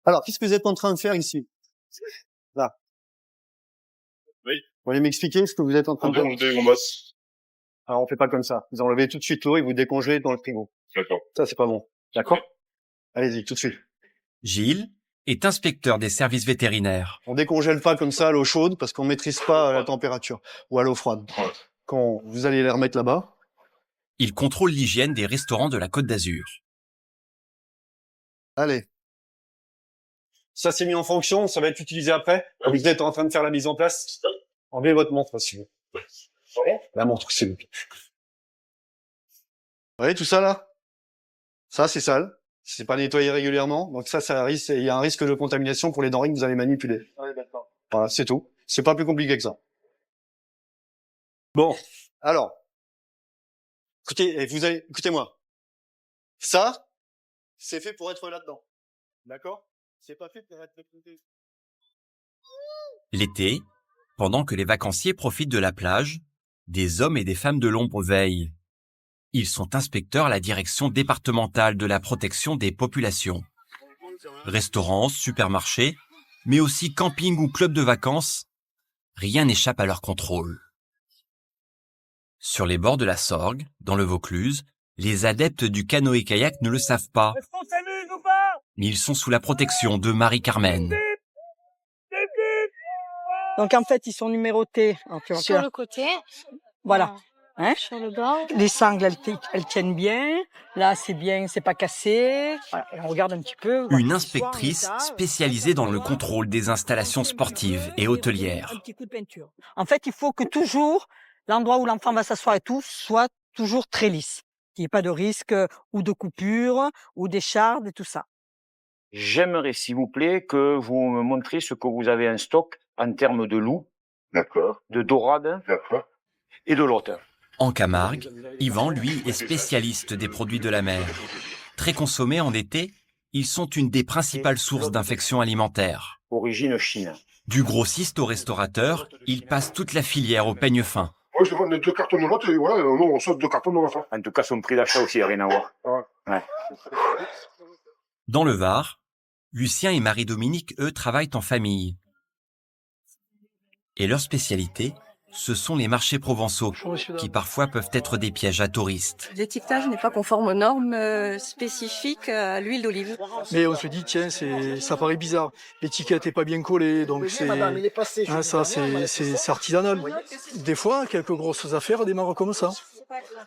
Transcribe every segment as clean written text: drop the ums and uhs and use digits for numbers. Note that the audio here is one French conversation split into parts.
Alors, qu'est-ce que vous êtes en train de faire ici? Là. Oui. Vous allez m'expliquer ce que vous êtes en train de faire? On dégonbasse. Alors, on fait pas comme ça. Vous enlevez tout de suite l'eau et vous décongelez dans le frigo. D'accord. Ça, c'est pas bon. D'accord? Allez-y, tout de suite. Gilles est inspecteur des services vétérinaires. On décongèle pas comme ça à l'eau chaude parce qu'on maîtrise pas la température ou à l'eau froide. Ouais. Quand vous allez les remettre là-bas. Il contrôle l'hygiène des restaurants de la Côte d'Azur. Allez. Ça, c'est mis en fonction. Ça va être utilisé après. Vous êtes en train de faire la mise en place. Enlevez votre montre, s'il vous plaît. La montre, s'il vous plaît. Vous voyez tout ça, là? Ça, c'est sale. C'est pas nettoyé régulièrement. Donc ça risque, il y a un risque de contamination pour les denrées que vous allez manipuler. Ouais, d'accord. Voilà, c'est tout. C'est pas plus compliqué que ça. Bon. Alors. Écoutez-moi. Ça, c'est fait pour être là-dedans. D'accord? C'est pas fait pour être côté. L'été, pendant que les vacanciers profitent de la plage, des hommes et des femmes de l'ombre veillent. Ils sont inspecteurs à la direction départementale de la protection des populations. Restaurants, supermarchés, mais aussi camping ou club de vacances, rien n'échappe à leur contrôle. Sur les bords de la Sorgue, dans le Vaucluse, les adeptes du canoë-kayak ne le savent pas. Est-ce qu'on s'amuse ou pas? Mais ils sont sous la protection de Marie-Carmen. Donc en fait, ils sont numérotés. Sur le côté. Voilà. Hein? Sur le bord. Les sangles, elles tiennent bien. Là, c'est bien, c'est pas cassé. Voilà. Et on regarde un petit peu. Une inspectrice spécialisée dans le contrôle des installations sportives et hôtelières. Un petit coup de peinture. En fait, il faut que toujours l'endroit où l'enfant va s'asseoir et tout soit toujours très lisse. Qu'il n'y ait pas de risque ou de coupure ou d'écharde et tout ça. J'aimerais, s'il vous plaît, que vous me montriez ce que vous avez en stock en termes de loup, D'accord. de dorade D'accord. et de lotte. En Camargue, Yvan, lui, est spécialiste des produits de la mer. Très consommés en été, ils sont une des principales sources d'infections alimentaires. Origine Chine. Du grossiste au restaurateur, il passe toute la filière au peigne fin. Ouais, je vends 2 cartons de lotte et voilà, nous, on saute 2 cartons de lotte. En tout cas, son prix d'achat aussi n'a rien à voir. Ouais. Dans le Var, Lucien et Marie-Dominique, eux, travaillent en famille. Et leur spécialité, ce sont les marchés provençaux, qui parfois peuvent être des pièges à touristes. L'étiquetage n'est pas conforme aux normes spécifiques à l'huile d'olive. Mais on se dit, tiens, ça paraît bizarre. L'étiquette est pas bien collée, donc c'est artisanal. Des fois, quelques grosses affaires démarrent comme ça.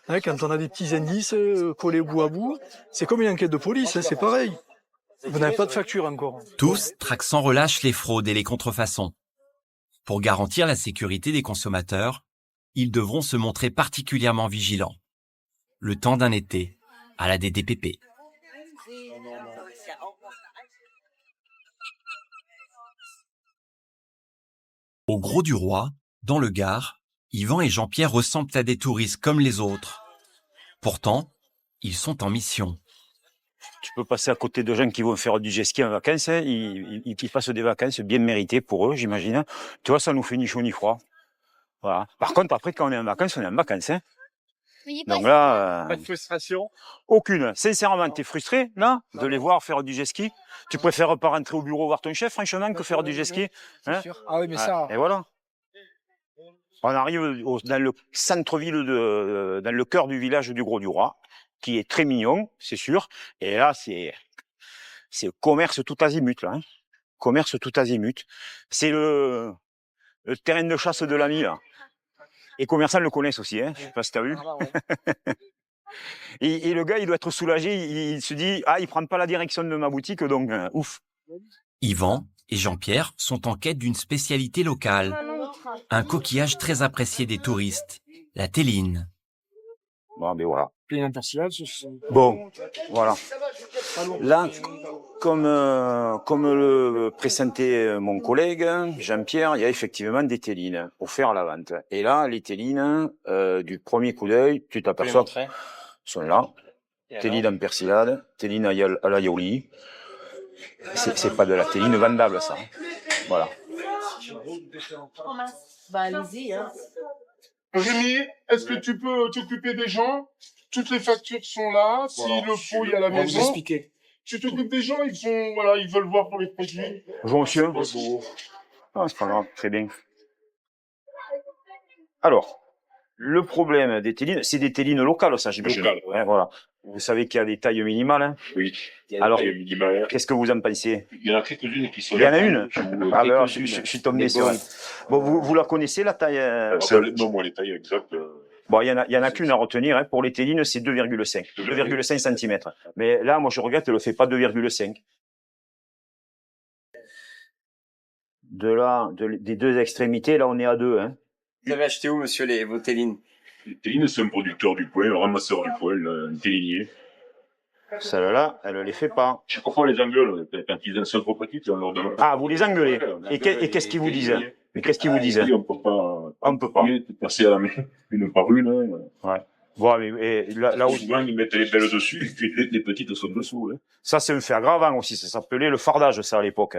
Hein, quand on a des petits indices collés bout à bout, c'est comme une enquête de police, hein, c'est pareil. Vous n'avez pas de facture encore. Tous traquent sans relâche les fraudes et les contrefaçons. Pour garantir la sécurité des consommateurs, ils devront se montrer particulièrement vigilants. Le temps d'un été, à la DDPP. Au Gros du Roi, dans le Gard, Yvan et Jean-Pierre ressemblent à des touristes comme les autres. Pourtant, ils sont en mission. Tu peux passer à côté de gens qui vont faire du jet ski en vacances, hein. Ils passent des vacances bien méritées pour eux, j'imagine. Tu vois, ça nous fait ni chaud ni froid. Voilà. Par contre, après, quand on est en vacances, on est en vacances. Hein. Donc là... Pas de frustration? Aucune. Sincèrement, t'es frustré, là, de les voir faire du jet ski? Tu préfères pas rentrer au bureau voir ton chef, franchement, que faire du jet ski? Hein? Ah oui, mais ça... Et voilà. On arrive dans le centre-ville, dans le cœur du village du Gros du Roi, qui est très mignon, c'est sûr. Et là, c'est commerce tout azimut, là. Hein. Commerce tout azimut. C'est le terrain de chasse de l'ami, là. Et commerçants le connaissent aussi, hein. Je sais pas si t'as vu. Et le gars, il doit être soulagé. Il se dit, ah, il prend pas la direction de ma boutique, donc ouf. Yvan et Jean-Pierre sont en quête d'une spécialité locale. Un coquillage très apprécié des touristes, la théline. Bon, ben voilà. Bon, voilà. Là, comme le présentait mon collègue Jean-Pierre, il y a effectivement des télines offertes à la vente. Et là, les télines, du premier coup d'œil, tu t'aperçois, sont là. Téline en persillade, téline à l'aïoli. C'est pas de la téline vendable, ça. Voilà. Bah allez-y, hein. Rémi, est-ce que tu peux t'occuper des gens? Toutes les factures sont là. S'il le faut, il y a la maison. Tu t'occupes des gens, ils veulent voir pour les produits. Bonjour monsieur. Ah, c'est pas grave, très bien. Alors, le problème des télines, c'est des télines locales, ça, j'imagine. Locales, ouais. Ouais, voilà. Vous savez qu'il y a des tailles minimales, hein. Oui. Alors, qu'est-ce que vous en pensez? Il y en a quelques-unes qui sont Il y en a une? Ah, ben, alors, je quelques-unes. suis tombé sur elle. Bon, vous la connaissez, la taille? Non, moi, les tailles exactes. Bon, il y en a qu'une à retenir, hein. Pour les télines, c'est 2,5. 2,5 cm. Mais là, moi, je regrette, elle ne fait pas 2,5. Des deux extrémités, là, on est à 2, hein. Vous avez acheté où, monsieur, vos télines? Téline, c'est un producteur du poil, un ramasseur du poil, un télinier. Celle-là, elle ne les fait pas. Je crois pas les engueule, quand ils sont trop petites, on leur demande. Ah, vous les engueulez. Et qu'est-ce qu'ils vous disent? Mais qu'est-ce qu'ils vous disent? On peut pas. Passer à la main, une par une. Ouais. Bon, mais là où souvent, ils mettent les belles dessus, et puis les petites sont dessous. Hein. ça, c'est un fer gravant aussi. Ça s'appelait le fardage, ça, à l'époque.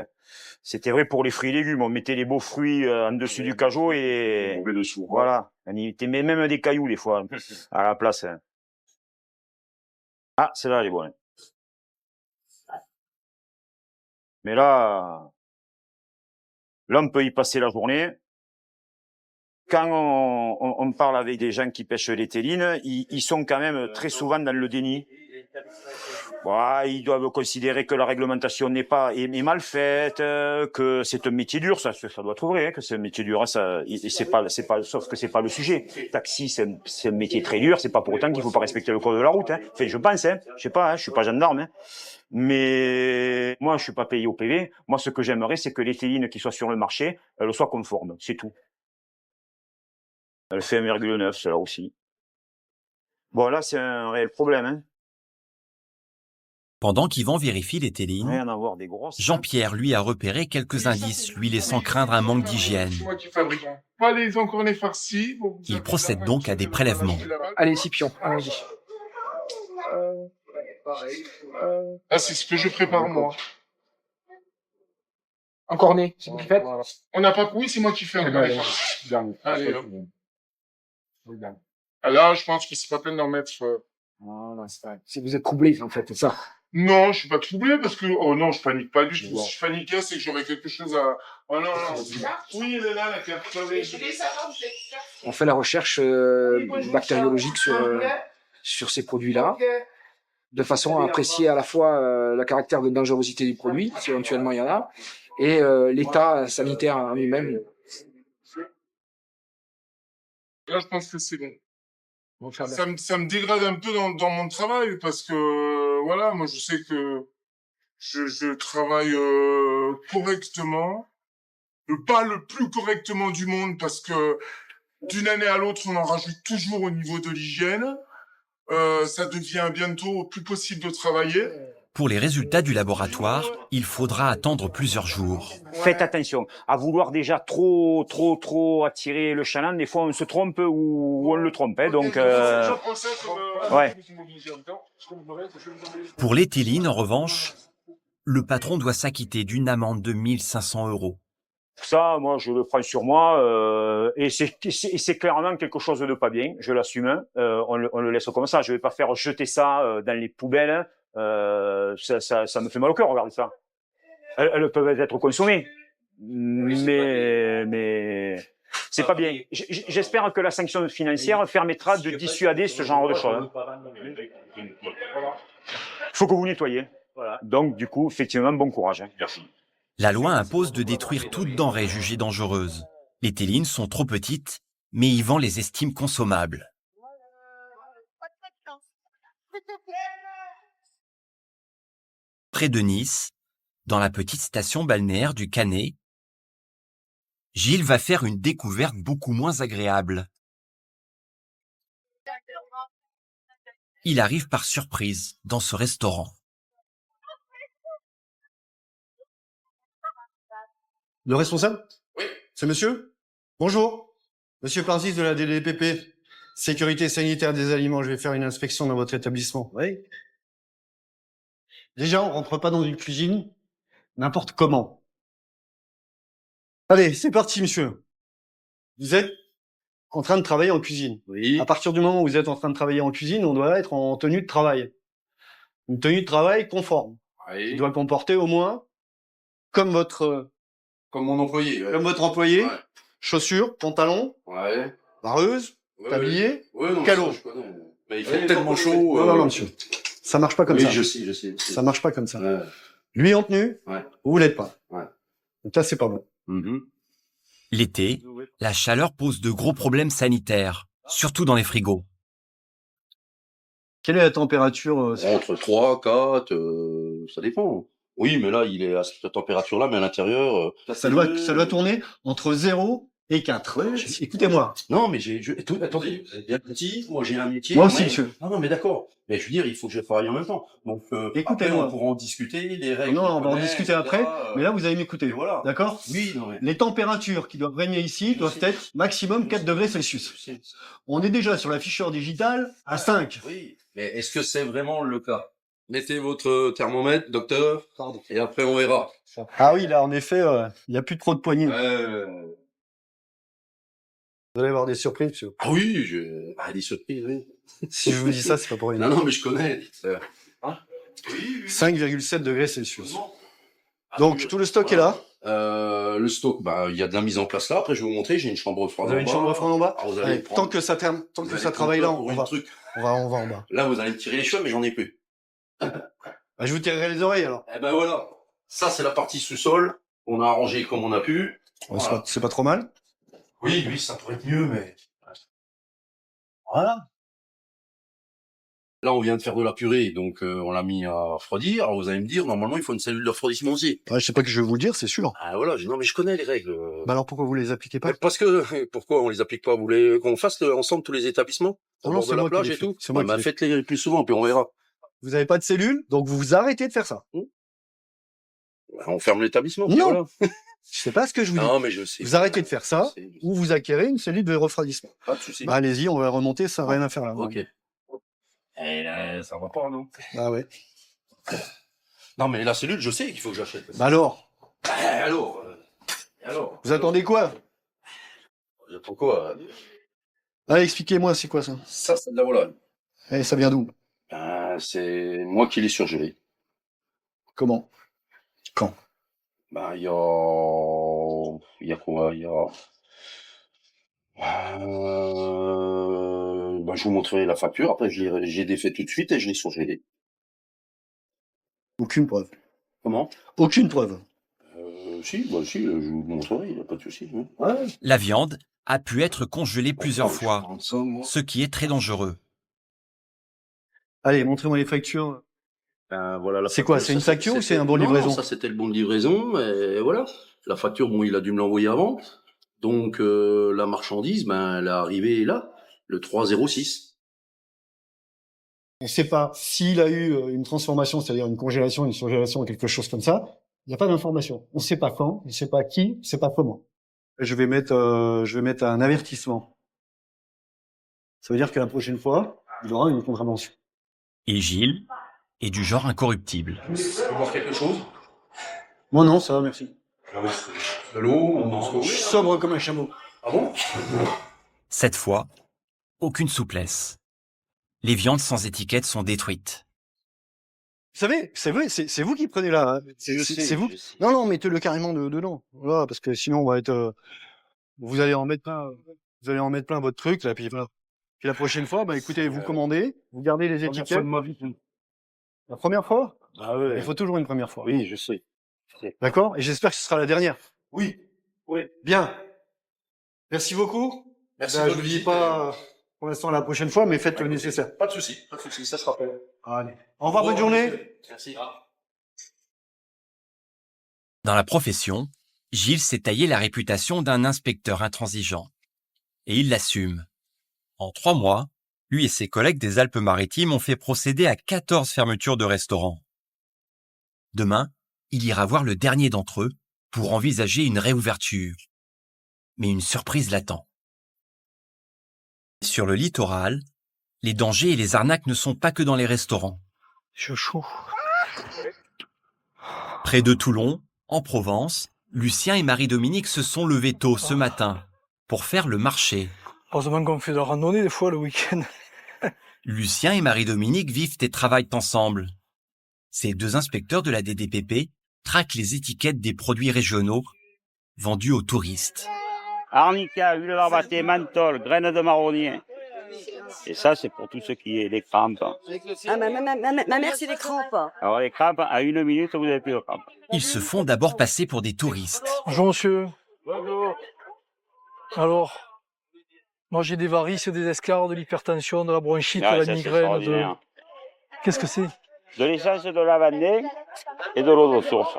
C'était vrai pour les fruits et légumes. On mettait les beaux fruits en dessus du cajot et On met dessous. voilà. On y mettait même des cailloux, des fois, à la place. Ah, celle-là, elle est bonne. Mais là, on peut y passer la journée. Quand on parle avec des gens qui pêchent les télines, ils sont quand même très souvent dans le déni. Ouais, ils doivent considérer que la réglementation est mal faite, que c'est un métier dur, ça doit être vrai, hein, que c'est un métier dur. Hein, sauf que c'est pas le sujet. Taxi, c'est un métier très dur. C'est pas pour autant qu'il faut pas respecter le code de la route. Hein. Enfin, je pense, hein, je sais pas, hein, je suis pas gendarme. Hein. Mais moi, je suis pas payé au PV. Moi, ce que j'aimerais, c'est que les télines qui soient sur le marché, elles soient conformes. C'est tout. Elle fait 1,9, celle-là aussi. Bon, là, c'est un réel problème. Hein. Pendant qu'Yvan vérifie les télines, Rien à voir des grosses. Jean-Pierre, lui, a repéré quelques indices lui laissant craindre un manque d'hygiène. C'est moi qui fabrique. Pas les encornets farcis. Bon, Il procède donc à des prélèvements. Allez, Scipion, allons-y. Ah, c'est ce que je prépare, moi. Encorné, c'est vous qui faites? On n'a pas... Oui, c'est moi qui fais un allez. Allez, hop. Ah, là, je pense que c'est pas peine d'en mettre... Non, c'est vrai. Si vous êtes troublé, en fait, c'est ça. Non, je suis pas troublé parce que... Oh non, je panique pas du tout. Si je paniquais, c'est que j'aurais quelque chose à... Oh non, non. Oui, elle est là, la carte. On fait la recherche bactériologique sur ces produits-là, de façon à apprécier à la fois le caractère de dangerosité du produit, si éventuellement il y en a, et l'état sanitaire en lui-même. Là, je pense que c'est bon. Ça me dégrade un peu dans mon travail parce que, voilà, moi, je sais que je travaille correctement. Pas le plus correctement du monde parce que d'une année à l'autre, on en rajoute toujours au niveau de l'hygiène. Ça devient bientôt plus possible de travailler. Pour les résultats du laboratoire, il faudra attendre plusieurs jours. Faites attention à vouloir déjà trop attirer le chaland. Des fois, on se trompe ou on le trompe. Hein, donc, ouais. Pour les télines, en revanche, le patron doit s'acquitter d'une amende de 1 500 €. Ça, moi, je le prends sur moi et c'est clairement quelque chose de pas bien. Je l'assume. On le laisse comme ça. Je vais pas faire jeter ça dans les poubelles. Ça me fait mal au cœur. Regardez ça. Elles peuvent être consommées, mais c'est pas bien. J'espère que la sanction financière permettra de dissuader ce genre de choses. Il faut que vous nettoyez. Donc, du coup, effectivement, bon courage. Merci. La loi impose de détruire toute denrée jugée dangereuse. Les télines sont trop petites, mais Yvan les estime consommables. Près de Nice, dans la petite station balnéaire du Canet, Gilles va faire une découverte beaucoup moins agréable. Il arrive par surprise dans ce restaurant. Le responsable? Oui. C'est monsieur? Bonjour. Monsieur Parsis de la DDPP. Sécurité sanitaire des aliments. Je vais faire une inspection dans votre établissement. Oui. Déjà, on rentre pas dans une cuisine n'importe comment. Allez, c'est parti, monsieur. Vous êtes en train de travailler en cuisine. Oui. À partir du moment où vous êtes en train de travailler en cuisine, on doit être en tenue de travail. Une tenue de travail conforme. qui doit comporter au moins, comme votre Comme mon employé. Ouais. comme votre employé, Ouais. chaussures, pantalons, Ouais. vareuse, Ouais, tablier, ouais, non, calot. ça, je connais. Mais il fait tellement chaud. Non, non, non, monsieur. Ça marche pas comme oui, ça. je sais. Ça marche pas comme ça. Ouais. Lui en tenue, Ouais. vous l'êtes pas. Ouais. Donc là, c'est pas bon. Mhm. L'été, la chaleur pose de gros problèmes sanitaires, surtout dans les frigos. Quelle est la température Entre 3, 4, ça dépend. Oui, mais là, il est à cette température-là, mais à l'intérieur... ça doit tourner entre 0 et 4. Écoutez-moi. Non, mais attendez, vous êtes bien petit, moi j'ai un métier. Moi aussi, mais- monsieur. Non, mais d'accord. Mais je veux dire, il faut que je travaille en même temps. Donc, Écoutez-moi. après, on pourra en discuter, les règles. Non, on va en connaît, discuter etc., après, mais là, vous allez m'écouter. et voilà. D'accord? Oui, non, mais... Les températures qui doivent régner ici doivent être maximum 4 degrés Celsius. On est déjà sur l'afficheur digital à 5. Oui, mais est-ce que c'est vraiment le cas? Mettez votre thermomètre, docteur, et après on verra. Ah oui, là, en effet, il n'y a plus trop de poignées. Vous allez avoir des surprises, monsieur. Ah oui, des surprises, oui. Si je vous dis ça, c'est pas pour rien. Non, non, mais je connais. 5,7 degrés Celsius. Donc, tout le stock est là. Le stock, il y a de la mise en place là. Après, je vais vous montrer. J'ai une chambre froide. Vous avez une chambre froide en bas? Ah, vous allez Allez, prendre- tant que ça vous allez travaille là, prendre on une va truc. en bas. Là, vous allez me tirer les cheveux, mais j'en ai plus. Bah, je vous tirerai les oreilles, alors. Eh ben voilà. Ça, c'est la partie sous-sol. On a arrangé comme on a pu. Ouais, Voilà. c'est pas trop mal. Oui, ça pourrait être mieux, mais... Voilà. Là, on vient de faire de la purée, donc on l'a mis à refroidir. Alors, vous allez me dire, normalement, il faut une cellule de refroidissement aussi. Ouais, je sais pas que je vais vous le dire, c'est sûr. Ah voilà, non, mais je connais les règles. Bah alors, pourquoi vous les appliquez pas? Parce que, pourquoi on les applique pas? Vous voulez qu'on fasse ensemble tous les établissements? Au Non, bord c'est de la moi qui plage les et fais. tout? C'est moi qui les fais. Faites-les plus souvent, puis on verra. Vous avez pas de cellule, donc vous arrêtez de faire ça. On ferme l'établissement. puis Non. voilà. Je sais pas ce que je vous dis. Non, mais je sais. Vous arrêtez de faire ça, Je sais. ou vous acquérez une cellule de refroidissement. Pas de souci. Bah, allez-y, on va remonter, ça n'a rien à faire là. Ok. Et là, ça va pas, non? Ah ouais. Non, mais la cellule, je sais qu'il faut que j'achète. Bah alors, Alors, vous attendez quoi? j'attends quoi? Allez, expliquez-moi, c'est quoi ça? Ça, c'est de la volaille. Eh, ça vient d'où? C'est moi qui l'ai surgelé. Comment? Quand? Il y a quoi? Je vous montrerai la facture. Après, j'ai défait tout de suite et je l'ai surgelé. Aucune preuve. Comment? Aucune preuve. Si, je vous montrerai, il n'y a pas de souci. Hein. Ouais. La viande a pu être congelée plusieurs Je vais fois, prendre ça, moi. ce qui est très dangereux. Allez, montrez-moi les factures. Voilà, la C'est quoi, facture, c'est une ça, facture ou c'était- c'est un bon de Non, livraison? ça c'était le bon de livraison, et voilà. La facture, bon, il a dû me l'envoyer avant. Donc, la marchandise, elle est arrivée là, le 306. On ne sait pas s'il a eu une transformation, c'est-à-dire une congélation, une surgélation, quelque chose comme ça. Il n'y a pas d'information. On ne sait pas quand, on ne sait pas qui, on ne sait pas comment. Je vais mettre un avertissement. Ça veut dire que la prochaine fois, il aura une contravention. Et Gilles est du genre incorruptible. Tu veux voir quelque chose? Moi non, ça va, merci. De l'eau, Je suis sobre comme un chameau. Ah bon? Cette fois, aucune souplesse. Les viandes sans étiquette sont détruites. Vous savez, c'est vrai, c'est vous qui prenez là. Hein. C'est vous. Non, non, mettez-le carrément dedans. Voilà, parce que sinon on va être. Vous allez en mettre plein. Vous allez en mettre plein votre truc là, puis voilà. Puis la prochaine fois, écoutez, vous commandez, vous gardez les étiquettes. La première fois? Ah ouais. Il faut toujours une première fois. Oui, je sais. D'accord? Et j'espère que ce sera la dernière. Oui. Oui. Bien. Merci beaucoup. Merci. Je vous dis pas pour l'instant la prochaine fois, mais faites le nécessaire. Pas de souci, ça se rappelle. Allez. Au revoir, bonne journée. Merci. Dans la profession, Gilles s'est taillé la réputation d'un inspecteur intransigeant. Et il l'assume. En 3 mois, lui et ses collègues des Alpes-Maritimes ont fait procéder à 14 fermetures de restaurants. Demain, il ira voir le dernier d'entre eux pour envisager une réouverture. Mais une surprise l'attend. Sur le littoral, les dangers et les arnaques ne sont pas que dans les restaurants. Je suis chaud. Près de Toulon, en Provence, Lucien et Marie-Dominique se sont levés tôt ce matin pour faire le marché. Heureusement qu'on fait de la randonnée des fois le week-end. Lucien et Marie-Dominique vivent et travaillent ensemble. Ces 2 inspecteurs de la DDPP traquent les étiquettes des produits régionaux vendus aux touristes. Arnica, huile d'arbaté, menthol, graines de marronnier. Et ça, c'est pour tout ce qui est les crampes. Ah, ma mère, c'est des crampes. Alors les crampes, à 1 minute, vous n'avez plus de crampes. Ils se font d'abord passer pour des touristes. Bonjour monsieur. Alors, moi j'ai des varices, des escarres, de l'hypertension, de la bronchite, de la migraine. Qu'est-ce que c'est? De l'essence de lavandin et de l'eau de source.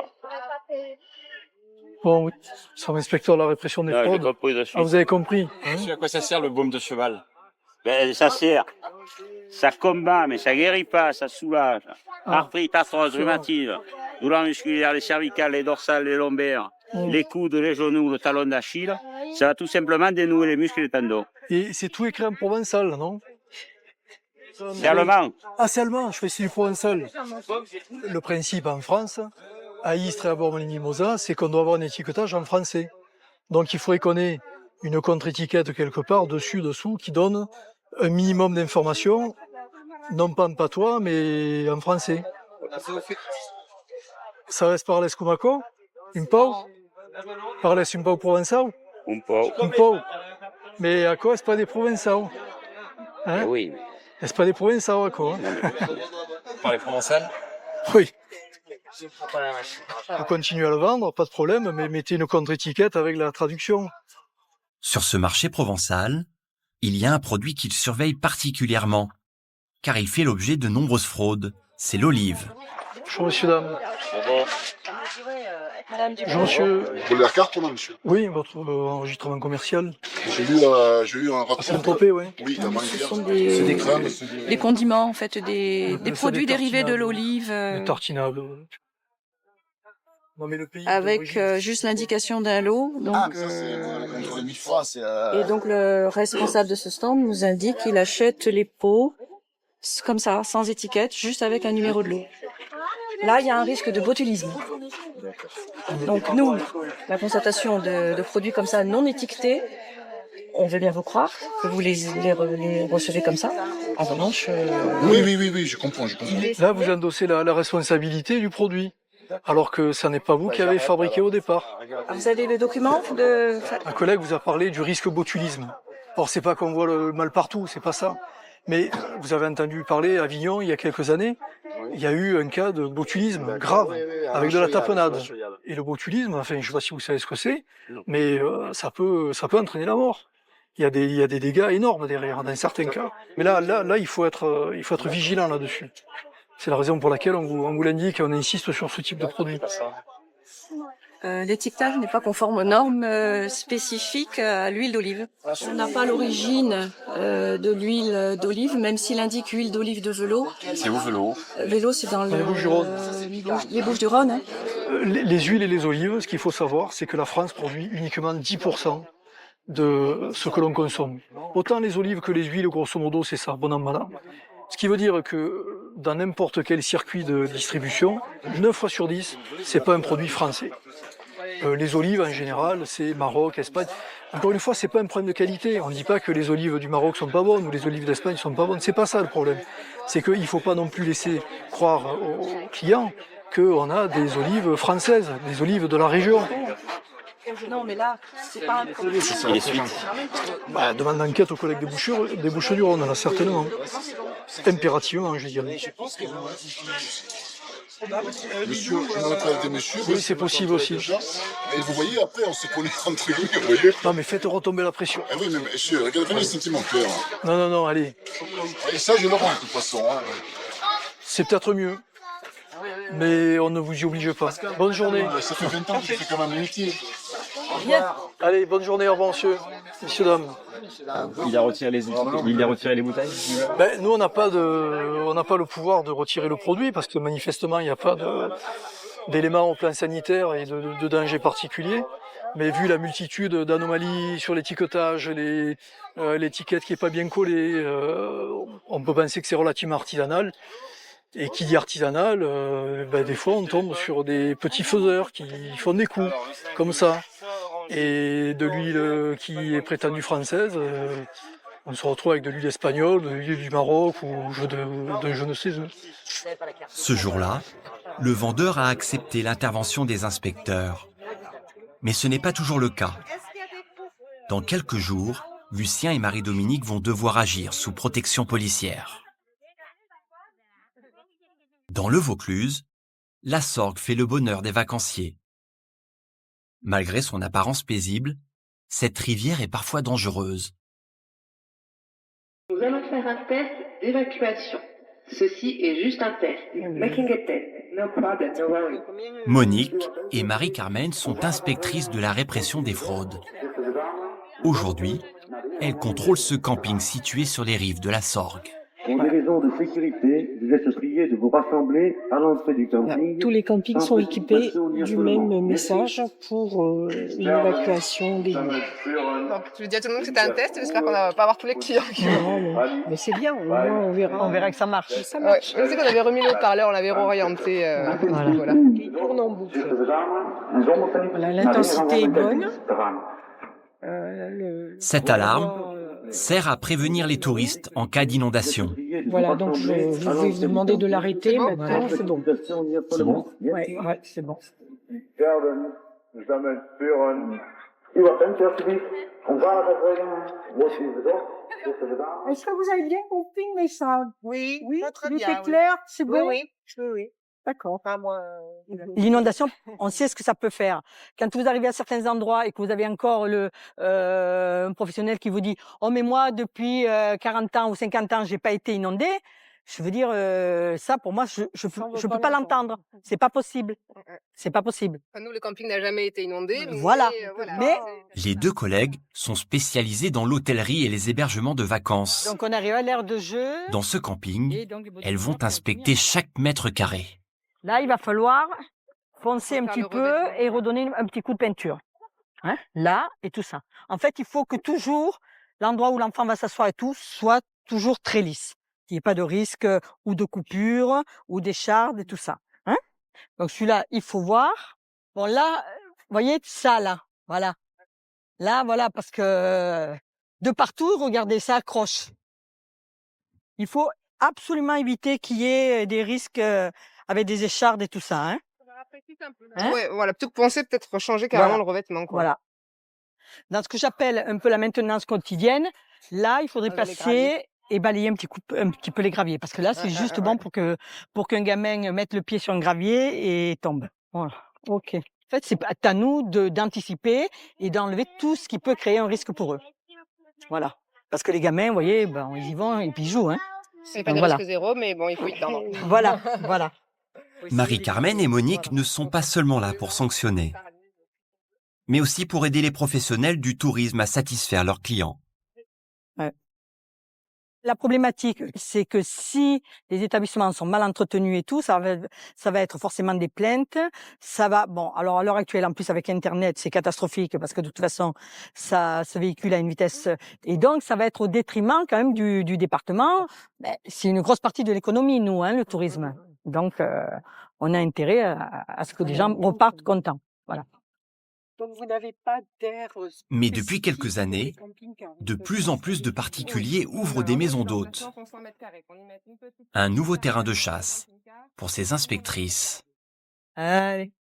Bon, oui, c'est l'inspecteur de la répression des fraudes. Ah, vous avez compris hein? À quoi ça sert le baume de cheval? Ben, ça sert. Ça combat, mais ça guérit pas, ça soulage. Arthrite, arthrose, rhumatisme, douleurs musculaires, les cervicales, les dorsales, les lombaires, les coudes, les genoux, le talon d'Achille. Ça va tout simplement dénouer les muscles et les tendons. Et c'est tout écrit en provençal, non? C'est allemand. Ah, c'est allemand, je fais c'est du provençal. Le principe en France, à Istres et à Bormes-les-Mimosas, c'est qu'on doit avoir un étiquetage en français. Donc il faudrait qu'on ait une contre-étiquette quelque part, dessus, dessous, qui donne un minimum d'informations, non pas en patois, mais en français. Ça reste par l'escumaco? Un peu? Parles un peu provençal? Un peu. Un peu. Mais à quoi c'est pas des provençaux? Hein? Oui. C'est pas des provençaux à quoi? Parler provençal? Oui. Vous continuez à le vendre, pas de problème, mais mettez une contre-étiquette avec la traduction. Sur ce marché provençal, il y a un produit qu'il surveille particulièrement, car il fait l'objet de nombreuses fraudes. C'est l'olive. Bonjour, monsieur, dame. Bonjour, monsieur. Vous voulez la carte ou non, monsieur? Oui, votre enregistrement commercial. J'ai eu un rapport. Saint-Tropez, oui. Oui, Ce sont des condiments, en fait, des produits dérivés de l'olive. Des tartinables. Non, mais le pays Avec juste l'indication d'un lot. Donc, ça, c'est contre les 1000 francs, c'est... et donc, le responsable de ce stand nous indique qu'il achète les pots comme ça, sans étiquette, juste avec un numéro de lot. Là, il y a un risque de botulisme. Donc, nous, la constatation de produits comme ça non étiquetés, on veut bien vous croire que vous les recevez comme ça. En revanche... Oui, je comprends. Là, vous endossez la responsabilité du produit, alors que ça n'est pas vous qui avez fabriqué au départ. Vous avez le document de... Un collègue vous a parlé du risque botulisme. Or, c'est pas qu'on voit le mal partout, c'est pas ça. Mais vous avez entendu parler à Avignon, il y a quelques années, il y a eu un cas de botulisme grave, avec de la tapenade. Et le botulisme, enfin, je ne sais pas si vous savez ce que c'est, mais ça peut entraîner la mort. Il y a des dégâts énormes derrière, dans certains cas. Mais là, il faut être vigilant là-dessus. C'est la raison pour laquelle on vous l'indique et on insiste sur ce type de produit. L'étiquetage n'est pas conforme aux normes spécifiques à l'huile d'olive. On n'a pas l'origine de l'huile d'olive, même s'il indique huile d'olive de Velot. C'est où Velot? Velot, c'est dans les Bouches-du-Rhône. Les Bouches-du-Rhône. Hein. Les huiles et les olives, ce qu'il faut savoir, c'est que la France produit uniquement 10% de ce que l'on consomme. Autant les olives que les huiles, grosso modo, c'est ça, bon an, mal an. Ce qui veut dire que dans n'importe quel circuit de distribution, 9 fois sur 10, c'est pas un produit français. Les olives, en général, c'est Maroc, Espagne. Encore une fois, c'est pas un problème de qualité. On ne dit pas que les olives du Maroc sont pas bonnes ou les olives d'Espagne sont pas bonnes. C'est pas ça le problème. C'est qu'il faut pas non plus laisser croire aux clients qu'on a des olives françaises, des olives de la région. Non, mais là, c'est pas un problème. Et les suites? Demande d'enquête aux collègues des Bouches-du-Rhône, là, certainement. Impérativement, je dirais. Monsieur, je me rappelle des messieurs. Oui, c'est possible aussi. Et vous voyez, après, on se connaît entre nous, vous voyez. Non, mais faites retomber la pression. Ah oui, mais monsieur, regardez les sentiments de cœur. Non, allez. Et ça, je le rends, de toute façon. Hein. C'est peut-être mieux. Mais on ne vous y oblige pas. Bonne journée. Ça fait 20 ans que je fais quand même un métier. Allez, bonne journée, au revoir, messieurs, dames. Il a retiré les bouteilles? Nous, on n'a pas le pouvoir de retirer le produit parce que manifestement, il n'y a pas d'éléments au plan sanitaire et de danger particulier. Mais vu la multitude d'anomalies sur l'étiquetage, l'étiquette qui n'est pas bien collée, on peut penser que c'est relativement artisanal. Et qui dit artisanal, des fois on tombe sur des petits faiseurs qui font des coups, comme ça. Et de l'huile qui est prétendue française, on se retrouve avec de l'huile espagnole, de l'huile du Maroc ou de je ne sais où. Ce jour-là, Le vendeur a accepté l'intervention des inspecteurs. Mais ce n'est pas toujours le cas. Dans quelques jours, Lucien et Marie-Dominique vont devoir agir sous protection policière. Dans le Vaucluse, la Sorgue fait le bonheur des vacanciers. Malgré son apparence paisible, cette rivière est parfois dangereuse. Nous allons faire un test d'évacuation. Ceci est juste un test. Making a test. No problem, no worry. Monique et Marie-Carmen sont inspectrices de la répression des fraudes. Aujourd'hui, elles contrôlent ce camping situé sur les rives de la Sorgue. Pour des raisons de sécurité, je vais te prier de vous rassembler à l'entrée du camping. Tous les campings sont équipés du même message pour une évacuation des nuits. Donc, je dis à tout le monde que c'était un test, j'espère qu'on va pas avoir tous les clients. Mais c'est bien, au moins on verra. On verra que ça marche. Ça marche. Je sais qu'on avait remis le haut-parleur, on l'avait réorienté. Voilà. Il tourne en boucle. Voilà, l'intensité est bonne. Cette alarme sert à prévenir les touristes en cas d'inondation. Voilà, donc je vais vous demander de l'arrêter. Maintenant, c'est bon. C'est bon ? Ouais, c'est bon. Est-ce que vous avez bien compris le message? Oui, très il bien. était clair, c'est bon? Oui. D'accord. Enfin, moi, L'inondation, on sait ce que ça peut faire. Quand vous arrivez à certains endroits et que vous avez encore un professionnel qui vous dit « Oh, mais moi, depuis 40 ans ou 50 ans, j'ai pas été inondé », je veux dire, ça, pour moi, je peux pas l'entendre. C'est pas possible. C'est pas possible. enfin, nous, le camping n'a jamais été inondé. Voilà. Mais Les deux collègues sont spécialisés dans l'hôtellerie et les hébergements de vacances. donc, on arrive à l'ère de jeu. Dans ce camping, Et donc, elles vont inspecter chaque mètre carré. Là, il va falloir foncer un Faire petit le peu revêtement. et redonner un petit coup de peinture. Hein, là et tout ça. En fait, il faut que toujours l'endroit où l'enfant va s'asseoir et tout soit toujours très lisse. Qu'il n'y ait pas de risque ou de coupure ou d'écharde et tout ça. Hein, donc celui-là, il faut voir. Bon là, vous voyez ça là, voilà. Là, voilà, parce que de partout, regardez, ça accroche. Il faut absolument éviter qu'il y ait des risques avec des échardes et tout ça. Hein. Hein? Ouais, voilà, plutôt que penser, peut-être changer carrément Voilà. le revêtement. Quoi. Voilà. Dans ce que j'appelle un peu la maintenance quotidienne, là, il faudrait Enlever les passer et balayer un petit peu les graviers. Parce que là, c'est juste bon pour qu'un gamin mette le pied sur un gravier et tombe. Voilà. OK. En fait, c'est à nous d'anticiper et d'enlever tout ce qui peut créer un risque pour eux. Voilà. Parce que les gamins, vous voyez, ben, ils y vont et puis ils jouent. Hein. C'est pas Donc, de voilà. risque zéro, mais bon, il faut y tendre. Voilà, voilà. Marie-Carmen et Monique ne sont pas seulement là pour sanctionner, mais aussi pour aider les professionnels du tourisme à satisfaire leurs clients. La problématique, c'est que si les établissements sont mal entretenus et tout, ça va être forcément des plaintes. Ça va, bon, alors à l'heure actuelle, en plus avec Internet, c'est catastrophique parce que de toute façon, ça se véhicule à une vitesse et donc ça va être au détriment quand même du département. Ben, c'est une grosse partie de l'économie, nous, hein, le tourisme. Donc, on a intérêt à ce que les gens repartent contents. Voilà. Donc vous n'avez pas d'air. Mais depuis quelques années, de plus en plus de particuliers ouvrent des maisons d'hôtes. Un nouveau terrain de chasse pour ces inspectrices. Allez.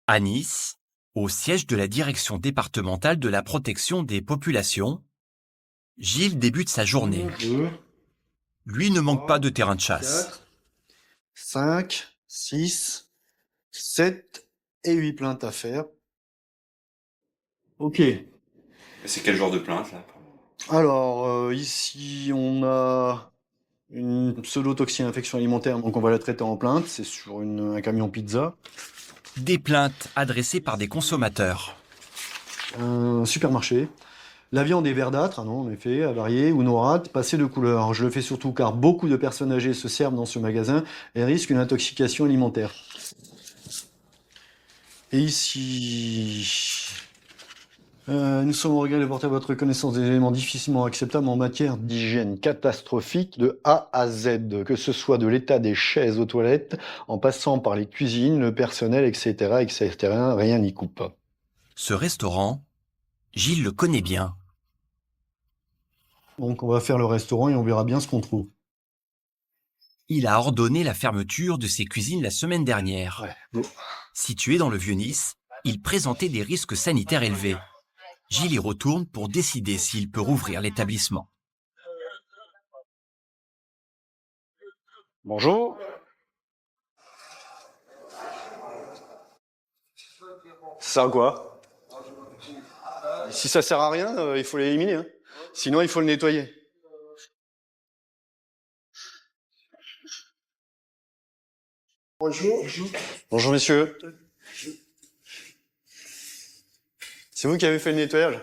À Nice, au siège de la direction départementale de la protection des populations, Gilles débute sa journée. Lui ne manque pas de terrain de chasse. 5, 6, 7 et 8 plaintes à faire. Ok. C'est quel genre de plainte là? Alors, ici, on a une pseudo-toxine-infection alimentaire, donc on va la traiter en plainte. C'est sur un camion pizza. Des plaintes adressées par des consommateurs. Un supermarché. La viande est verdâtre, non, en effet, avariée ou noirâtre, passée de couleur. Je le fais surtout car beaucoup de personnes âgées se servent dans ce magasin et risquent une intoxication alimentaire. Et ici, nous sommes au regret de porter à votre connaissance des éléments difficilement acceptables en matière d'hygiène catastrophique de A à Z, que ce soit de l'état des chaises aux toilettes, en passant par les cuisines, le personnel, etc., etc., rien n'y coupe. Ce restaurant, Gilles le connaît bien. Donc on va faire le restaurant et on verra bien ce qu'on trouve. Il a ordonné la fermeture de ses cuisines la semaine dernière. Situé dans le Vieux-Nice, il présentait des risques sanitaires élevés. Gilles y retourne pour décider s'il peut rouvrir l'établissement. Bonjour. Ça sert à quoi? Si ça sert à rien, il faut l'éliminer. Hein. Sinon, il faut le nettoyer. Bonjour. Bonjour, messieurs. C'est vous qui avez fait le nettoyage?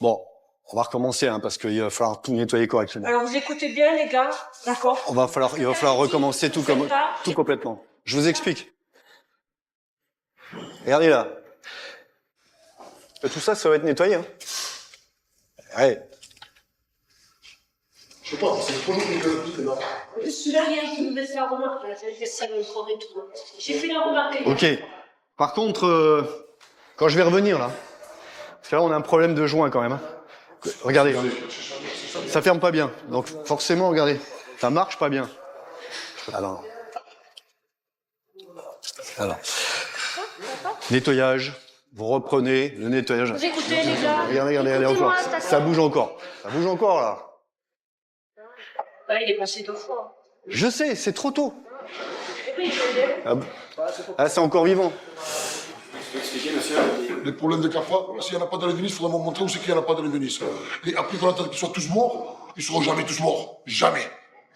Bon, on va recommencer, hein, parce qu'il va falloir tout nettoyer correctement. Alors, vous écoutez bien, les gars, d'accord? Il va falloir recommencer tout complètement. Je vous explique. Regardez là. Tout ça va être nettoyé. Hein. Ouais. Je sais pas, c'est trop jours que là. Celui-là, rien qui nous laisse la remarque, là, ça me prend et tout. J'ai fait la remarque. Ok. Par contre, quand je vais revenir là, parce que là on a un problème de joint quand même. Hein. Regardez, ça ferme pas bien. Donc forcément, regardez, ça marche pas bien. Alors, nettoyage. Vous reprenez le nettoyage. Vous écoutez, les gars? Regardez encore. Ça bouge encore. Ça bouge encore là. Ouais, il est passé 2 fois. Je sais, c'est trop tôt. Ah, c'est encore vivant. Les problèmes de Carrefour, s'il n'y en a pas dans les Venise, il faudra me montrer où c'est qu'il n'y en a pas dans les Venise. Et après qu'on attend qu'ils soient tous morts, ils ne seront jamais tous morts. Jamais.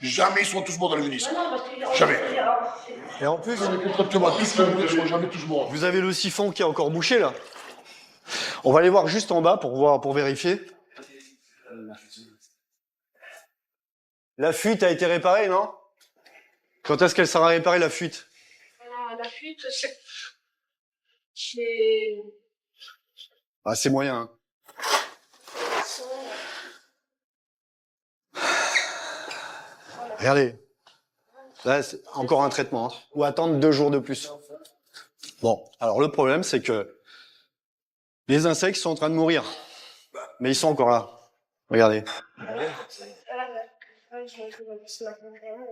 Jamais ils seront tous morts dans les Venise. Jamais. Et en plus, contractement, tous ils ne seront jamais tous morts. Vous avez le siphon qui est encore bouché là. On va aller voir juste en bas pour vérifier. La fuite a été réparée, non? Quand est-ce qu'elle sera réparée, la fuite? La fuite, c'est... Ah, c'est moyen. Hein. Regardez. Là, c'est encore un traitement. Hein. Ou attendre 2 jours de plus. Bon, alors le problème, c'est que les insectes sont en train de mourir. Mais ils sont encore là. Regardez.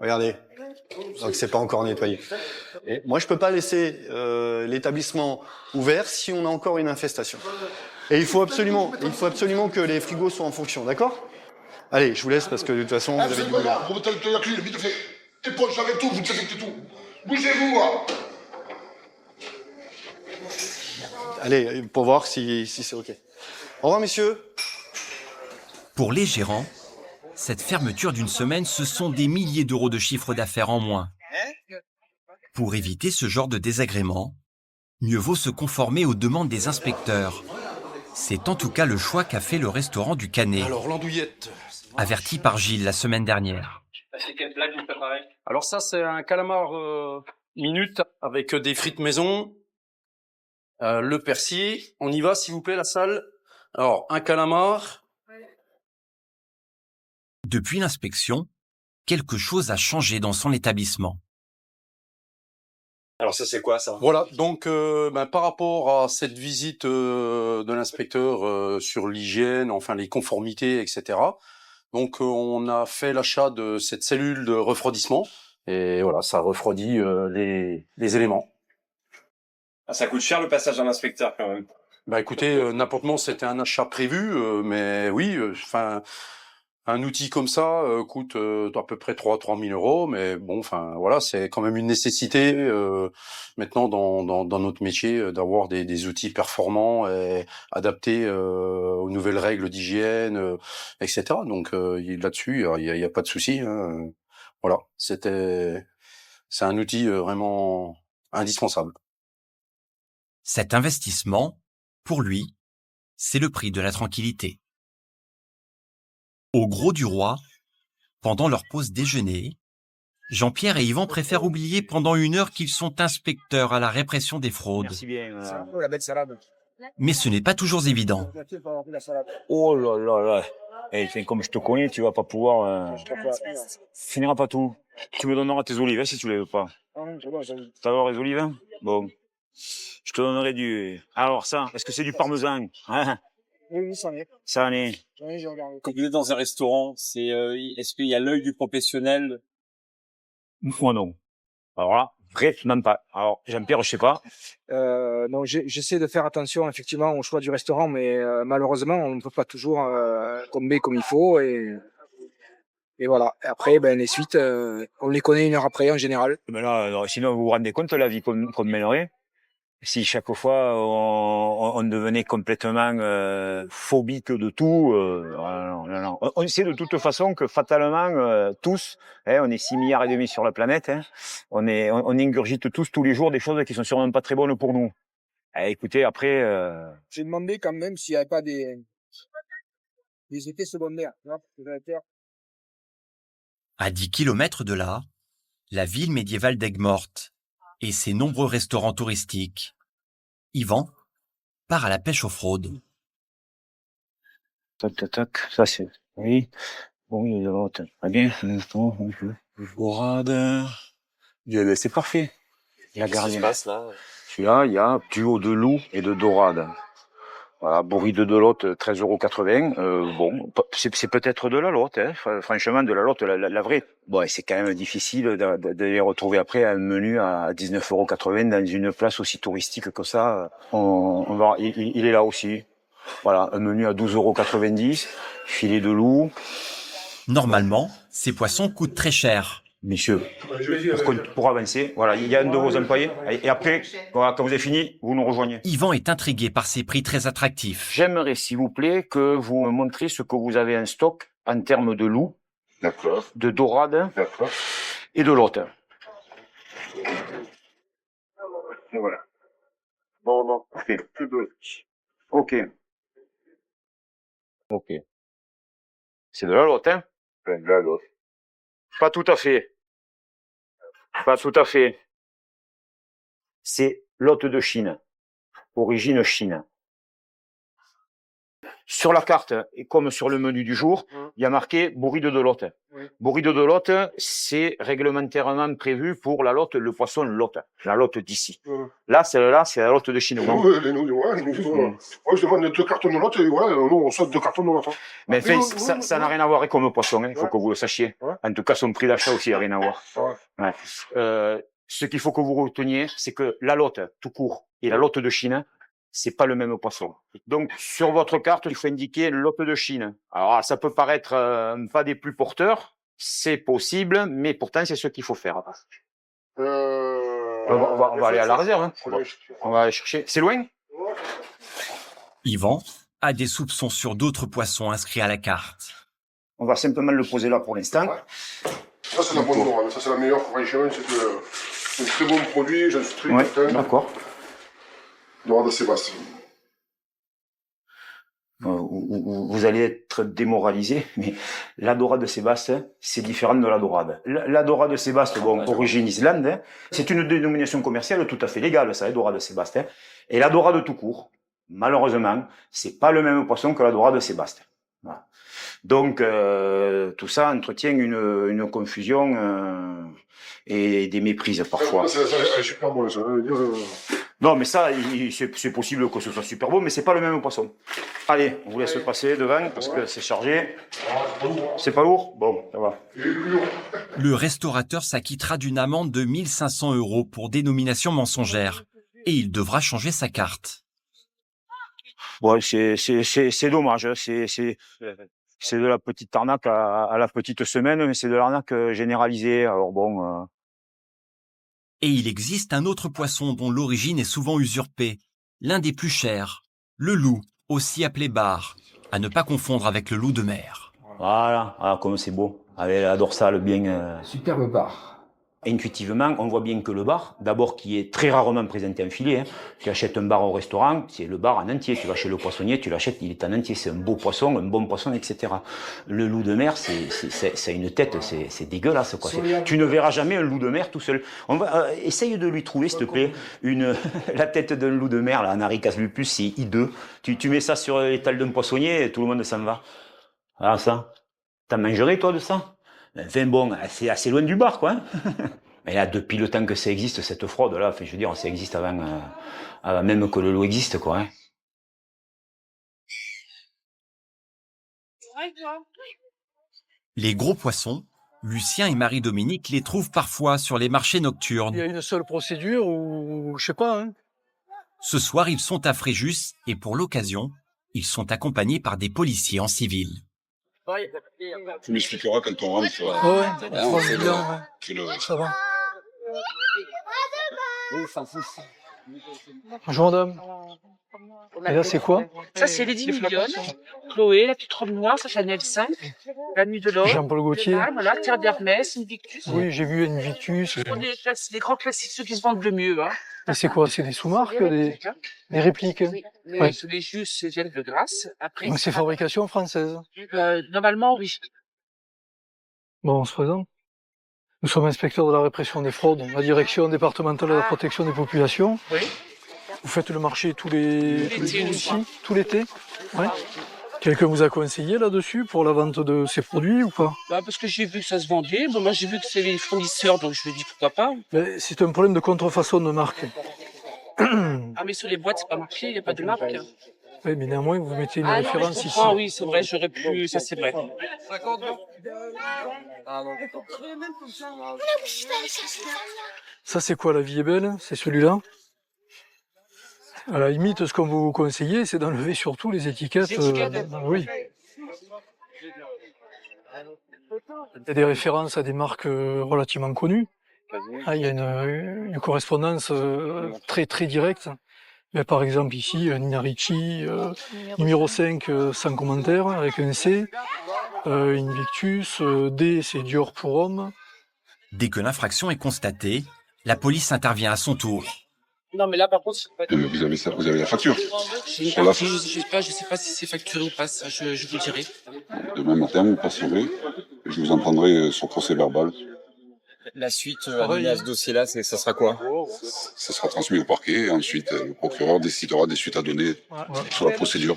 Regardez. Donc c'est pas encore nettoyé. Et moi, je peux pas laisser l'établissement ouvert si on a encore une infestation. Et il faut absolument que les frigos soient en fonction, d'accord? Allez, je vous laisse parce que de toute façon, vous avez du boulot. Vous mettez la clé, vite fait. Éponge avec tout, vous désinfectez tout. Bougez-vous, hein. Allez, pour voir si c'est OK. Au revoir, messieurs. Pour les gérants, cette fermeture d'une semaine, ce sont des milliers d'euros de chiffre d'affaires en moins. Pour éviter ce genre de désagrément, mieux vaut se conformer aux demandes des inspecteurs. C'est en tout cas le choix qu'a fait le restaurant du Canet. Alors, l'andouillette. Averti par Gilles la semaine dernière. C'est quelle blague vous préparez? Alors ça, c'est un calamar minute avec des frites maison, le persil. On y va, s'il vous plaît, la salle. Alors, un calamar. Depuis l'inspection, quelque chose a changé dans son établissement. Alors ça, c'est quoi, ça? Voilà, donc par rapport à cette visite de l'inspecteur sur l'hygiène, enfin les conformités, etc., donc on a fait l'achat de cette cellule de refroidissement, et voilà, ça refroidit les éléments. Ah, ça coûte cher le passage d'un inspecteur, quand même. Bah écoutez, n'importe comment, c'était un achat prévu, mais oui, enfin... un outil comme ça coûte à peu près 3 000 euros, mais bon, enfin voilà, c'est quand même une nécessité maintenant dans notre métier d'avoir des outils performants et adaptés aux nouvelles règles d'hygiène, etc. Donc là-dessus, il y a pas de souci. Hein. Voilà, c'est un outil vraiment indispensable. Cet investissement, pour lui, c'est le prix de la tranquillité. Au Gros du Roi, pendant leur pause déjeuner, Jean-Pierre et Yvan préfèrent oublier pendant 1 heure qu'ils sont inspecteurs à la répression des fraudes. Merci bien. La belle salade. Mais ce n'est pas toujours évident. Oh là là là. Eh, comme je te connais, tu vas pas pouvoir... finiras pas tout. Tu me donneras tes olives, hein, si tu les veux pas. Ça va, les olives, hein? Bon. Je te donnerai du... Alors ça, est-ce que c'est du parmesan? Hein? Oui, ça en est. Ça en est. Oui, j'ai regardé. Quand vous êtes dans un restaurant, est-ce qu'il y a l'œil du professionnel? Moi non. Alors là, vraiment pas. Alors, Jean-Pierre, je sais pas. Non, j'essaie de faire attention effectivement au choix du restaurant, mais malheureusement, on ne peut pas toujours tomber comme il faut et voilà. Et après, ben les suites, on les connaît une heure après en général. Mais là, sinon, vous vous rendez compte de la vie qu'on mènerait si chaque fois on devenait complètement phobique de tout. Non. On sait de toute façon que fatalement, tous, on est 6 milliards et demi sur la planète, on ingurgite tous les jours des choses qui sont sûrement pas très bonnes pour nous. Écoutez, après... J'ai demandé quand même s'il n'y avait pas des effets secondaires. Tu vois, À 10 kilomètres de là, la ville médiévale d'Aigues-Mortes et ses nombreux restaurants touristiques. Yvan part à la pêche aux fraudes. Tac, ça c'est... Oui. Bon, il y a l'autre. Très bien. Dorade. C'est parfait. Il y a gardien. Celui-là, il y a duo de loup et de dorade. Voilà, bourride de lotte, 13,80 €. Bon, c'est peut-être de la lotte, franchement, de la lotte, la vraie. Bon, c'est quand même difficile de les retrouver après un menu à 19,80 € dans une place aussi touristique que ça. Il est là aussi. Voilà, un menu à 12,90 €, filet de loup. Normalement, ces poissons coûtent très cher. Messieurs, pour avancer, voilà, il y a un de vos employés. Et après, voilà, quand vous avez fini, vous nous rejoignez. Yvan est intrigué par ces prix très attractifs. J'aimerais, s'il vous plaît, que vous me montriez ce que vous avez en stock en termes de loup, de dorade et de lotte. Et voilà. Bon, parfait. Ok. C'est de la lotte, hein? De la lotte. Pas tout à fait. C'est lotte de Chine. Origine Chine. Sur la carte, et comme sur le menu du jour, il y a marqué bourride de lotte. Bourride de lotte, c'est réglementairement prévu pour la lotte, le poisson lotte. La lotte d'ici. Là, c'est la lotte de Chine. Moi, je demande 2 cartons de lotte et voilà, nous, on saute 2 cartons de lotte. Mais enfin, ça n'a rien à voir avec comme poisson, il faut que vous le sachiez. En tout cas, son prix d'achat aussi n'a rien à voir. Ce qu'il faut que vous reteniez, c'est que la lotte, tout court, et la lotte de Chine, c'est pas le même poisson. Donc, sur votre carte, il faut indiquer lotte de Chine. Alors, ça peut paraître pas des plus porteurs, c'est possible, mais pourtant, c'est ce qu'il faut faire. On va aller à la réserve. On va aller chercher. C'est loin? Yvan a des soupçons sur d'autres poissons inscrits à la carte. On va simplement le poser là pour l'instant. Ça, c'est la bonne dorade. Ça, c'est la meilleure. Franchement, c'est un très bon produit. J'en suis très content. D'accord. Dorade Sébastien. Vous allez être démoralisé, mais la dorade de Sébastien, c'est différent de la dorade. La dorade de Sébastien, origine Islande, c'est une dénomination commerciale tout à fait légale, ça, dorade de Sébastien. Et la dorade tout court, malheureusement, c'est pas le même poisson que la dorade de Sébastien. Voilà. Donc, tout ça entretient une confusion et des méprises parfois. C'est super bon, ça. Non, mais ça, c'est possible que ce soit super beau, mais c'est pas le même poisson. Allez, on vous laisse passer devant parce que c'est chargé. C'est pas lourd? Bon, ça va. Le restaurateur s'acquittera d'une amende de 1 500 € pour dénomination mensongère et il devra changer sa carte. Bon, c'est dommage. C'est de la petite arnaque à la petite semaine, mais c'est de l'arnaque généralisée. Alors bon. Et il existe un autre poisson dont l'origine est souvent usurpée, l'un des plus chers, le loup, aussi appelé bar, à ne pas confondre avec le loup de mer. Voilà, comme c'est beau, avec la dorsale bien... Superbe bar. Intuitivement, on voit bien que le bar, d'abord qui est très rarement présenté en filet, tu achètes un bar au restaurant, c'est le bar en entier, tu vas chez le poissonnier, tu l'achètes, il est en entier, c'est un beau poisson, un bon poisson, etc. Le loup de mer, c'est une tête, c'est dégueulasse, quoi. Tu ne verras jamais un loup de mer tout seul. Essaye de lui trouver, s'il te plaît, la tête d'un loup de mer, là, Anaricas lupus, c'est hideux. Tu mets ça sur l'étal d'un poissonnier et tout le monde s'en va. Alors ça, t'en mangerais, toi, de ça? Enfin bon, c'est assez loin du bar, quoi. Mais là, depuis le temps que ça existe, cette fraude-là, je veux dire, ça existe avant même que le loup existe, quoi. Les gros poissons, Lucien et Marie-Dominique les trouvent parfois sur les marchés nocturnes. Il y a une seule procédure ou je sais pas. Hein. Ce soir, ils sont à Fréjus et pour l'occasion, ils sont accompagnés par des policiers en civil. Tu m'expliqueras quand on rentre. Ça va. Bonjour madame. Et là c'est quoi? Ça c'est Lady Mignonne, Chloé, la petite robe noire, ça Chanel 5, la nuit de l'or. Jean-Paul Gaultier. Voilà, Terre d'Hermès, Invictus. Oui, j'ai vu Invictus. C'est les grands classiques, ceux qui se vendent le mieux. Hein. Et c'est quoi? C'est des sous-marques, des répliques? Oui, Ouais. les jus, c'est gel de grâce. Après, Donc c'est fabrication française. normalement, oui. Bon, on se présente. Nous sommes inspecteurs de la répression des fraudes, la direction départementale de la protection des populations. Oui. Vous faites le marché tous les jours je ici, crois. tout l'été? Ouais. Quelqu'un vous a conseillé là-dessus pour la vente de ces produits ou pas? Bah, parce que j'ai vu que ça se vendait. Bon, moi, j'ai vu que c'est les fournisseurs, donc je me dis pourquoi pas. Mais c'est un problème de contrefaçon de marque. Ah, mais sur les boîtes, c'est pas marqué, il n'y a pas de marque. Oui, mais néanmoins, vous mettez une Ah, non, mais référence je ici. comprends, oui, c'est vrai, j'aurais pu, ça c'est vrai. Ça, c'est quoi, La vie est belle? C'est celui-là? À la limite, ce qu'on vous conseille, c'est d'enlever surtout les étiquettes. Oui. Il y a des références à des marques relativement connues. Ah, il y a une correspondance très très directe. Mais par exemple ici, Nina Ricci, numéro 5 sans commentaire, avec un C, Invictus, D c'est Dior pour homme. Dès que l'infraction est constatée, la police intervient à son tour. Non, mais là, par contre, c'est pas... Vous avez ça, vous avez la facture. Je Sur la- sais pas si c'est facturé ou pas, ça, je vous dirai. Demain matin, vous passerez. Je vous en prendrai sur procès verbal. La suite à ce dossier-là, ça sera quoi? Ça sera transmis au parquet et ensuite le procureur décidera des suites à donner sur la procédure.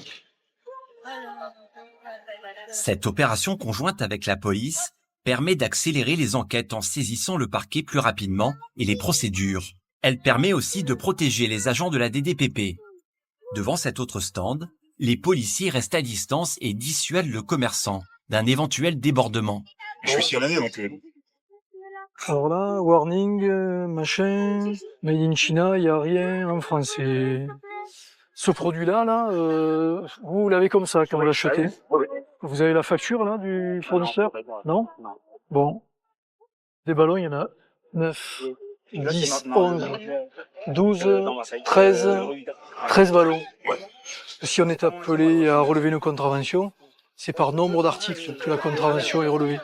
Cette opération conjointe avec la police permet d'accélérer les enquêtes en saisissant le parquet plus rapidement et les procédures. Elle permet aussi de protéger les agents de la DDPP. Devant cet autre stand, les policiers restent à distance et dissuadent le commerçant d'un éventuel débordement. Je suis ici à l'année, donc... Alors là, warning, machin, made in China, il n'y a rien en français. Ce produit-là, vous l'avez comme ça quand vous l'achetez. Vous avez la facture là du fournisseur? Non? Bon. Des ballons, il y en a 9, 10, 11, 12, 13 ballons. Si on est appelé à relever une contravention, c'est par nombre d'articles que la contravention est relevée.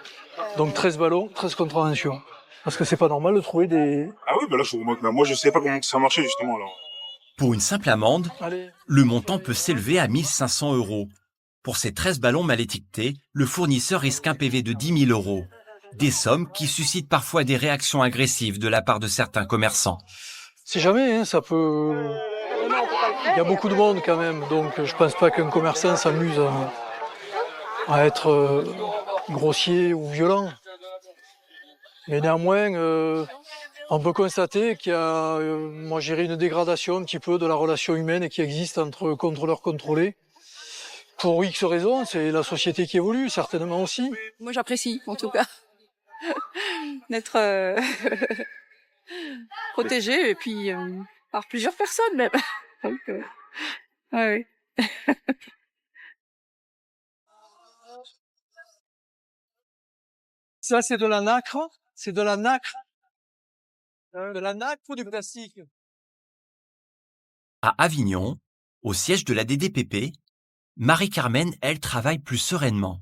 Donc 13 ballons, 13 contraventions. Parce que c'est pas normal de trouver des... Ah oui, bah là, moi je sais pas comment ça marchait justement alors. Pour une simple amende, Allez. le montant peut s'élever à 1 500 €. Pour ces 13 ballons mal étiquetés, le fournisseur risque un PV de 10 000 €. Des sommes qui suscitent parfois des réactions agressives de la part de certains commerçants. Si jamais, hein, ça peut... Il y a beaucoup de monde quand même, donc je pense pas qu'un commerçant s'amuse à être grossier ou violent. Mais néanmoins, on peut constater qu'il y a, moi j'irais une dégradation un petit peu de la relation humaine qui existe entre contrôleurs contrôlés. Pour X raisons, c'est la société qui évolue, certainement aussi. Moi, j'apprécie, en tout cas, d'être protégée, et puis par plusieurs personnes même. Donc, ouais. Ça, c'est de la nacre. C'est de la nacre. De la nacre ou du plastique? À Avignon, au siège de la DDPP, Marie-Carmen, elle, travaille plus sereinement.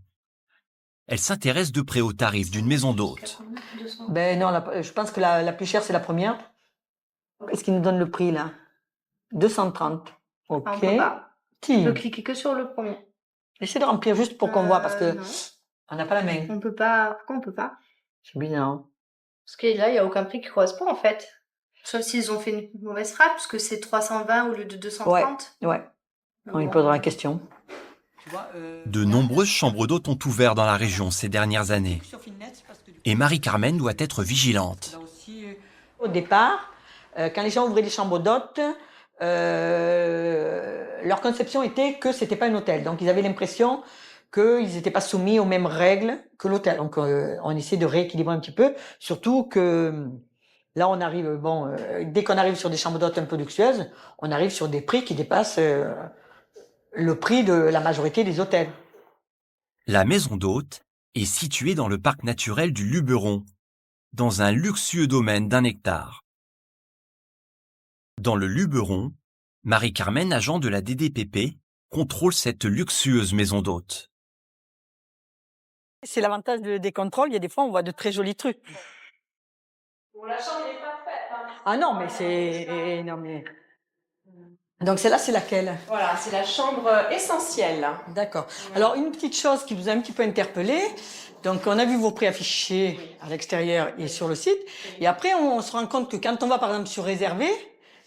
Elle s'intéresse de près aux tarifs d'une maison d'hôte. Ben non, je pense que la plus chère, c'est la première. Qu'est-ce qui nous donne le prix, là? 230. OK. On peut pas. Qui? On peut cliquer que sur le premier. Essayez de remplir juste pour qu'on voit, parce que Non. on n'a pas la main. On peut pas. Pourquoi on peut pas? C'est bizarre. Parce que là, il n'y a aucun prix qui correspond en fait. Sauf s'ils ont fait une mauvaise frappe, parce que c'est 320 au lieu de 230. Ouais. On lui posera la question. De nombreuses chambres d'hôtes ont ouvert dans la région ces dernières années. Et Marie-Carmen doit être vigilante. Au départ, quand les gens ouvraient les chambres d'hôtes, leur conception était que c'était pas un hôtel. Donc ils avaient l'impression qu'ils n'étaient pas soumis aux mêmes règles que l'hôtel. Donc, on essaie de rééquilibrer un petit peu, surtout que là, on arrive, dès qu'on arrive sur des chambres d'hôtes un peu luxueuses, on arrive sur des prix qui dépassent le prix de la majorité des hôtels. La maison d'hôte est située dans le parc naturel du Luberon, dans un luxueux domaine d'1 hectare. Dans le Luberon, Marie-Carmen, agent de la DDPP, contrôle cette luxueuse maison d'hôte. C'est l'avantage des contrôles, il y a des fois on voit de très jolis trucs. Bon, la chambre n'est pas faite. Hein. Ah non, mais c'est... Non, mais... Donc celle-là, c'est laquelle? Voilà, c'est la chambre essentielle. D'accord. Alors, une petite chose qui vous a un petit peu interpellé. Donc, on a vu vos prix affichés à l'extérieur et sur le site. Et après, on se rend compte que quand on va, par exemple, sur réservé,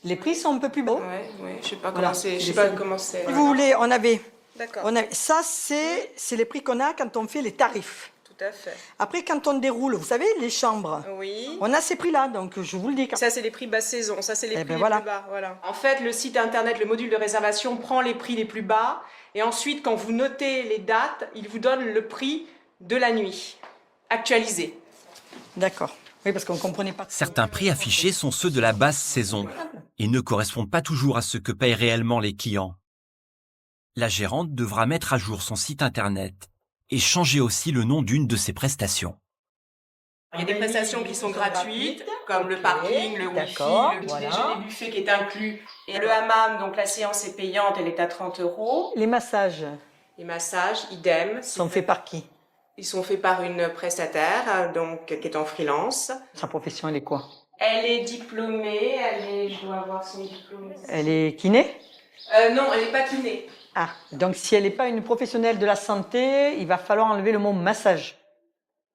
les prix sont un peu plus bas. Oui, je sais pas Voilà. comment c'est. Je sais pas comment c'est. Si vous voulez, on avait... D'accord. Ça, c'est les prix qu'on a quand on fait les tarifs. Tout à fait. Après, quand on déroule, vous savez, les chambres, Oui. on a ces prix-là, donc je vous le dis. Ça, c'est les prix basse saison. Ça, c'est les prix les voilà. plus bas. Voilà. En fait, le site internet, le module de réservation prend les prix les plus bas. Et ensuite, quand vous notez les dates, il vous donne le prix de la nuit, actualisé. D'accord. Oui, parce qu'on ne comprenait pas. Certains prix affichés sont ceux de la basse saison et ne correspondent pas toujours à ce que payent réellement les clients. La gérante devra mettre à jour son site internet et changer aussi le nom d'une de ses prestations. Il y a des prestations qui sont gratuites, comme le parking, le wifi, le petit déjeuner buffet qui est inclus. Et le hammam, donc la séance est payante, elle est à 30 €. Les massages? Les massages, idem. Sont faits par qui? Ils sont faits par une prestataire, donc qui est en freelance. Sa profession, elle est quoi? Elle est diplômée, je dois avoir son diplôme. Elle est kiné? Non, elle n'est pas kiné. Ah, donc si elle n'est pas une professionnelle de la santé, il va falloir enlever le mot massage.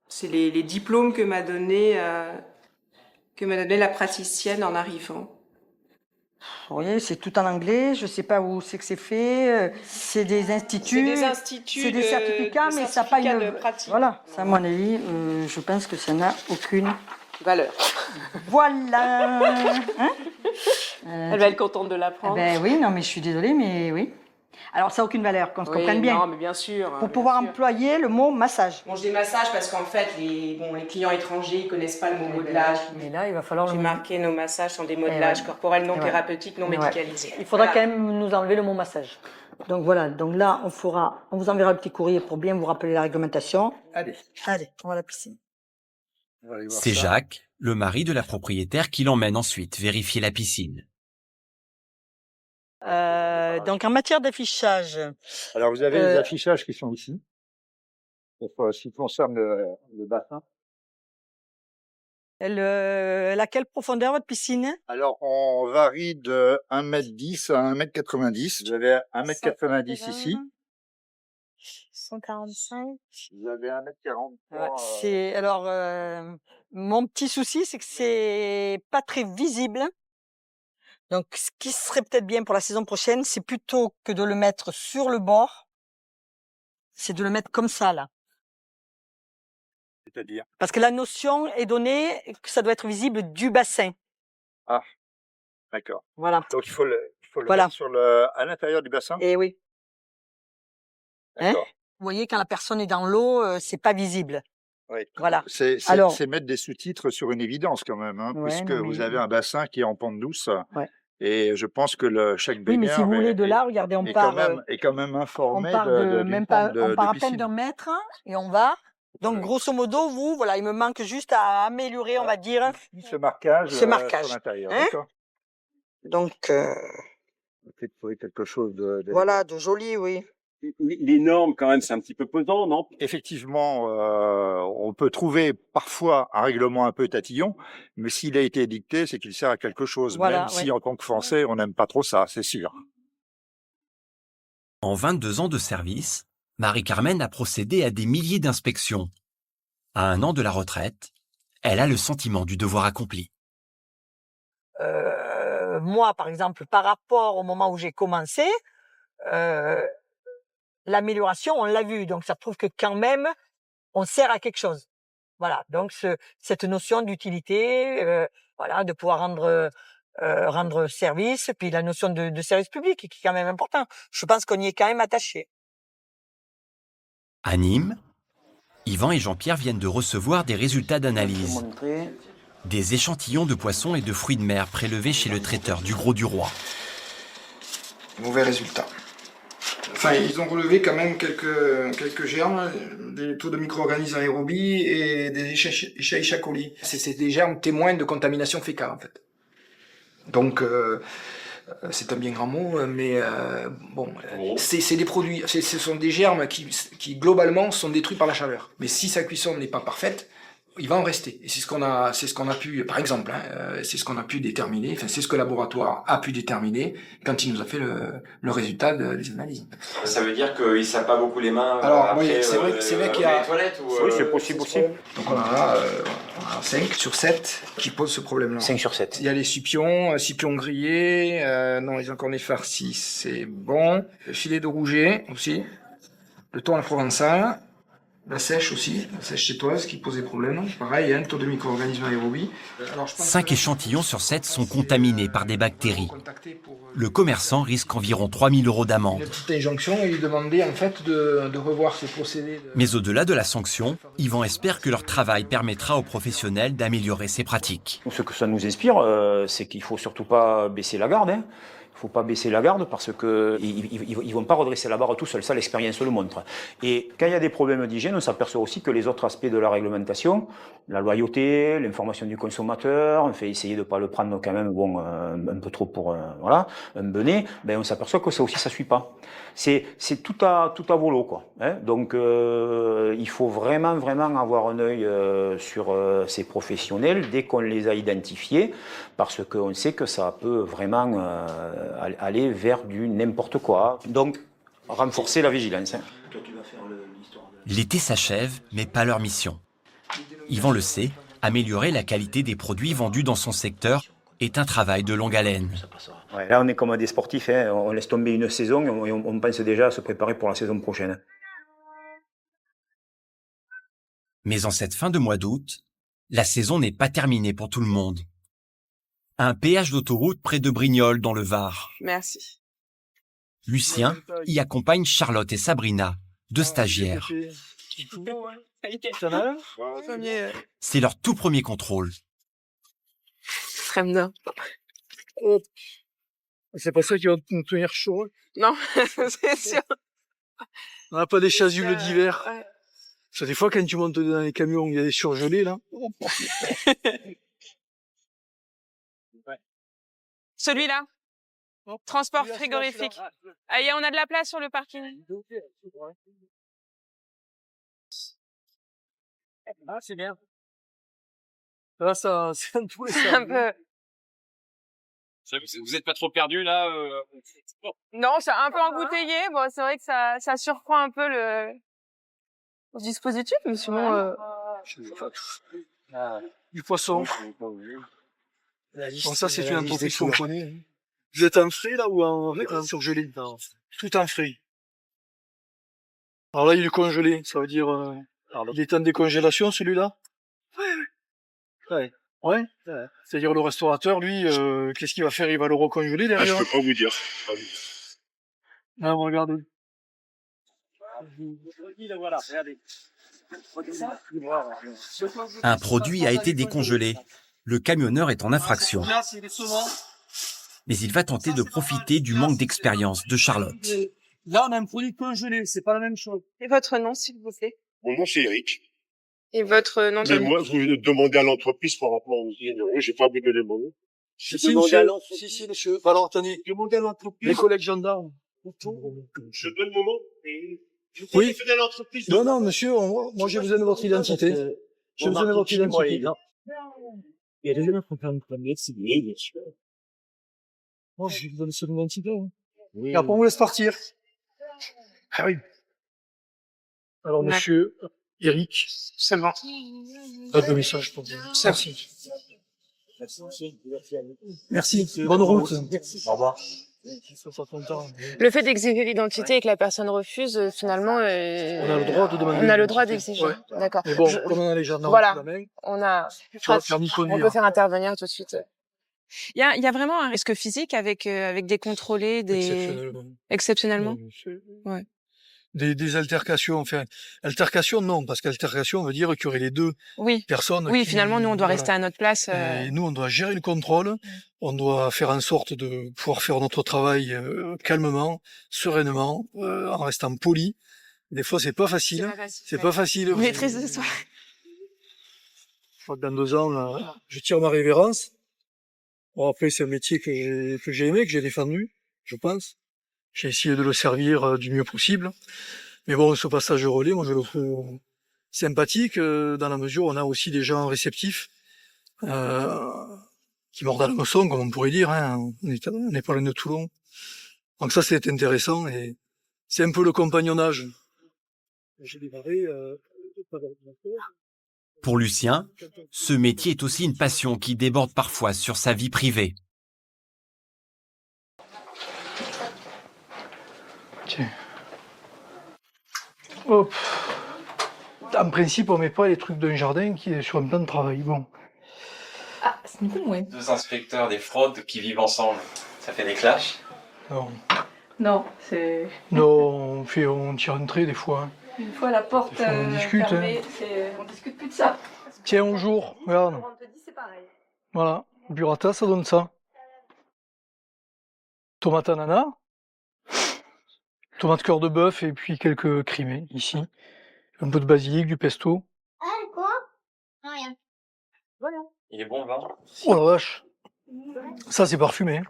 C'est les diplômes que m'a donné la praticienne en arrivant. Vous voyez, c'est tout en anglais, je ne sais pas où c'est que c'est fait, c'est des instituts, C'est des instituts, c'est des certificats, mais ça n'a pas une... de pratique. Voilà, ça à mon avis, je pense que ça n'a aucune valeur. Voilà. Hein Elle va être contente de l'apprendre. Ben oui, non mais je suis désolée, mais oui. Alors ça n'a aucune valeur, qu'on se comprenne bien. Non, mais bien sûr. Pour pouvoir employer le mot massage. Bon, je dis massage parce qu'en fait, les clients étrangers, ils connaissent pas le mot modelage. Mais là, il va falloir... J'ai marqué nos massages sont des modelages corporels non thérapeutiques, non médicalisés. Il faudra quand même nous enlever le mot massage. Donc voilà, donc là, on vous enverra le petit courrier pour bien vous rappeler la réglementation. Allez, on va à la piscine. C'est Jacques, le mari de la propriétaire, qui l'emmène ensuite vérifier la piscine. Donc en matière d'affichage... Alors vous avez les affichages qui sont ici, pour ce qui concerne le bassin. Elle a quelle profondeur votre piscine? Alors on varie de 1,10 m à 1,90 m. Vous avez 1,90 m ici. 145. Vous avez 1,43 m. Ouais, alors mon petit souci, c'est que c'est pas très visible. Donc, ce qui serait peut-être bien pour la saison prochaine, c'est plutôt que de le mettre sur le bord, c'est de le mettre comme ça, là. C'est-à-dire? Parce que la notion est donnée que ça doit être visible du bassin. Ah, d'accord. Voilà. Donc il faut le mettre à l'intérieur du bassin? Eh oui. D'accord. Vous voyez, quand la personne est dans l'eau, c'est pas visible. Oui. Voilà. C'est Alors, mettre des sous-titres sur une évidence quand même, hein, Ouais, puisque non, mais- vous avez un bassin qui est en pente douce. Ouais. Et je pense que chaque Oui, mais baigneur si vous voulez de là, regardez, on part... est quand même informé on part d'une même pente pas, on part à piscine. peine d'un mètre et on va. Donc, grosso modo, voilà, il me manque juste à améliorer, on va dire, Ce marquage, ce marquage. sur l'intérieur. Hein? D'accord. Donc, Peut-être trouver quelque chose de voilà, de joli, oui. Les normes, quand même, c'est un petit peu pesant, non? Effectivement, on peut trouver parfois un règlement un peu tatillon, mais s'il a été dicté, c'est qu'il sert à quelque chose, Voilà, même si ouais. en tant que Français, on n'aime pas trop ça, c'est sûr. En 22 ans de service, Marie-Carmen a procédé à des milliers d'inspections. À 1 an de la retraite, elle a le sentiment du devoir accompli. Moi, par exemple, par rapport au moment où j'ai commencé, l'amélioration, on l'a vu. Donc, ça prouve que quand même, on sert à quelque chose. Voilà. Donc, cette notion d'utilité, voilà, de pouvoir rendre service, puis la notion de service public qui est quand même important. Je pense qu'on y est quand même attaché. À Nîmes, Yvan et Jean-Pierre viennent de recevoir des résultats d'analyse. Des échantillons de poissons et de fruits de mer prélevés chez le traiteur du Gros du Roi. Mauvais résultat. Enfin, ils ont relevé quand même quelques germes, des taux de micro-organismes aérobies et des Escherichia coli. C'est des germes témoins de contamination fécale, en fait. Donc, c'est un bien grand mot, mais c'est des produits, ce sont des germes qui globalement sont détruits par la chaleur. Mais si sa cuisson n'est pas parfaite, il va en rester. Et c'est ce qu'on a pu, par exemple, c'est ce qu'on a pu déterminer, enfin c'est ce que le laboratoire a pu déterminer quand il nous a fait le résultat des analyses. Ça veut dire qu'il ne sert pas beaucoup les mains. Alors après, oui, c'est vrai qu'il y a... les toilettes ou, Oui, c'est possible aussi. Donc on a 5 sur 7 qui posent ce problème-là. 5 sur 7. Il y a les scipions grillés, non, les cornets farcis, c'est bon. Le filet de rouget aussi. Le thon à la provençale. La sèche aussi, la sèche chétoise qui pose des problèmes. Pareil, il y a un taux de micro-organismes aérobies. 5 échantillons sur 7 sont contaminés par des bactéries. Le commerçant risque environ 3 000 € d'amende. Une petite injonction et lui demander en fait de revoir ses procédés. Mais au-delà de la sanction, Yvan espère que leur travail permettra aux professionnels d'améliorer ces pratiques. Ce que ça nous inspire, c'est qu'il faut surtout pas baisser la garde. Il ne faut pas baisser la garde parce qu'ils vont pas redresser la barre tout seuls, ça l'expérience le montre. Et quand il y a des problèmes d'hygiène, on s'aperçoit aussi que les autres aspects de la réglementation, la loyauté, l'information du consommateur, on fait essayer de pas le prendre quand même un peu trop pour un benet, ben on s'aperçoit que ça aussi ça suit pas. C'est tout à volo quoi. Donc il faut vraiment avoir un œil sur ces professionnels dès qu'on les a identifiés parce qu'on sait que ça peut vraiment aller vers du n'importe quoi. Donc, renforcer la vigilance. L'été s'achève, mais pas leur mission. Yvan le sait, améliorer la qualité des produits vendus dans son secteur est un travail de longue haleine. Ouais, là, on est comme des sportifs, on laisse tomber une saison et on pense déjà à se préparer pour la saison prochaine. Mais en cette fin de mois d'août, la saison n'est pas terminée pour tout le monde. Un péage d'autoroute près de Brignoles dans le Var. Merci. Lucien y accompagne Charlotte et Sabrina, deux stagiaires. C'est leur tout premier contrôle. Très bien. C'est pas ça qui va nous tenir chaud. Non, c'est sûr. On n'a pas des chasubles d'hiver. Ouais. Parce que des fois, quand tu montes dans les camions, il y a des surgelés, là. Celui-là. Transport frigorifique. Ah, on a de la place sur le parking. Ah, c'est bien. Là, ça, c'est un peu... un peu... Vous êtes pas trop perdu là Non, c'est un peu embouteillé. Bon, c'est vrai que ça surprend un peu le dispositif, mais sinon... Du poisson. Bon, ça, c'est une entreprise qu'on connaît. Vous êtes en frais, là, ou en surgelé? Tout en frais. Alors là, il est congelé. Ça veut dire... il est en décongélation, celui-là? Ouais. C'est-à-dire le restaurateur, lui, qu'est-ce qu'il va faire? Il va le recongeler derrière? Je peux pas vous dire. Ah, regardez. Un produit a été décongelé. Le camionneur est en infraction. Mais il va tenter de profiter du manque d'expérience de Charlotte. Là, on a un produit congelé, c'est pas la même chose. Et votre nom, s'il vous plaît? Mon nom, c'est Eric. Et votre nom de... Mais moi, vous demandez à l'entreprise par rapport aux ingénieries, j'ai pas voulu donner mon nom. Si, monsieur. Alors, attendez. Demandez à l'entreprise. Les collègues gendarmes. Je donne mon nom. Oui. Non, monsieur, moi, j'ai besoin de votre identité. J'ai besoin de votre identité. Il y a déjà notre permis, c'est bien sûr. Moi, je vous donne son identité. Oui. Et après, on vous laisse partir. Ah oui. Alors, monsieur Eric. C'est bon. Pas de message pour vous. Merci. Bonne route. Au revoir. Le fait d'exiger l'identité et que la personne refuse, finalement, on a le droit de demander. On a le droit d'exiger. Ouais. D'accord. Mais bon, comme on a les gendarmes voilà. sous la main, on peut faire intervenir tout de suite. Il y a vraiment un risque physique avec des contrôlés, exceptionnellement. Ouais. des altercations. Enfin, altercation non, parce qu'altercation veut dire qu'il y aurait les deux Oui. personnes. Oui, qui- finalement, nous, on doit voilà. rester à notre place. Et nous, on doit gérer le contrôle, on doit faire en sorte de pouvoir faire notre travail calmement, sereinement, en restant poli. Des fois, c'est pas facile. C'est pas facile. Vous maîtrisez ce soir. Je crois que dans 2 ans, là, je tire ma révérence. Bon, après, c'est un métier que j'ai aimé, que j'ai défendu, je pense. J'ai essayé de le servir du mieux possible. Mais bon, ce passage relais, moi, je le trouve sympathique, dans la mesure où on a aussi des gens réceptifs, qui mordent à l'hameçon, comme on pourrait dire, hein. On est pas loin de Toulon. Donc ça, c'est intéressant et c'est un peu le compagnonnage. J'ai démarré, pas d'ordinateur. Pour Lucien, ce métier est aussi une passion qui déborde parfois sur sa vie privée. Tiens. Hop. En principe, on met pas les trucs d'un jardin qui est sur un plan de travail. Bon. Ah, c'est une coup, ouais. 2 inspecteurs des fraudes qui vivent ensemble. Ça fait des clashs. Non. Non, c'est... Non, on tire un trait des fois. Hein. Une fois la porte On discute, fermée, hein. on discute plus de ça. Tiens, au jour, regarde. On te dit, c'est pareil. Voilà. Burrata, ça donne ça. Tomate ananas. Tomate cœur de bœuf et puis quelques crimées, ici. Un peu de basilic, du pesto. Ah, quoi? Rien. Voilà. Il est bon le vin. Oh la vache. Ça, c'est parfumé. Hein.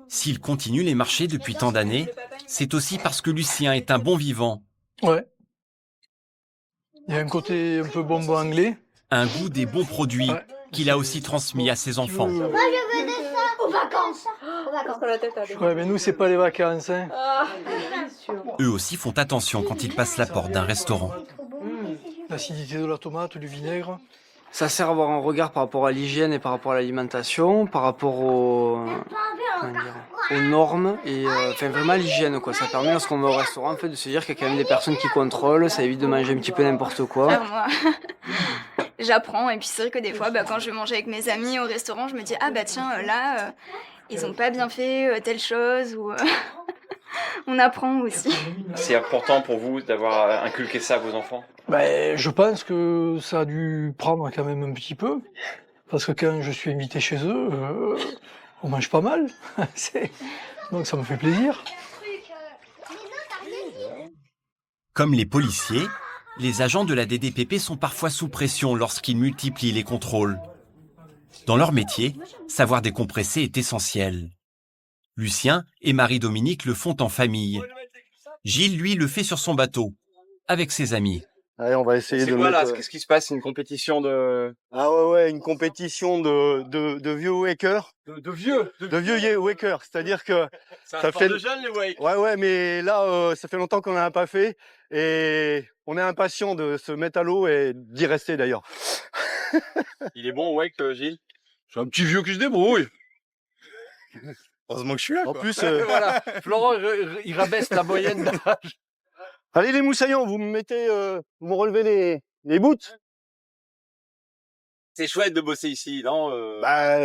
S'il continue les marchés depuis tant d'années, c'est aussi parce que Lucien est un bon vivant. Ouais. Il y a un côté un peu bonbon anglais. Un goût des bons produits qu'il a aussi transmis à ses enfants. Moi, je veux des ça aux vacances. Aux vacances. Ouais, mais nous, c'est pas les vacances. Hein. Ah. Eux aussi font attention quand ils passent la porte d'un restaurant. L'acidité de la tomate, du vinaigre. Ça sert à avoir un regard par rapport à l'hygiène et par rapport à l'alimentation, par rapport aux normes et enfin vraiment l'hygiène quoi. Ça permet lorsqu'on va au restaurant en fait de se dire qu'il y a quand même des personnes qui contrôlent, ça évite de manger un petit peu n'importe quoi. Moi, j'apprends et puis c'est vrai que des fois quand je vais manger avec mes amis au restaurant, je me dis ah bah tiens là ils ont pas bien fait telle chose ou on apprend aussi. C'est important pour vous d'avoir inculqué ça à vos enfants? Ben, je pense que ça a dû prendre quand même un petit peu, parce que quand je suis invité chez eux, on mange pas mal, donc ça me fait plaisir. Comme les policiers, les agents de la DDPP sont parfois sous pression lorsqu'ils multiplient les contrôles. Dans leur métier, savoir décompresser est essentiel. Lucien et Marie-Dominique le font en famille. Gilles, lui, le fait sur son bateau, avec ses amis. Allez, on va essayer de là mettre... Qu'est-ce qui se passe? C'est une compétition de... Ah ouais, une compétition de vieux wakers. De vieux wakers, c'est-à-dire que... Ça fait de jeunes, les wakes. Ouais, mais là, ça fait longtemps qu'on n'en a pas fait, et on est impatient de se mettre à l'eau et d'y rester d'ailleurs. Il est bon, wake, Gilles? C'est un petit vieux qui se débrouille. Heureusement que je suis là, En quoi. plus... Voilà, Florent il rabaisse la moyenne d'âge. Allez les moussaillons, vous me mettez... vous me relevez les boots. C'est chouette de bosser ici, non? Bah,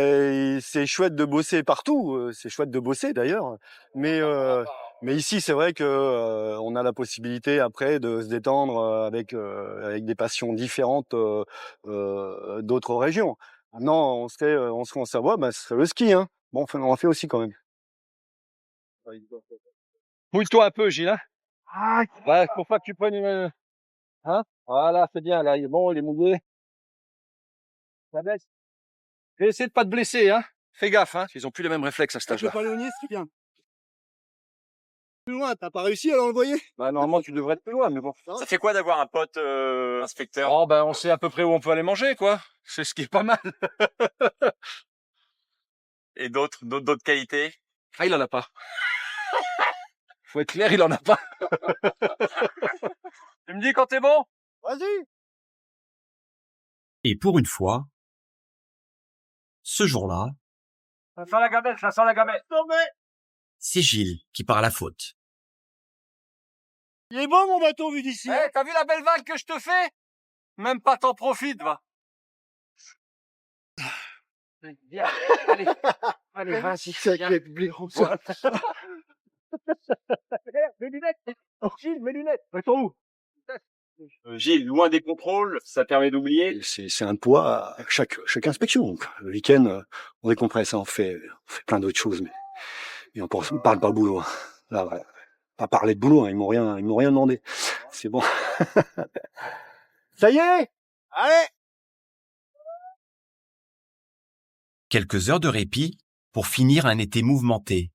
c'est chouette de bosser partout, c'est chouette de bosser d'ailleurs, mais ici c'est vrai que on a la possibilité après de se détendre avec des passions différentes d'autres régions. Maintenant, on serait en Savoie, bah, ce serait le ski, hein. Bon, enfin, on en fait aussi quand même. Mouille-toi un peu, Gilles, hein? Ouais, faut pas que tu prennes une... Hein? Voilà, c'est bien, là, il est bon, il est mouillé. Ça baisse. Et essaie de pas te blesser, hein. Fais gaffe, hein. Ils ont plus les mêmes réflexes à cet âge-là. Palonnier, c'est bien. Plus loin, t'as pas réussi à l'envoyer? Bah, normalement, tu devrais être plus loin, mais bon. Ça fait quoi d'avoir un pote inspecteur? Oh, ben, on sait à peu près où on peut aller manger, quoi. C'est ce qui est pas mal. Et d'autres qualités? Ah, il en a pas. Faut être clair, il en a pas. Tu me dis quand t'es bon? Vas-y. Et pour une fois, ce jour-là, Ça sent la gamelle, ça sent la gamelle. c'est Gilles qui part à la faute. Il est bon mon bateau vu d'ici. Eh, t'as vu la belle vague que je te fais? Même pas t'en profites, va. Viens, allez, vas-y. Sacré blaireau. Les lunettes. Oh, Gilles, mes lunettes, elles sont où? Gilles, loin des contrôles, ça permet d'oublier. C'est un poids à chaque inspection. Donc, le week-end, on décompresse, hein, on fait plein d'autres choses, mais on parle pas boulot. Hein. Là, voilà. Pas parler de boulot, hein, ils m'ont rien demandé. C'est bon. Ça y est, allez. Quelques heures de répit pour finir un été mouvementé.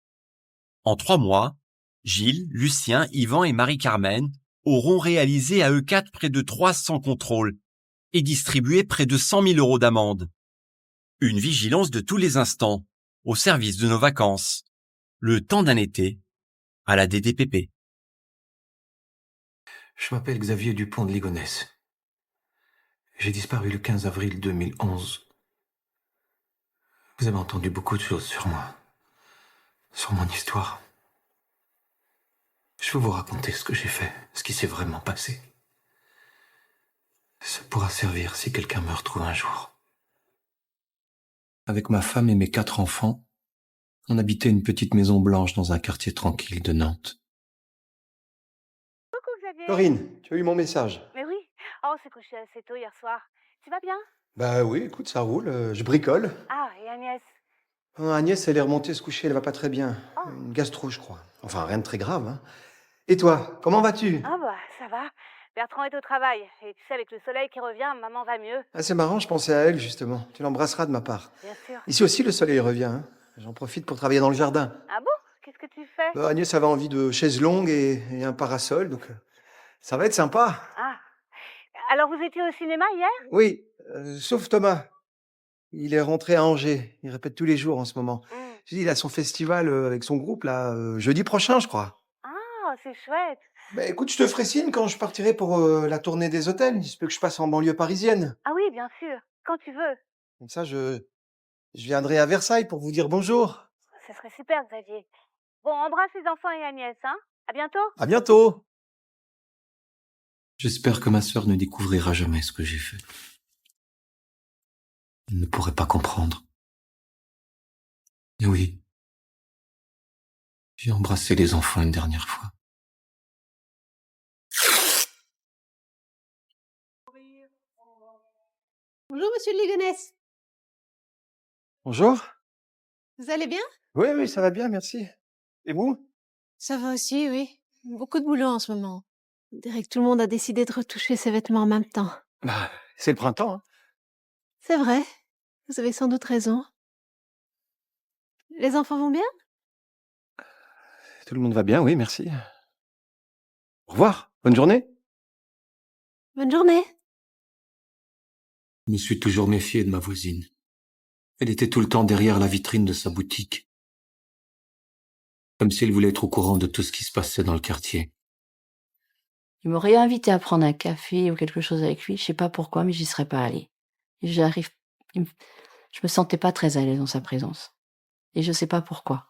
En 3 mois, Gilles, Lucien, Yvan et Marie-Carmen auront réalisé à eux 4 près de 300 contrôles et distribué près de 100 000 € d'amende. Une vigilance de tous les instants, au service de nos vacances. Le temps d'un été, à la DDPP. Je m'appelle Xavier Dupont de Ligonnès. J'ai disparu le 15 avril 2011. Vous avez entendu beaucoup de choses sur moi, sur mon histoire. Je veux vous raconter ce que j'ai fait, ce qui s'est vraiment passé. Ça pourra servir si quelqu'un me retrouve un jour. Avec ma femme et mes 4 enfants, on habitait une petite maison blanche dans un quartier tranquille de Nantes. Coucou Xavier. Corinne, tu as eu mon message? Mais oui. Oh, on s'est couché assez tôt hier soir. Tu vas bien? Bah oui, écoute, ça roule, je bricole. Ah, et Agnès? Agnès, elle est remontée se coucher, elle va pas très bien. Une gastro, je crois. Enfin, rien de très grave, hein. Et toi, comment vas-tu? Ah bah, ça va. Bertrand est au travail. Et tu sais, avec le soleil qui revient, maman va mieux. Ah, c'est marrant, je pensais à elle, justement. Tu l'embrasseras de ma part. Bien sûr. Ici aussi, le soleil revient, hein. J'en profite pour travailler dans le jardin. Ah bon? Qu'est-ce que tu fais? Agnès avait envie de chaises longues et un parasol, donc ça va être sympa. Ah. Alors, vous étiez au cinéma hier? Oui, sauf Thomas. Il est rentré à Angers. Il répète tous les jours en ce moment. Je dis, il a son festival avec son groupe, là, jeudi prochain, je crois. Ah, c'est chouette. Bah écoute, je te ferai signe quand je partirai pour la tournée des hôtels. Il se peut que je passe en banlieue parisienne. Ah oui, bien sûr. Quand tu veux. Comme ça, je viendrai à Versailles pour vous dire bonjour. Ce serait super, Xavier. Bon, embrasse les enfants et Agnès, hein. À bientôt. À bientôt. J'espère que ma sœur ne découvrira jamais ce que j'ai fait. Elle ne pourrait pas comprendre. Et oui, j'ai embrassé les enfants une dernière fois. Bonjour, monsieur de Ligonnès. Bonjour. Vous allez bien? Oui, ça va bien, merci. Et vous? Ça va aussi, oui. Beaucoup de boulot en ce moment. On dirait que tout le monde a décidé de retoucher ses vêtements en même temps. Bah, c'est le printemps, hein. C'est vrai. Vous avez sans doute raison. Les enfants vont bien? Tout le monde va bien, oui, merci. Au revoir, bonne journée. Bonne journée. Je me suis toujours méfié de ma voisine. Elle était tout le temps derrière la vitrine de sa boutique. Comme si elle voulait être au courant de tout ce qui se passait dans le quartier. Il m'aurait invité à prendre un café ou quelque chose avec lui, je sais pas pourquoi, mais j'y serais pas allée. Je me sentais pas très à l'aise dans sa présence. Et je sais pas pourquoi.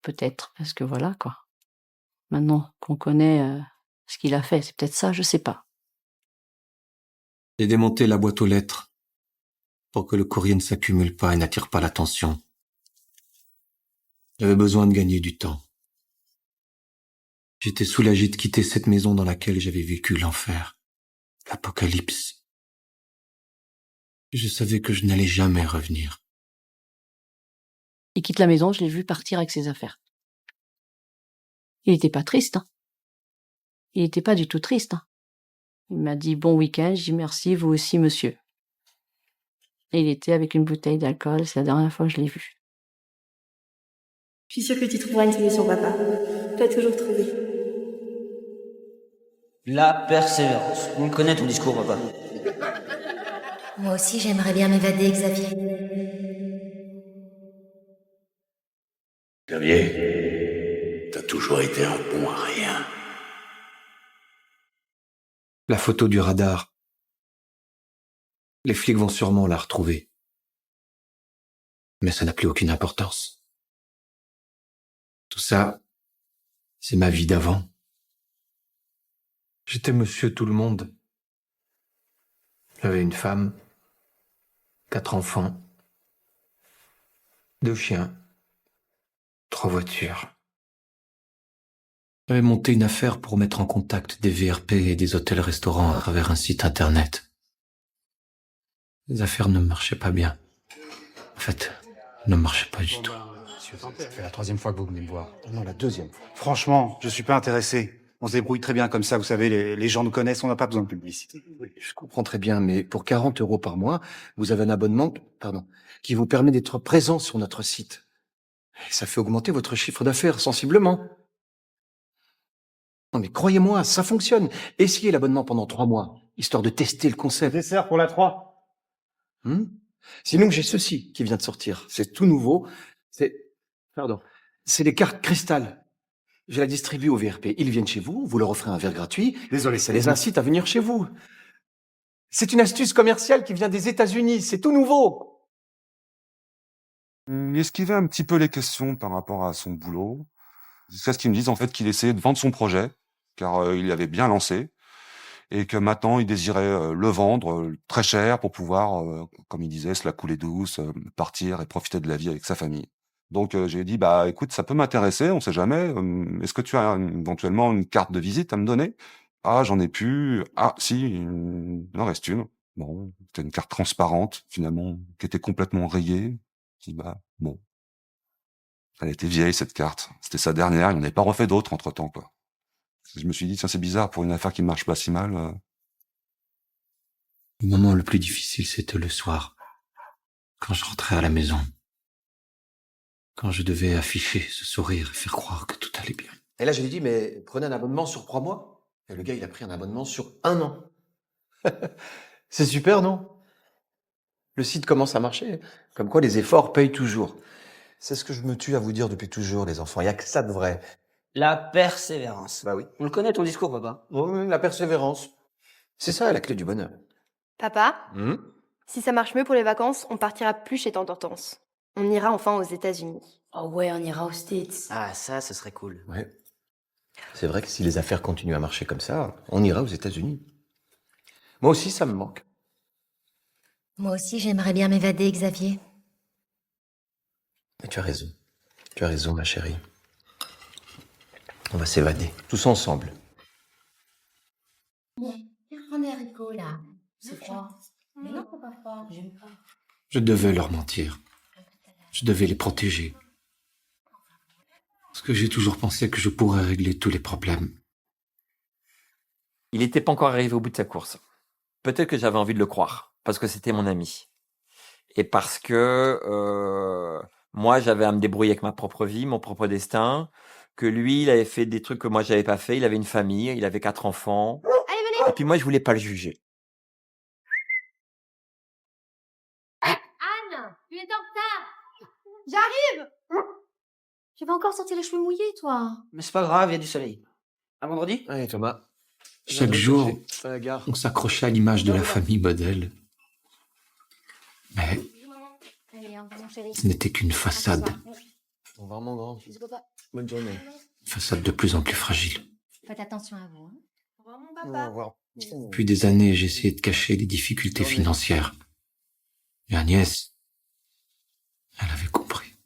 Peut-être parce que voilà, quoi. Maintenant qu'on connaît ce qu'il a fait, c'est peut-être ça, je sais pas. J'ai démonté la boîte aux lettres pour que le courrier ne s'accumule pas et n'attire pas l'attention. J'avais besoin de gagner du temps. J'étais soulagé de quitter cette maison dans laquelle j'avais vécu l'enfer, l'apocalypse. Je savais que je n'allais jamais revenir. Il quitte la maison, je l'ai vu partir avec ses affaires. Il était pas triste, hein. Il était pas du tout triste, hein. Il m'a dit bon week-end, j'ai dit merci, vous aussi, monsieur. Et il était avec une bouteille d'alcool, c'est la dernière fois que je l'ai vu. Je suis sûre que tu trouveras une solution, papa. Tu as toujours trouvé. La persévérance. On le connaît ton discours, papa. Moi aussi, j'aimerais bien m'évader, Xavier. Xavier, t'as toujours été un bon à rien. La photo du radar. Les flics vont sûrement la retrouver. Mais ça n'a plus aucune importance. Tout ça, c'est ma vie d'avant. J'étais monsieur tout le monde. J'avais une femme, 4 enfants, 2 chiens, 3 voitures. J'avais monté une affaire pour mettre en contact des VRP et des hôtels-restaurants à travers un site internet. Les affaires ne marchaient pas bien. En fait, elles ne marchaient pas du tout. Ça fait la 3e fois que vous venez me voir. Non, la 2e fois. Franchement, je suis pas intéressé. On se débrouille très bien comme ça, vous savez, les gens nous connaissent, on n'a pas besoin de publicité. Oui, je comprends très bien, mais pour 40 € par mois, vous avez un abonnement, qui vous permet d'être présent sur notre site. Et ça fait augmenter votre chiffre d'affaires sensiblement. Non, mais croyez-moi, ça fonctionne. Essayez l'abonnement pendant 3 mois, histoire de tester le concept. Dessert pour la 3. Sinon, j'ai ceci qui vient de sortir. C'est tout nouveau. C'est les cartes cristal. Je la distribue aux VRP. Ils viennent chez vous, vous leur offrez un verre gratuit. Désolé. Ça les incite à venir chez vous. C'est une astuce commerciale qui vient des États-Unis. C'est tout nouveau. Il esquivait un petit peu les questions par rapport à son boulot. Jusqu'à ce qu'il me dise en fait qu'il essayait de vendre son projet, car il l'avait bien lancé, et que maintenant il désirait le vendre très cher pour pouvoir, comme il disait, se la couler douce, partir et profiter de la vie avec sa famille. Donc j'ai dit, bah écoute, ça peut m'intéresser, on sait jamais. Est-ce que tu as éventuellement une carte de visite à me donner? Ah, j'en ai plus. Ah, si, il en reste une. Bon, c'était une carte transparente, finalement, qui était complètement rayée. Je dis, bah, bon. Elle était vieille, cette carte. C'était sa dernière, il n'en avait pas refait d'autres entre-temps, quoi. Je me suis dit, tiens, c'est bizarre, pour une affaire qui marche pas si mal. Le moment le plus difficile, c'était le soir. Quand je rentrais à la maison. Quand je devais afficher ce sourire et faire croire que tout allait bien. Et là, je lui ai dit, mais prenez un abonnement sur 3 mois. Et le gars, il a pris un abonnement sur 1 an. C'est super, non? Le site commence à marcher. Comme quoi, les efforts payent toujours. C'est ce que je me tue à vous dire depuis toujours, les enfants. Il n'y a que ça de vrai. La persévérance. Bah oui. On le connaît, ton discours, papa. Oui, la persévérance. C'est ça, la clé du bonheur. Papa, si ça marche mieux pour les vacances, on partira plus chez Tante Hortense. On ira enfin aux États-Unis. Oh ouais, on ira aux States. Ah, ça, ce serait cool. Ouais. C'est vrai que si les affaires continuent à marcher comme ça, on ira aux États-Unis. Moi aussi, ça me manque. Moi aussi, j'aimerais bien m'évader, Xavier. Mais tu as raison. Tu as raison, ma chérie. On va s'évader, tous ensemble. Prends des haricots, là. C'est froid. Mais non, c'est pas froid. J'aime pas. Je devais leur mentir. Je devais les protéger. Parce que j'ai toujours pensé que je pourrais régler tous les problèmes. Il n'était pas encore arrivé au bout de sa course. Peut-être que j'avais envie de le croire, parce que c'était mon ami. Et parce que moi, j'avais à me débrouiller avec ma propre vie, mon propre destin, que lui, il avait fait des trucs que moi, j'avais pas fait. Il avait une famille, il avait 4 enfants. Allez, venez. Et puis moi, je voulais pas le juger. Anne, tu es en retard. J'arrive. Tu vas encore sortir les cheveux mouillés, toi. Mais c'est pas grave, il y a du soleil. À vendredi? Allez, Thomas. Chaque jour, on s'accrochait à l'image de la famille modèle. Mais ce n'était qu'une façade. Au revoir, mon grand. Bonne journée. Une façade de plus en plus fragile. Faites attention à vous. Au revoir, mon Au papa. revoir. Depuis des années, j'essayais de cacher les difficultés financières. Et Agnès, elle avait compris.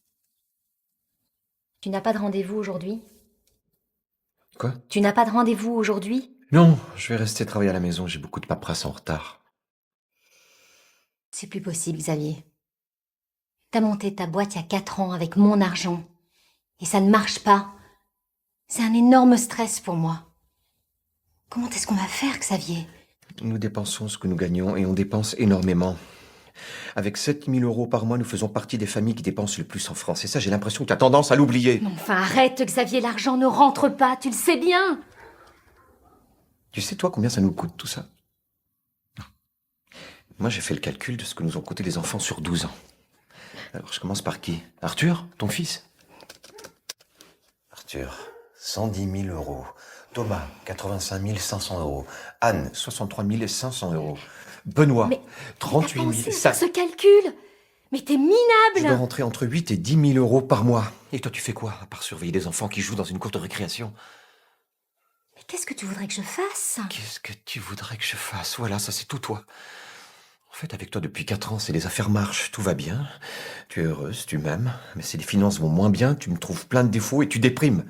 Tu n'as pas de rendez-vous aujourd'hui? Quoi? Tu n'as pas de rendez-vous aujourd'hui? Non, je vais rester travailler à la maison, j'ai beaucoup de paperasse en retard. C'est plus possible, Xavier. T'as monté ta boîte il y a 4 ans avec mon argent. Et ça ne marche pas. C'est un énorme stress pour moi. Comment est-ce qu'on va faire, Xavier? Nous dépensons ce que nous gagnons et on dépense énormément. Avec 7 000 € par mois, nous faisons partie des familles qui dépensent le plus en France. Et ça, j'ai l'impression que tu as tendance à l'oublier. Enfin, arrête, Xavier, l'argent ne rentre pas, tu le sais bien. Tu sais, toi, combien ça nous coûte, tout ça? Moi, j'ai fait le calcul de ce que nous ont coûté les enfants sur 12 ans. Alors, je commence par qui? Arthur, ton fils? Arthur, 110 000 €. Thomas, 85 500 €. Anne, 63 500 €. Benoît, 38 000. C'est ce calcul. Mais t'es minable. Je dois rentrer entre 8 et 10 000 € par mois. Et toi, tu fais quoi, à part surveiller les enfants qui jouent dans une cour de récréation? Mais qu'est-ce que tu voudrais que je fasse? Qu'est-ce que tu voudrais que je fasse? Voilà, ça c'est tout toi. En fait, avec toi depuis 4 ans, c'est les affaires marchent, tout va bien. Tu es heureuse, tu m'aimes. Mais si les finances vont moins bien, tu me trouves plein de défauts et tu déprimes.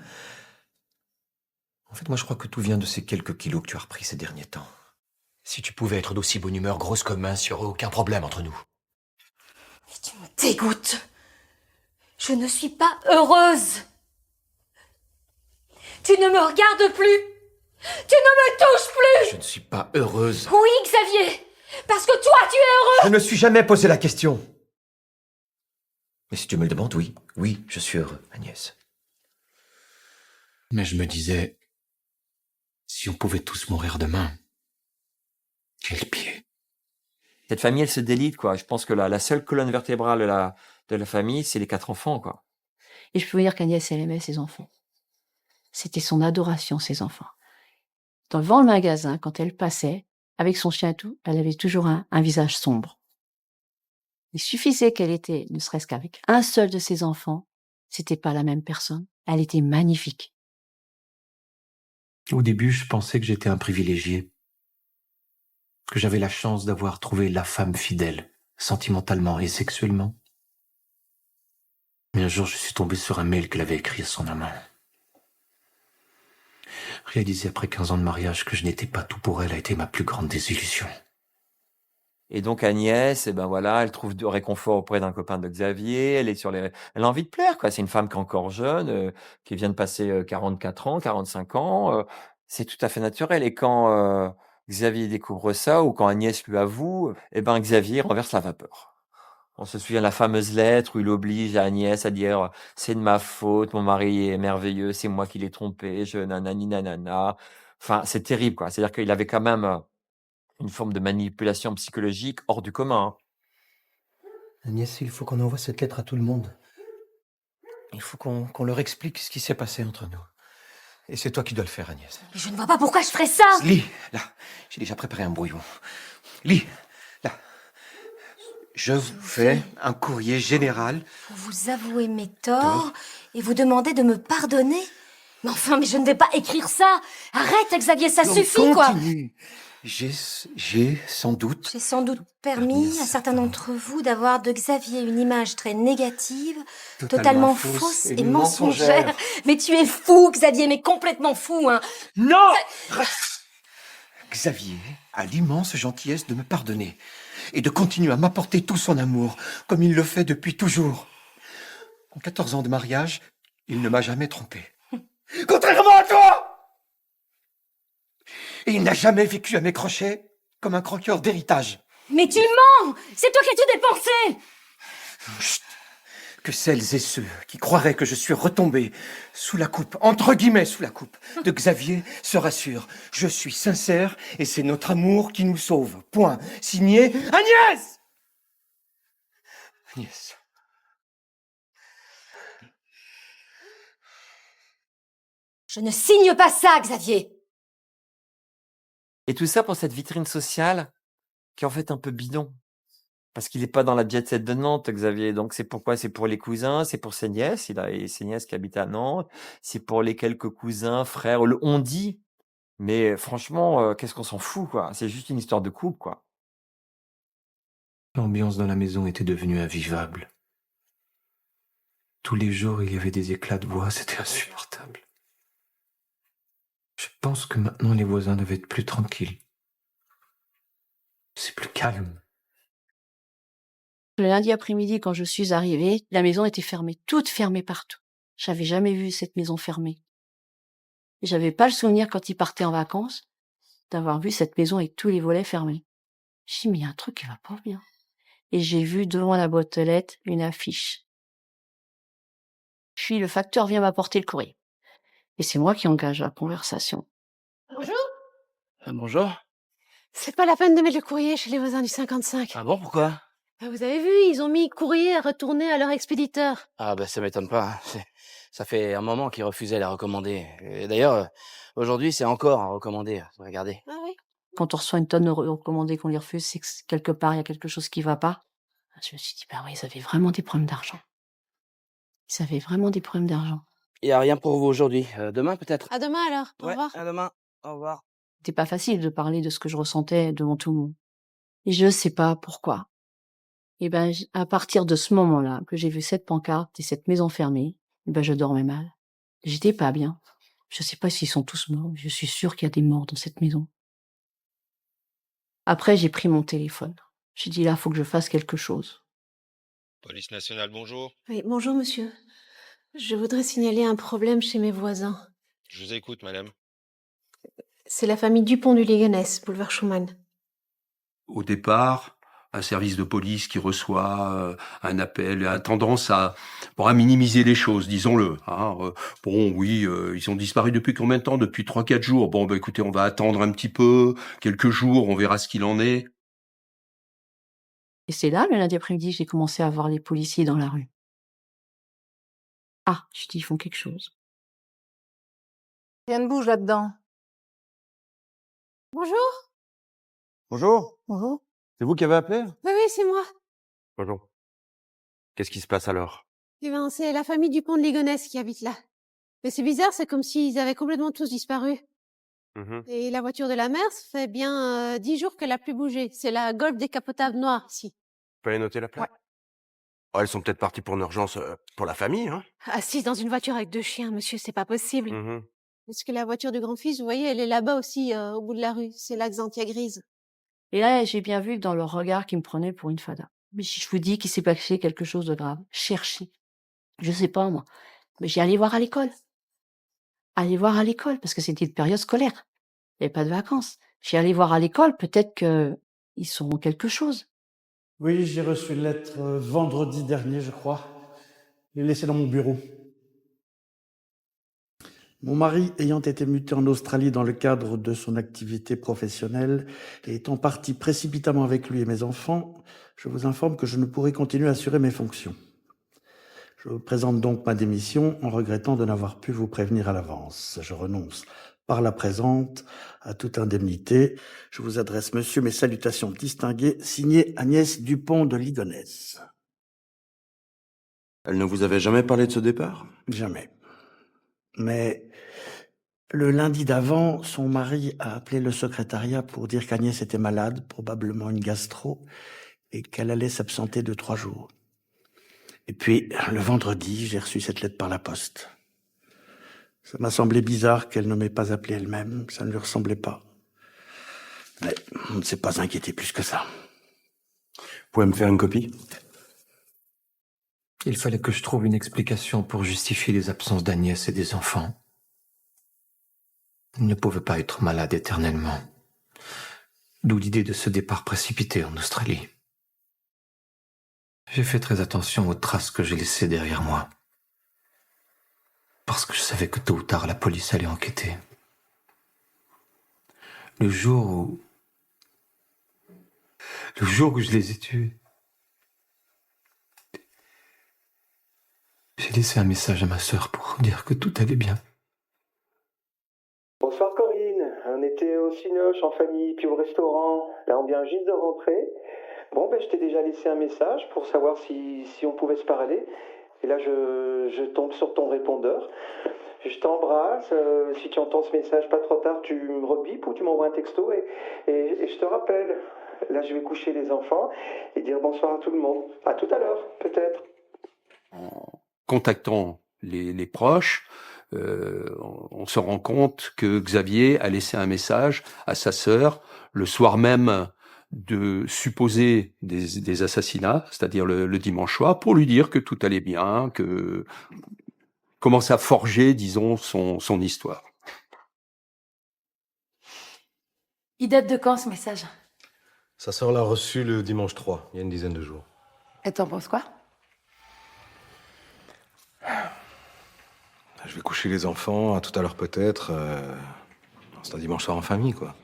En fait, moi, je crois que tout vient de ces quelques kilos que tu as repris ces derniers temps. Si tu pouvais être d'aussi bonne humeur, grosse comme mince, il n'y aurait aucun problème entre nous. Mais tu me dégoûtes. Je ne suis pas heureuse. Tu ne me regardes plus. Tu ne me touches plus. Je ne suis pas heureuse. Oui, Xavier. Parce que toi, tu es heureux. Je ne me suis jamais posé la question. Mais si tu me le demandes, oui. Oui, je suis heureux, Agnès. Mais je me disais, si on pouvait tous mourir demain, quel pied. Cette famille, elle se délite, quoi. Je pense que la seule colonne vertébrale de la famille, c'est les 4 enfants, quoi. Et je peux vous dire qu'Agnès, elle aimait ses enfants. C'était son adoration, ses enfants. Devant le magasin, quand elle passait, avec son chien et tout, elle avait toujours un visage sombre. Il suffisait qu'elle était, ne serait-ce qu'avec un seul de ses enfants, c'était pas la même personne. Elle était magnifique. Au début, je pensais que j'étais un privilégié. Que j'avais la chance d'avoir trouvé la femme fidèle, sentimentalement et sexuellement. Mais un jour, je suis tombé sur un mail qu'elle avait écrit à son amant. Réaliser après 15 ans de mariage que je n'étais pas tout pour elle a été ma plus grande désillusion. Et donc Agnès, voilà, elle trouve du réconfort auprès d'un copain de Xavier. Elle a envie de plaire, quoi. C'est une femme qui est encore jeune, qui vient de passer 44 ans, 45 ans. C'est tout à fait naturel. Et quand Xavier découvre ça, ou quand Agnès lui avoue, Xavier renverse la vapeur. On se souvient de la fameuse lettre où il oblige Agnès à dire c'est de ma faute, mon mari est merveilleux, c'est moi qui l'ai trompé, je nanani nanana. Enfin, c'est terrible, quoi. C'est-à-dire qu'il avait quand même une forme de manipulation psychologique hors du commun. Agnès, il faut qu'on envoie cette lettre à tout le monde. Il faut qu'on leur explique ce qui s'est passé entre nous. Et c'est toi qui dois le faire, Agnès. Mais je ne vois pas pourquoi je ferais ça. Lis, là. J'ai déjà préparé un brouillon. Lis, là. Je vous fais un courrier général. Pour vous avouer mes torts et vous demander de me pardonner. Mais enfin, mais je ne vais pas écrire ça. Arrête, Xavier, ça Non, suffit, quoi. continue. J'ai sans doute... J'ai sans doute permis à certains d'entre vous d'avoir de Xavier une image très négative, totalement fausse et mensongère. Mais tu es fou, Xavier, mais complètement fou, hein. Non! Xavier a l'immense gentillesse de me pardonner et de continuer à m'apporter tout son amour, comme il le fait depuis toujours. En 14 ans de mariage, il ne m'a jamais trompé. Contrairement à toi! Et il n'a jamais vécu à mes crochets comme un croqueur d'héritage. Mais tu mens! C'est toi qui as tout dépensé! Chut. Que celles et ceux qui croiraient que je suis retombé sous la coupe, entre guillemets sous la coupe, de Xavier se rassurent. Je suis sincère et c'est notre amour qui nous sauve. Point. Signé Agnès! Agnès. Je ne signe pas ça, Xavier! Et tout ça pour cette vitrine sociale qui est en fait un peu bidon. Parce qu'il n'est pas dans la jet set de Nantes, Xavier. Donc c'est pourquoi? C'est pour les cousins, c'est pour ses nièces. Il a ses nièces qui habitent à Nantes. C'est pour les quelques cousins, frères, on dit. Mais franchement, qu'est-ce qu'on s'en fout, quoi. C'est juste une histoire de couple, quoi. L'ambiance dans la maison était devenue invivable. Tous les jours, il y avait des éclats de voix, c'était insupportable. Je pense que maintenant, les voisins devaient être plus tranquilles. C'est plus calme. Le lundi après-midi, quand je suis arrivée, la maison était fermée, toute fermée partout. J'avais jamais vu cette maison fermée. Et j'avais pas le souvenir, quand ils partaient en vacances, d'avoir vu cette maison avec tous les volets fermés. J'ai dit, mais il y a un truc qui va pas bien. Et j'ai vu devant la boîte aux lettres une affiche. Puis le facteur vient m'apporter le courrier. Et c'est moi qui engage la conversation. Bonjour. Bonjour. C'est pas la peine de mettre le courrier chez les voisins du 55. Ah bon, pourquoi? Vous avez vu, ils ont mis courrier à retourner à leur expéditeur. Ah bah ça m'étonne pas. Ça fait un moment qu'ils refusaient la recommander. Et d'ailleurs, aujourd'hui, c'est encore à recommander. Regardez. Ah oui. Quand on reçoit une tonne de recommandés qu'on les refuse, c'est que quelque part, il y a quelque chose qui va pas. Je me suis dit, bah oui, ils avaient vraiment des problèmes d'argent. Ils avaient vraiment des problèmes d'argent. Il y a rien pour vous aujourd'hui. Demain peut-être. À demain alors. Au revoir. À demain. Au revoir. C'était pas facile de parler de ce que je ressentais devant tout le monde. Et je sais pas pourquoi. Et à partir de ce moment-là, que j'ai vu cette pancarte et cette maison fermée, je dormais mal. J'étais pas bien. Je sais pas s'ils sont tous morts, mais je suis sûre qu'il y a des morts dans cette maison. Après, j'ai pris mon téléphone. J'ai dit là, faut que je fasse quelque chose. Police nationale, bonjour. Oui, bonjour monsieur. Je voudrais signaler un problème chez mes voisins. Je vous écoute, madame. C'est la famille Dupont du Ligonnès, boulevard Schumann. Au départ, un service de police qui reçoit un appel a tendance à minimiser les choses, disons-le. Hein. Bon, oui, ils ont disparu depuis combien de temps? Depuis 3-4 jours. Bon, bah écoutez, on va attendre un petit peu, quelques jours, on verra ce qu'il en est. Et c'est là, le lundi après-midi, j'ai commencé à voir les policiers dans la rue. Ah, je dis, ils font quelque chose. Rien ne bouge là-dedans. Bonjour. Bonjour, Bonjour. c'est vous qui avez appelé? Oui, oui, c'est moi. Bonjour. Qu'est-ce qui se passe alors? Eh ben, c'est la famille Dupont de Ligonnès qui habite là. Mais c'est bizarre, c'est comme s'ils avaient complètement tous disparu. Et la voiture de la mère, ça fait bien 10 jours qu'elle a plus bougé. C'est la Golf décapotable noire, ici. Vous pouvez noter la plaque? Oh, elles sont peut-être parties pour une urgence pour la famille, hein? Assise dans une voiture avec 2 chiens, monsieur, c'est pas possible. Mhm. Parce que la voiture du grand-fils, vous voyez, elle est là-bas aussi, au bout de la rue. C'est la Xantia grise. Et là, j'ai bien vu dans leur regard qu'ils me prenaient pour une fada. Mais si je vous dis qu'il s'est passé quelque chose de grave, cherchez. Je sais pas, moi. Mais j'ai allé voir à l'école. Aller voir à l'école, parce que c'était une période scolaire. Il n'y avait pas de vacances. J'ai allé voir à l'école, peut-être qu'ils sauront quelque chose. Oui, j'ai reçu une lettre vendredi dernier, je crois. Je l'ai laissée dans mon bureau. Mon mari ayant été muté en Australie dans le cadre de son activité professionnelle et étant parti précipitamment avec lui et mes enfants, je vous informe que je ne pourrai continuer à assurer mes fonctions. Je vous présente donc ma démission en regrettant de n'avoir pu vous prévenir à l'avance. Je renonce par la présente à toute indemnité. Je vous adresse, monsieur, mes salutations distinguées, signé Agnès Dupont de Ligonnès. Elle ne vous avait jamais parlé de ce départ? Jamais. Mais le lundi d'avant, son mari a appelé le secrétariat pour dire qu'Agnès était malade, probablement une gastro, et qu'elle allait s'absenter de 3 jours. Et puis, le vendredi, j'ai reçu cette lettre par la poste. Ça m'a semblé bizarre qu'elle ne m'ait pas appelé elle-même, ça ne lui ressemblait pas. Mais on ne s'est pas inquiété plus que ça. Vous pouvez me faire une copie? Il fallait que je trouve une explication pour justifier les absences d'Agnès et des enfants. Ils ne pouvaient pas être malades éternellement. D'où l'idée de ce départ précipité en Australie. J'ai fait très attention aux traces que j'ai laissées derrière moi. Parce que je savais que tôt ou tard la police allait enquêter. Le jour où je les ai tués, j'ai laissé un message à ma sœur pour dire que tout allait bien. Bonsoir Corinne, on était au Cinoche en famille, puis au restaurant. Là on vient juste de rentrer. Bon ben je t'ai déjà laissé un message pour savoir si on pouvait se parler. Et là je tombe sur ton répondeur. Je t'embrasse, si tu entends ce message pas trop tard, tu me rebipes ou tu m'envoies un texto et je te rappelle. Là je vais coucher les enfants et dire bonsoir à tout le monde. À tout à l'heure, peut-être. Contactant les proches, on se rend compte que Xavier a laissé un message à sa sœur le soir même de supposer des assassinats, c'est-à-dire le dimanche soir, pour lui dire que tout allait bien, que commence à forger, disons, son histoire. Il date de quand ce message? Sa sœur l'a reçu le dimanche 3, il y a une dizaine de jours. Et t'en penses quoi? Je vais coucher les enfants, à tout à l'heure peut-être. C'est un dimanche soir en famille, quoi.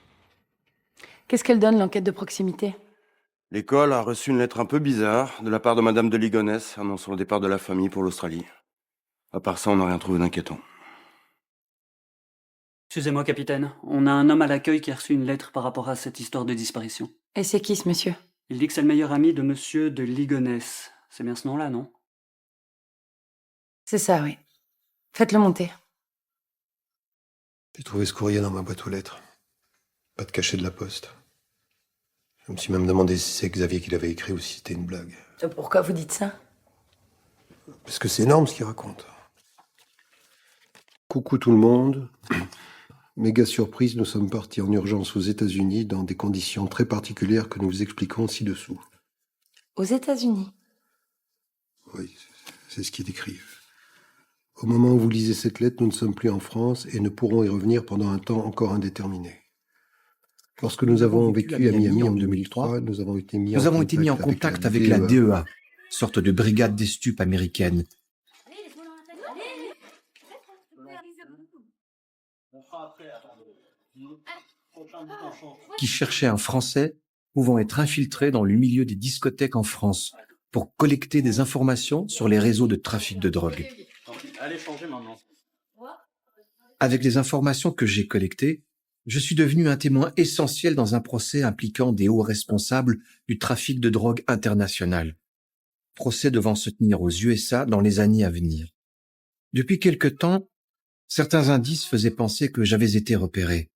Qu'est-ce qu'elle donne, l'enquête de proximité? L'école a reçu une lettre un peu bizarre de la part de Madame de Ligonnès annonçant le départ de la famille pour l'Australie. À part ça, on n'a rien trouvé d'inquiétant. Excusez-moi, capitaine. On a un homme à l'accueil qui a reçu une lettre par rapport à cette histoire de disparition. Et c'est qui ce monsieur? Il dit que c'est le meilleur ami de monsieur de Ligonnès. C'est bien ce nom-là, non? C'est ça, oui. Faites-le monter. J'ai trouvé ce courrier dans ma boîte aux lettres. Pas de cachet de la poste. Je me suis même demandé si c'est Xavier qui l'avait écrit ou si c'était une blague. Pourquoi vous dites ça? Parce que c'est énorme ce qu'il raconte. Coucou tout le monde. Méga surprise, nous sommes partis en urgence aux États-Unis dans des conditions très particulières que nous vous expliquons ci-dessous. Aux États-Unis. Oui, c'est ce qu'ils décrivent. Au moment où vous lisez cette lettre, nous ne sommes plus en France et ne pourrons y revenir pendant un temps encore indéterminé. Lorsque nous avons vécu à Miami en 2003, nous avons été mis en contact avec la DEA, sorte de brigade des stupes américaine. Qui cherchait un Français pouvant être infiltré dans le milieu des discothèques en France pour collecter des informations sur les réseaux de trafic de drogue. Allez changer maintenant. Avec les informations que j'ai collectées, je suis devenu un témoin essentiel dans un procès impliquant des hauts responsables du trafic de drogue international. Procès devant se tenir aux USA dans les années à venir. Depuis quelque temps, certains indices faisaient penser que j'avais été repéré.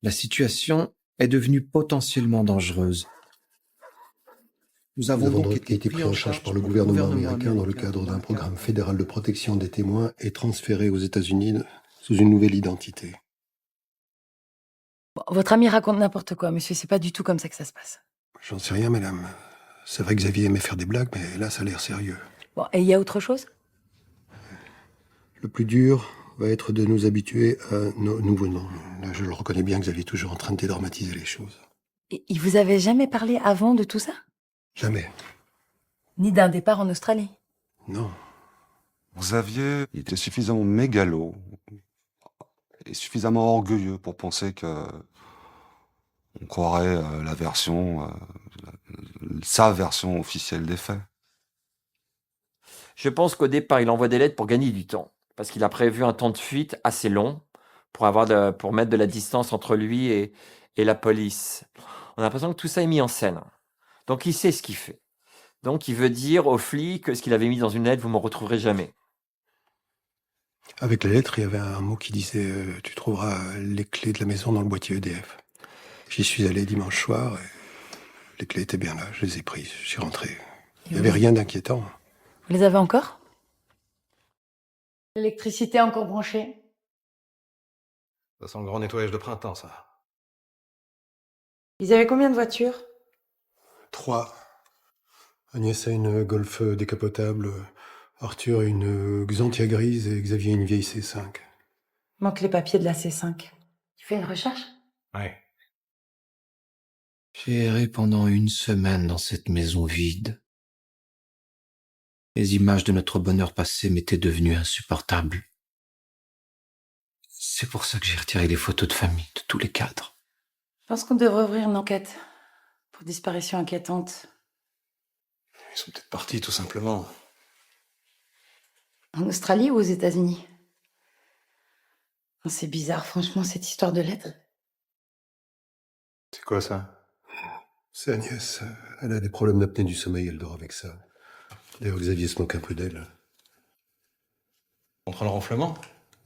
La situation est devenue potentiellement dangereuse. Nous avons donc été pris en charge par le gouvernement américain dans le cadre d'un programme fédéral de protection des témoins et transférés aux États-Unis sous une nouvelle identité. Bon, votre ami raconte n'importe quoi, monsieur. C'est pas du tout comme ça que ça se passe. J'en sais rien, madame. C'est vrai que Xavier aimait faire des blagues, mais là, ça a l'air sérieux. Bon, et il y a autre chose? Le plus dur va être de nous habituer à nos nouveaux noms. Là, je le reconnais bien, Xavier est toujours en train de dédramatiser les choses. Et il vous avait jamais parlé avant de tout ça? Jamais. Ni d'un départ en Australie? Non. Xavier était suffisamment mégalo et suffisamment orgueilleux pour penser que on croirait sa version officielle des faits. Je pense qu'au départ, il envoie des lettres pour gagner du temps, parce qu'il a prévu un temps de fuite assez long pour mettre de la distance entre lui et la police. On a l'impression que tout ça est mis en scène. Donc il sait ce qu'il fait. Donc il veut dire aux flics ce qu'il avait mis dans une lettre, vous ne me retrouverez jamais. Avec la lettre, il y avait un mot qui disait « Tu trouveras les clés de la maison dans le boîtier EDF ». J'y suis allé dimanche soir et les clés étaient bien là, je les ai prises, je suis rentré. Il n'y avait rien d'inquiétant. Vous les avez encore? L'électricité encore branchée? Ça sent le grand nettoyage de printemps, ça. Ils avaient combien de voitures? 3. Agnès a une Golf décapotable, Arthur a une Xantia grise et Xavier une vieille C5. Manque les papiers de la C5. Tu fais une recherche? Ouais. J'ai erré pendant 1 semaine dans cette maison vide. Les images de notre bonheur passé m'étaient devenues insupportables. C'est pour ça que j'ai retiré les photos de famille de tous les cadres. Je pense qu'on devrait ouvrir une enquête pour disparition inquiétante. Ils sont peut-être partis, tout simplement. En Australie ou aux États-Unis? C'est bizarre, franchement, cette histoire de lettres. C'est quoi, ça? C'est Agnès, elle a des problèmes d'apnée du sommeil, elle dort avec ça. D'ailleurs, Xavier se moque un peu d'elle. Contre le ronflement?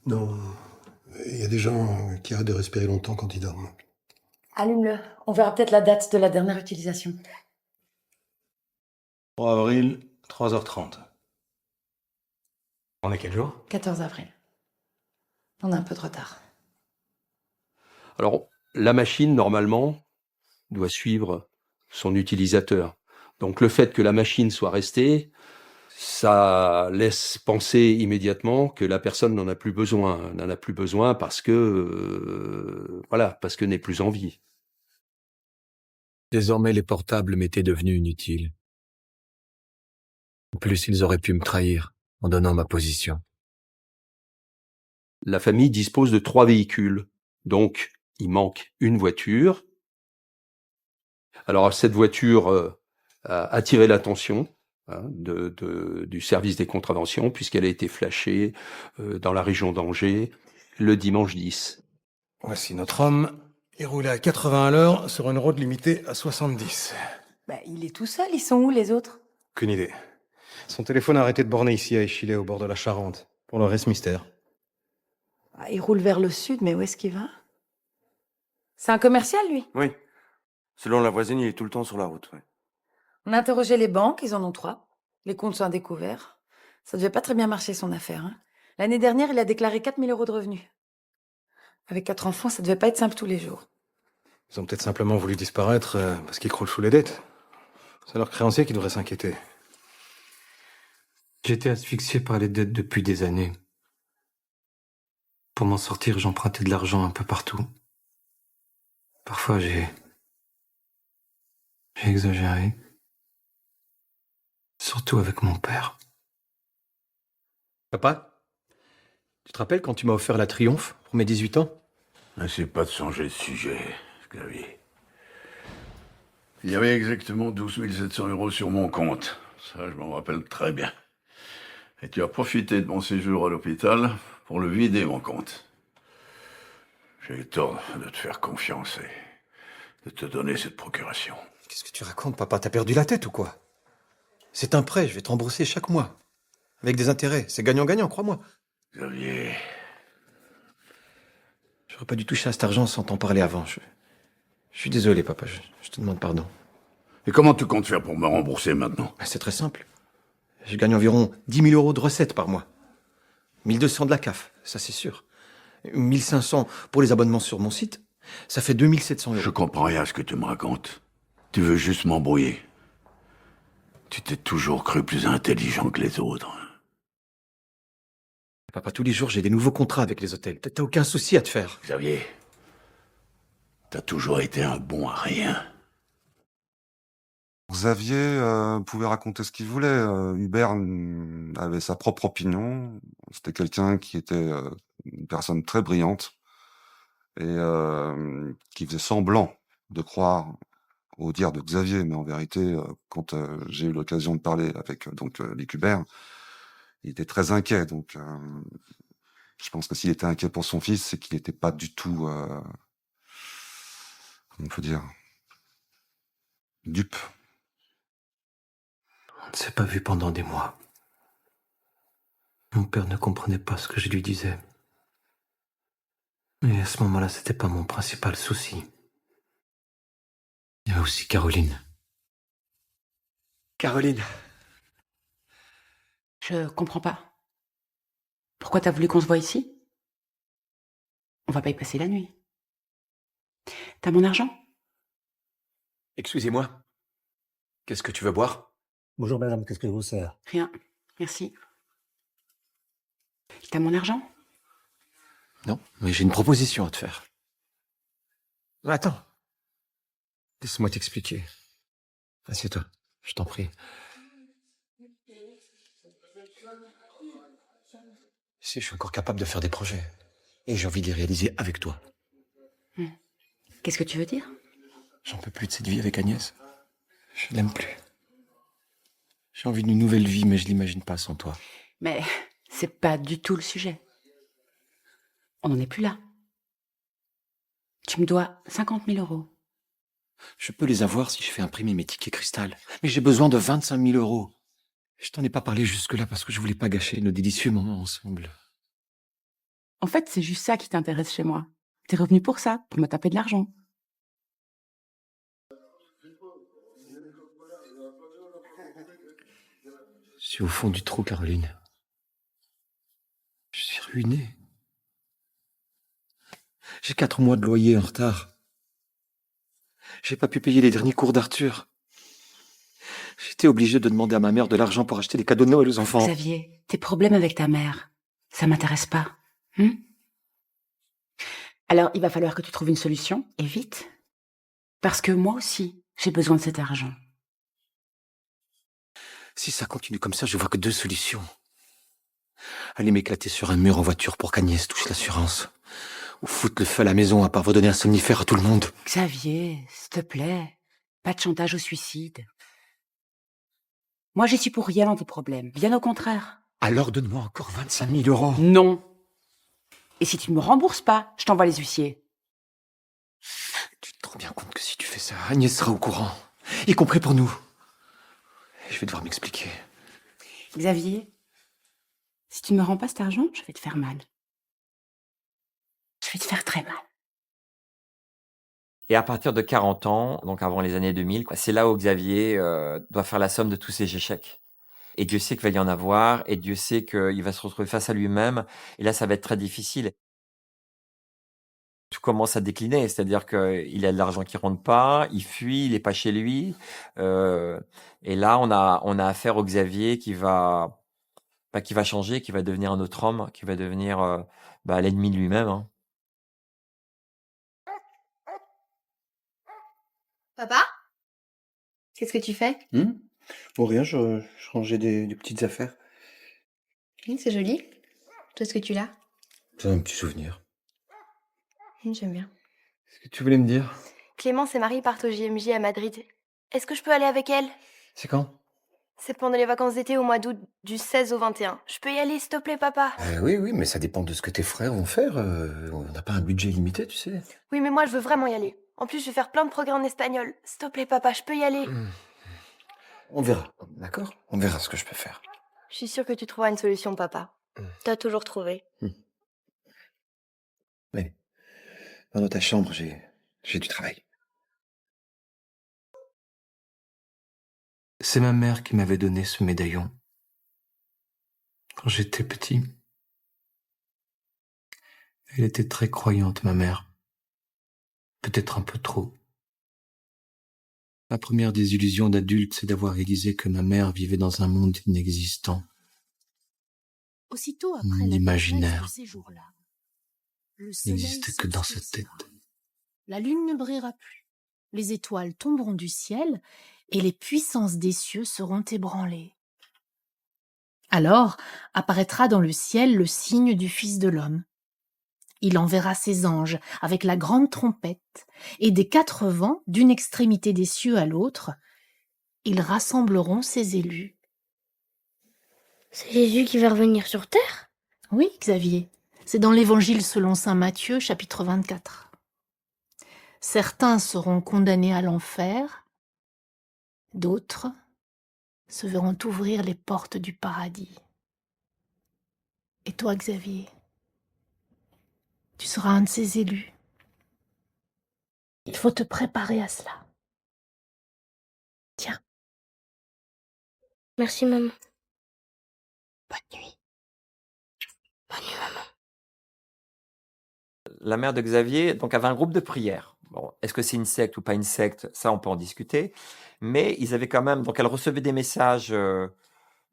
Non, il y a des gens qui arrêtent de respirer longtemps quand ils dorment. Allume-le, on verra peut-être la date de la dernière utilisation. 3 avril, 3h30. On est quel jour? 14 avril. On a un peu de retard. Alors, la machine, normalement, doit suivre son utilisateur. Donc, le fait que la machine soit restée, ça laisse penser immédiatement que la personne n'en a plus besoin. N'en a plus besoin parce que, parce que n'est plus en vie. Désormais, les portables m'étaient devenus inutiles. En plus, ils auraient pu me trahir en donnant ma position. La famille dispose de 3 véhicules. Donc, il manque une voiture. Alors, cette voiture a attiré l'attention du service des contraventions, puisqu'elle a été flashée dans la région d'Angers le dimanche 10. Voici notre homme. Il roulait à 80 à l'heure sur une route limitée à 70. Il est tout seul, ils sont où les autres? Aucune idée. Son téléphone a arrêté de borner ici à Échillais, au bord de la Charente. Pour le reste, mystère. Il roule vers le sud, mais où est-ce qu'il va? C'est un commercial, lui? Oui. Selon la voisine, il est tout le temps sur la route. Ouais. On a interrogé les banques, ils en ont 3. Les comptes sont à découvert. Ça devait pas très bien marcher, son affaire. L'année dernière, il a déclaré 4 000 € de revenus. Avec 4 enfants, ça devait pas être simple tous les jours. Ils ont peut-être simplement voulu disparaître parce qu'ils croulent sous les dettes. C'est leurs créanciers qui devraient s'inquiéter. J'étais asphyxié par les dettes depuis des années. Pour m'en sortir, j'empruntais de l'argent un peu partout. Parfois, j'ai exagéré. Surtout avec mon père. Papa, tu te rappelles quand tu m'as offert la Triomphe pour mes 18 ans? N'essaie pas de changer de sujet, Xavier. Il y avait exactement 12 700 € sur mon compte. Ça, je m'en rappelle très bien. Et tu as profité de mon séjour à l'hôpital pour le vider, mon compte. J'ai eu tort de te faire confiance et de te donner cette procuration. Qu'est-ce que tu racontes, papa? T'as perdu la tête ou quoi? C'est un prêt, je vais te rembourser chaque mois. Avec des intérêts. C'est gagnant-gagnant, crois-moi. Xavier... J'aurais pas dû toucher à cet argent sans t'en parler avant. Je suis désolé, papa. Je te demande pardon. Et comment tu comptes faire pour me rembourser maintenant? C'est très simple. Je gagne environ 10 000 € de recettes par mois. 1 200 de la CAF, ça c'est sûr. 1 500 pour les abonnements sur mon site. Ça fait 2 700 €. Je comprends rien à ce que tu me racontes. Tu veux juste m'embrouiller. Tu t'es toujours cru plus intelligent que les autres. Papa, tous les jours, j'ai des nouveaux contrats avec les hôtels. T'as aucun souci à te faire. Xavier, t'as toujours été un bon à rien. Xavier pouvait raconter ce qu'il voulait. Hubert avait sa propre opinion. C'était quelqu'un qui était une personne très brillante et qui faisait semblant de croire au dire de Xavier, mais en vérité, quand j'ai eu l'occasion de parler avec Luc Hubert, il était très inquiet. Donc, je pense que s'il était inquiet pour son fils, c'est qu'il n'était pas du tout, comment on peut dire, dupe. On ne s'est pas vu pendant des mois. Mon père ne comprenait pas ce que je lui disais. Mais à ce moment-là, c'était pas mon principal souci. Il y avait aussi Caroline. Caroline. Je comprends pas. Pourquoi t'as voulu qu'on se voie ici? On va pas y passer la nuit. T'as mon argent? Excusez-moi. Qu'est-ce que tu veux boire? Bonjour madame, qu'est-ce que je vous sers? Rien. Merci. T'as mon argent? Non, mais j'ai une proposition à te faire. Attends. Laisse-moi t'expliquer. Assieds-toi, je t'en prie. Si, je suis encore capable de faire des projets. Et j'ai envie de les réaliser avec toi. Qu'est-ce que tu veux dire? J'en peux plus de cette vie avec Agnès. Je l'aime plus. J'ai envie d'une nouvelle vie, mais je l'imagine pas sans toi. Mais c'est pas du tout le sujet. On n'en est plus là. Tu me dois 50 000 €. Je peux les avoir si je fais imprimer mes tickets cristal. Mais j'ai besoin de 25 000 €. Je t'en ai pas parlé jusque-là parce que je voulais pas gâcher nos délicieux moments ensemble. En fait, c'est juste ça qui t'intéresse chez moi. T'es revenu pour ça, pour me taper de l'argent. Je suis au fond du trou, Caroline. Je suis ruiné. J'ai 4 mois de loyer en retard. J'ai pas pu payer les derniers cours d'Arthur. J'étais obligé de demander à ma mère de l'argent pour acheter des cadeaux de Noël aux enfants. Xavier, tes problèmes avec ta mère, ça m'intéresse pas. Alors, il va falloir que tu trouves une solution, et vite. Parce que moi aussi, j'ai besoin de cet argent. Si ça continue comme ça, je vois que 2 solutions. Aller m'éclater sur un mur en voiture pour qu'Agnès touche l'assurance. Ou foutre le feu à la maison à part redonner un somnifère à tout le monde. Xavier, s'il te plaît, pas de chantage au suicide. Moi, j'y suis pour rien dans tes problèmes, bien au contraire. Alors donne-moi encore 25 000 €. Non. Et si tu ne me rembourses pas, je t'envoie les huissiers. Tu te rends bien compte que si tu fais ça, Agnès sera au courant. Y compris pour nous. Je vais devoir m'expliquer. Xavier, si tu ne me rends pas cet argent, je vais te faire mal. Je vais te faire très mal. Et à partir de 40 ans, donc avant les années 2000, c'est là où Xavier doit faire la somme de tous ses échecs. Et Dieu sait qu'il va y en avoir, et Dieu sait qu'il va se retrouver face à lui-même. Et là, ça va être très difficile. Tout commence à décliner, c'est-à-dire qu'il a de l'argent qui rentre pas, il fuit, il est pas chez lui. Et là, on a affaire au Xavier qui va changer, qui va devenir un autre homme, qui va devenir l'ennemi de lui-même. Hein. Papa? Qu'est-ce que tu fais? Bon, rien, je rangeais des petites affaires. C'est joli. Tout ce que tu l'as? C'est un petit souvenir. J'aime bien. Qu'est-ce que tu voulais me dire? Clémence et Marie partent au JMJ à Madrid. Est-ce que je peux aller avec elles? C'est quand? C'est pendant les vacances d'été au mois d'août, du 16 au 21. Je peux y aller, s'il te plaît, papa? Oui, mais ça dépend de ce que tes frères vont faire. On n'a pas un budget limité, tu sais. Oui, mais moi, je veux vraiment y aller. En plus, je vais faire plein de progrès en espagnol. S'il te plaît, papa, je peux y aller? On verra, d'accord? On verra ce que je peux faire. Je suis sûre que tu trouveras une solution, papa. T'as toujours trouvé. Allez, va dans ta chambre, j'ai du travail. C'est ma mère qui m'avait donné ce médaillon. Quand j'étais petit. Elle était très croyante, ma mère. Peut-être un peu trop. Ma première désillusion d'adulte, c'est d'avoir réalisé que ma mère vivait dans un monde inexistant. Aussitôt Un après monde la imaginaire. détresse de ces jours-là, le soleil N'existait que dans sa tête. s'obscurcira. La lune ne brillera plus. Les étoiles tomberont du ciel et les puissances des cieux seront ébranlées. Alors apparaîtra dans le ciel le signe du Fils de l'homme. Il enverra ses anges avec la grande trompette, et des 4 vents, d'une extrémité des cieux à l'autre, ils rassembleront ses élus. C'est Jésus qui va revenir sur terre? Oui, Xavier, c'est dans l'Évangile selon saint Matthieu, chapitre 24. Certains seront condamnés à l'enfer, d'autres se verront ouvrir les portes du paradis. Et toi, Xavier, tu seras un de ces élus. Il faut te préparer à cela. Tiens. Merci, maman. Bonne nuit. Bonne nuit, maman. La mère de Xavier donc avait un groupe de prière. Bon, est-ce que c'est une secte ou pas une secte? Ça, on peut en discuter. Mais ils avaient quand même... Donc, elle recevait des messages de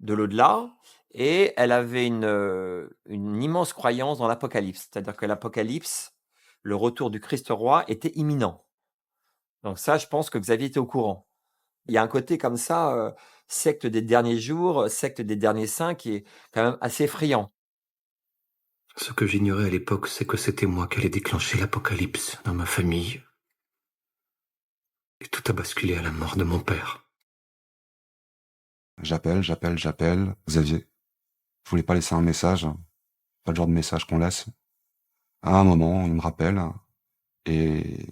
l'au-delà et elle avait une immense croyance dans l'Apocalypse. C'est-à-dire que l'Apocalypse, le retour du Christ roi, était imminent. Donc ça, je pense que Xavier était au courant. Il y a un côté comme ça, secte des derniers jours, secte des derniers saints, qui est quand même assez effrayant. Ce que j'ignorais à l'époque, c'est que c'était moi qui allais déclencher l'apocalypse dans ma famille. Et tout a basculé à la mort de mon père. J'appelle. Xavier, je voulais pas laisser un message. Pas le genre de message qu'on laisse. À un moment, il me rappelle. Et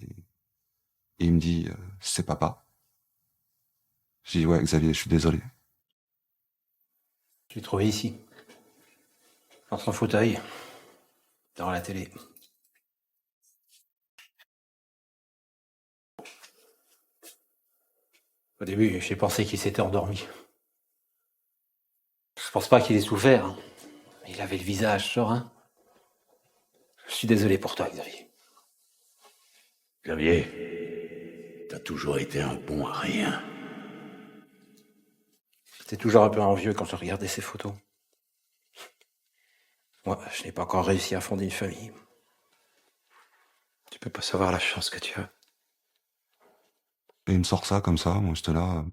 il me dit, c'est papa. J'ai dit, ouais, Xavier, je suis désolé. Je l'ai trouvé ici. Dans son fauteuil. Devant la télé. Au début, j'ai pensé qu'il s'était endormi. Je pense pas qu'il ait souffert. Hein. Il avait le visage serein. Je suis désolé pour toi, Xavier. Xavier, t'as toujours été un bon à rien. J'étais toujours un peu envieux quand je regardais ces photos. Moi, je n'ai pas encore réussi à fonder une famille. Tu peux pas savoir la chance que tu as. Et il me sort ça comme ça, moi j'étais là,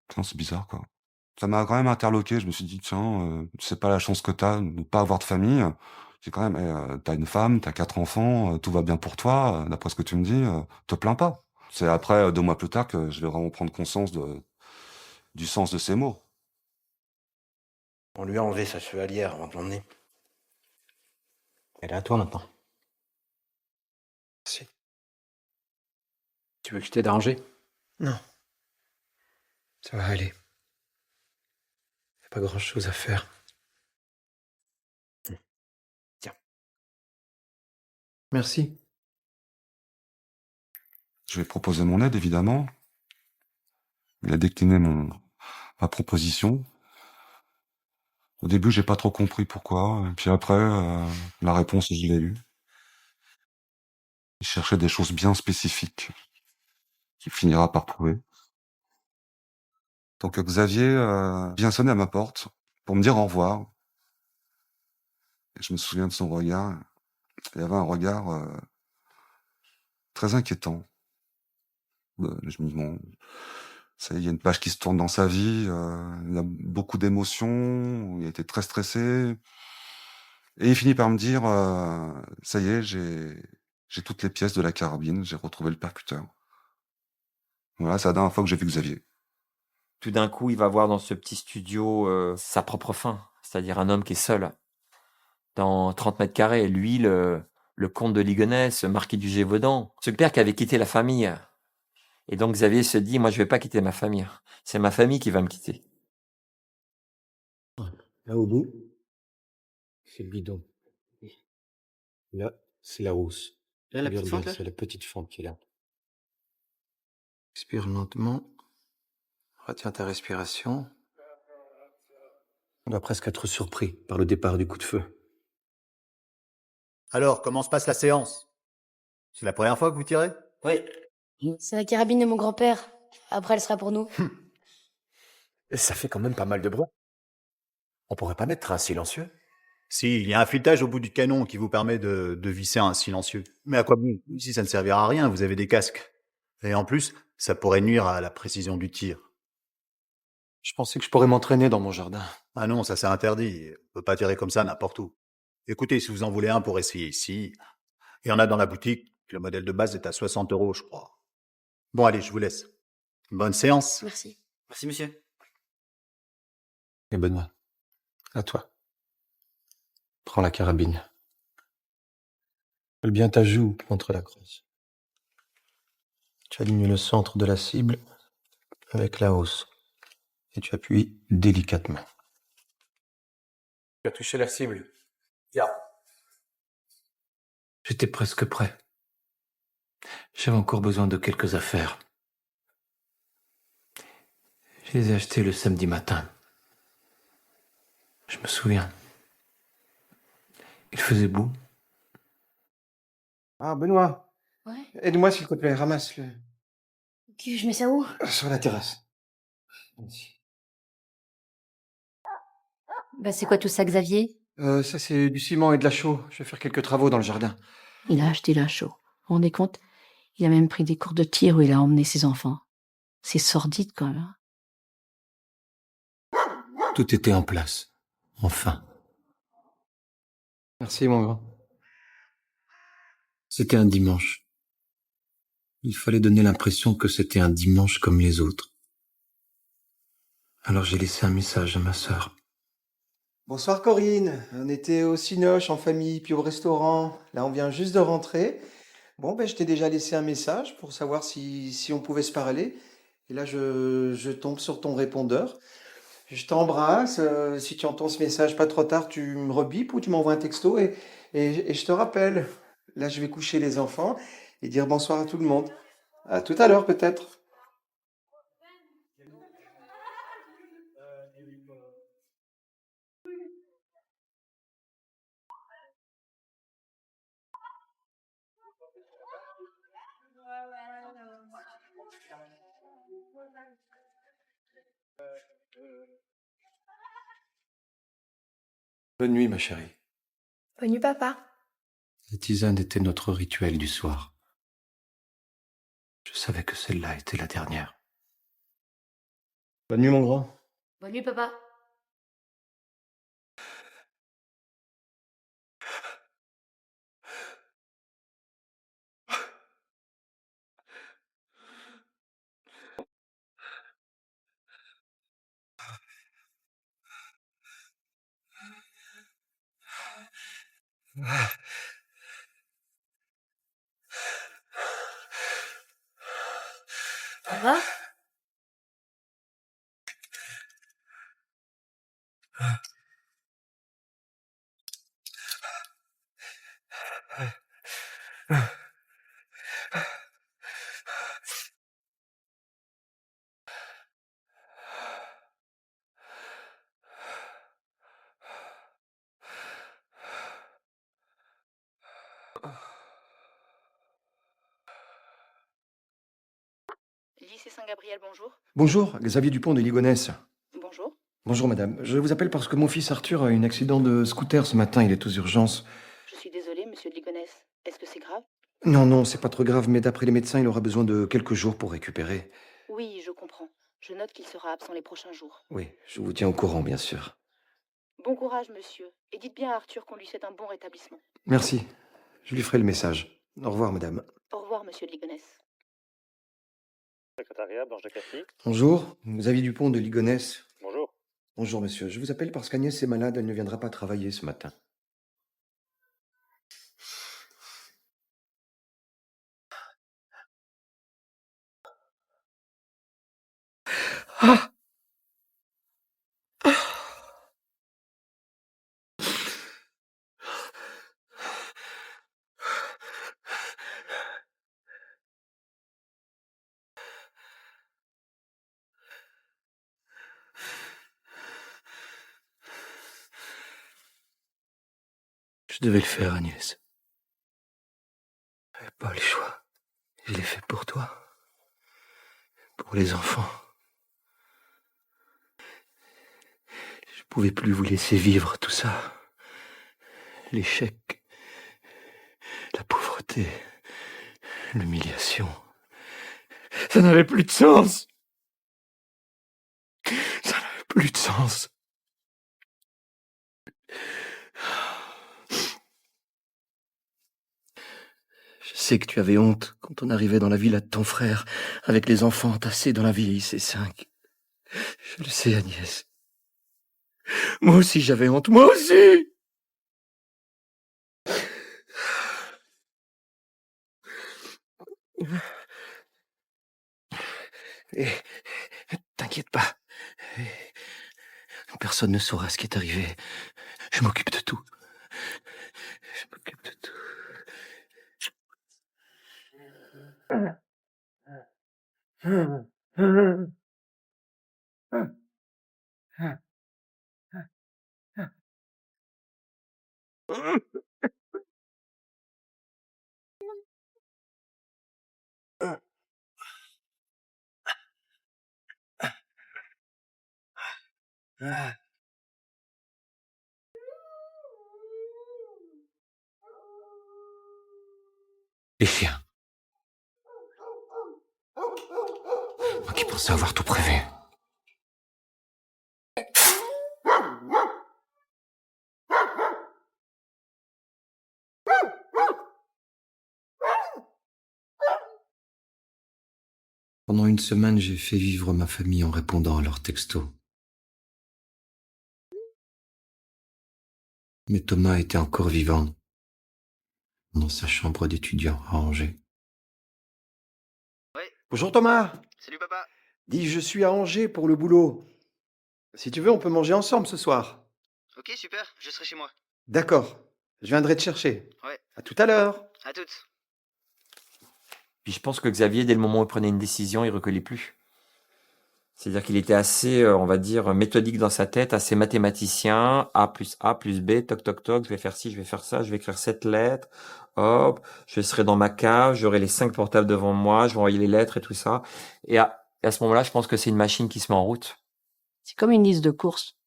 putain, c'est bizarre quoi. Ça m'a quand même interloqué, je me suis dit, tiens, c'est pas la chance que t'as de ne pas avoir de famille. J'ai quand même, t'as une femme, t'as 4 enfants, tout va bien pour toi, d'après ce que tu me dis, te plains pas. C'est après, 2 mois plus tard, que je vais vraiment prendre conscience du sens de ces mots. On lui a enlevé sa chevalière avant de l'emmener. Elle est à toi maintenant. Si. Tu veux que je t'aide à ranger? Non. Ça va aller. Y a pas grand chose à faire. Tiens. Merci. Je vais proposer mon aide, évidemment. Il a décliné ma proposition. Au début, j'ai pas trop compris pourquoi. Et puis après, la réponse, je l'ai eue. Il cherchait des choses bien spécifiques qu'il finira par trouver. Donc Xavier vient sonner à ma porte pour me dire au revoir. Et je me souviens de son regard. Il avait un regard très inquiétant. Je me dis, bon, ça y est, il y a une page qui se tourne dans sa vie. Il a beaucoup d'émotions. Il a été très stressé. Et il finit par me dire, ça y est, j'ai toutes les pièces de la carabine. J'ai retrouvé le percuteur. Voilà, c'est la dernière fois que j'ai vu Xavier. Tout d'un coup, il va voir dans ce petit studio sa propre fin, c'est-à-dire un homme qui est seul dans 30 mètres carrés. Lui, le comte de Ligonnès, marquis du Gévaudan, ce père qui avait quitté la famille. Et donc Xavier se dit, moi je vais pas quitter ma famille, c'est ma famille qui va me quitter. Là au bout, c'est le bidon. Là, c'est la housse. Là, la petite Regarde fente, bien, là c'est la petite fente qui est là. Expire lentement. Retiens ta respiration. On doit presque être surpris par le départ du coup de feu. Alors, comment se passe la séance? C'est la première fois que vous tirez? Oui. C'est la carabine de mon grand-père. Après, elle sera pour nous. Et ça fait quand même pas mal de bruit. On pourrait pas mettre un silencieux? Si, il y a un filetage au bout du canon qui vous permet de visser un silencieux. Mais à quoi bon? Ici, ça ne servira à rien, vous avez des casques. Et en plus, ça pourrait nuire à la précision du tir. Je pensais que je pourrais m'entraîner dans mon jardin. Ah non, ça c'est interdit. On peut pas tirer comme ça n'importe où. Écoutez, si vous en voulez un pour essayer ici, il y en a dans la boutique. Le modèle de base est à 60 €, je crois. Bon, allez, je vous laisse. Bonne séance. Merci. Merci, monsieur. Et Benoît, à toi. Prends la carabine. Colle bien ta joue contre la crosse. Tu alignes le centre de la cible avec la hausse. Et tu appuies délicatement. Tu as touché la cible. Bien. J'étais presque prêt. J'avais encore besoin de quelques affaires. Je les ai achetées le samedi matin. Je me souviens. Il faisait beau. Ah, Benoît. Ouais. Aide-moi s'il te plaît, ramasse-le. Ok, je mets ça où? Sur la terrasse. Bah, c'est quoi tout ça, Xavier? Ça c'est du ciment et de la chaux. Je vais faire quelques travaux dans le jardin. Il a acheté la chaux. Vous vous rendez compte? Il a même pris des cours de tir où il a emmené ses enfants. C'est sordide quand même. Tout était en place. Enfin. Merci mon grand. C'était un dimanche. Il fallait donner l'impression que c'était un dimanche comme les autres. Alors j'ai laissé un message à ma sœur. Bonsoir Corinne, on était au Cinoche en famille, puis au restaurant. Là on vient juste de rentrer. Bon ben je t'ai déjà laissé un message pour savoir si on pouvait se parler. Et là je tombe sur ton répondeur. Je t'embrasse. Si tu entends ce message pas trop tard, tu me rebipes ou tu m'envoies un texto et je te rappelle. Là je vais coucher les enfants et dire bonsoir à tout le monde. À tout à l'heure peut-être. Bonne nuit ma chérie. Bonne nuit, papa. La tisane était notre rituel du soir. Je savais que celle-là était la dernière. Bonne nuit mon grand. Bonne nuit, papa. Ça va? Saint-Gabriel, bonjour. Bonjour, Xavier Dupont de Ligonnès. Bonjour. Bonjour madame, je vous appelle parce que mon fils Arthur a eu un accident de scooter ce matin, il est aux urgences. Je suis désolée, monsieur de Ligonnès. Est-ce que c'est grave? Non, c'est pas trop grave, mais d'après les médecins, il aura besoin de quelques jours pour récupérer. Oui, je comprends. Je note qu'il sera absent les prochains jours. Oui, je vous tiens au courant, bien sûr. Bon courage, monsieur. Et dites bien à Arthur qu'on lui souhaite un bon rétablissement. Merci, je lui ferai le message. Au revoir madame. Au revoir, monsieur de Ligonnès. Secrétariat, Blanche de Cassis. Bonjour, Xavier Dupont de Ligonnès. Bonjour. Bonjour monsieur, je vous appelle parce qu'Agnès est malade, elle ne viendra pas travailler ce matin. Ah Je devais le faire, Agnès. J'avais pas le choix. Je l'ai fait pour toi. Pour les enfants. Je pouvais plus vous laisser vivre tout ça. L'échec, la pauvreté, l'humiliation. Ça n'avait plus de sens. Ça n'avait plus de sens. Je sais que tu avais honte quand on arrivait dans la villa de ton frère, avec les enfants entassés dans la vieille C5. Je le sais, Agnès. Moi aussi j'avais honte, moi aussi! Et t'inquiète pas. Personne ne saura ce qui est arrivé. Je m'occupe de tout. Je m'occupe de tout. Les chiens. Moi qui pensais avoir tout prévu. Pendant une semaine, j'ai fait vivre ma famille en répondant à leurs textos. Mais Thomas était encore vivant dans sa chambre d'étudiant à Angers. Ouais. Bonjour Thomas. Salut papa. Dis, je suis à Angers pour le boulot. Si tu veux, on peut manger ensemble ce soir. Ok, super, je serai chez moi. D'accord. Je viendrai te chercher. Ouais. À tout à l'heure. À toutes. Puis je pense que Xavier, dès le moment où il prenait une décision, il reculait plus. C'est-à-dire qu'il était assez, on va dire, méthodique dans sa tête, assez mathématicien. A plus B, toc, toc, toc, je vais faire ci, je vais faire ça, je vais écrire 7 lettres. Hop, je serai dans ma cave, j'aurai les 5 portables devant moi, je vais envoyer les lettres et tout ça. Et à ce moment-là, je pense que c'est une machine qui se met en route. C'est comme une liste de courses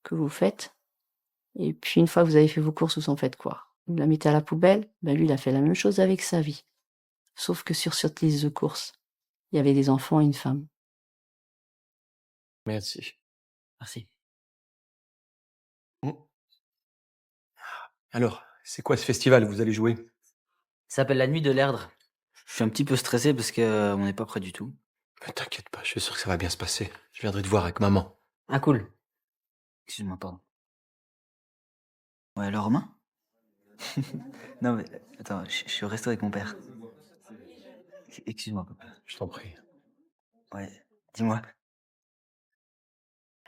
que vous faites. Et puis, une fois que vous avez fait vos courses, vous en faites quoi? Vous la mettez à la poubelle? Ben, lui, il a fait la même chose avec sa vie. Sauf que sur cette liste de courses, il y avait des enfants et une femme. Merci. Merci. Alors, c'est quoi ce festival où vous allez jouer? Ça s'appelle la nuit de l'Erdre. Je suis un petit peu stressé parce que on n'est pas prêt du tout. Mais t'inquiète pas, je suis sûr que ça va bien se passer. Je viendrai te voir avec maman. Ah cool. Excuse-moi, pardon. Ouais, alors Romain? Non mais, attends, je suis au resto avec mon père. Excuse-moi, papa. Je t'en prie. Ouais, dis-moi.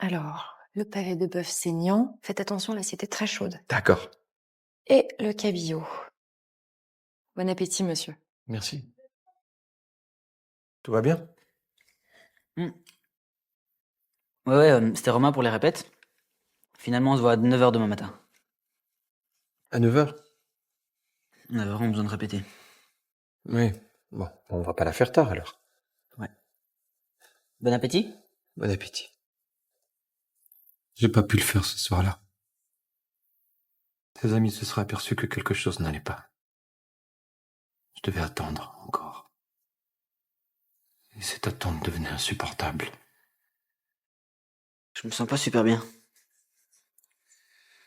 Alors, le pavé de bœuf saignant, faites attention, l'assiette est très chaude. D'accord. Et le cabillaud. Bon appétit, monsieur. Merci. Tout va bien? Ouais, c'était Romain pour les répètes. Finalement, on se voit à 9h demain matin. À 9h? 9h, on a besoin de répéter. Oui. Bon, on va pas la faire tard alors. Ouais. Bon appétit. Bon appétit. J'ai pas pu le faire ce soir-là. Tes amis se seraient aperçus que quelque chose n'allait pas. Je devais attendre encore. Et cette attente devenait insupportable. Je me sens pas super bien.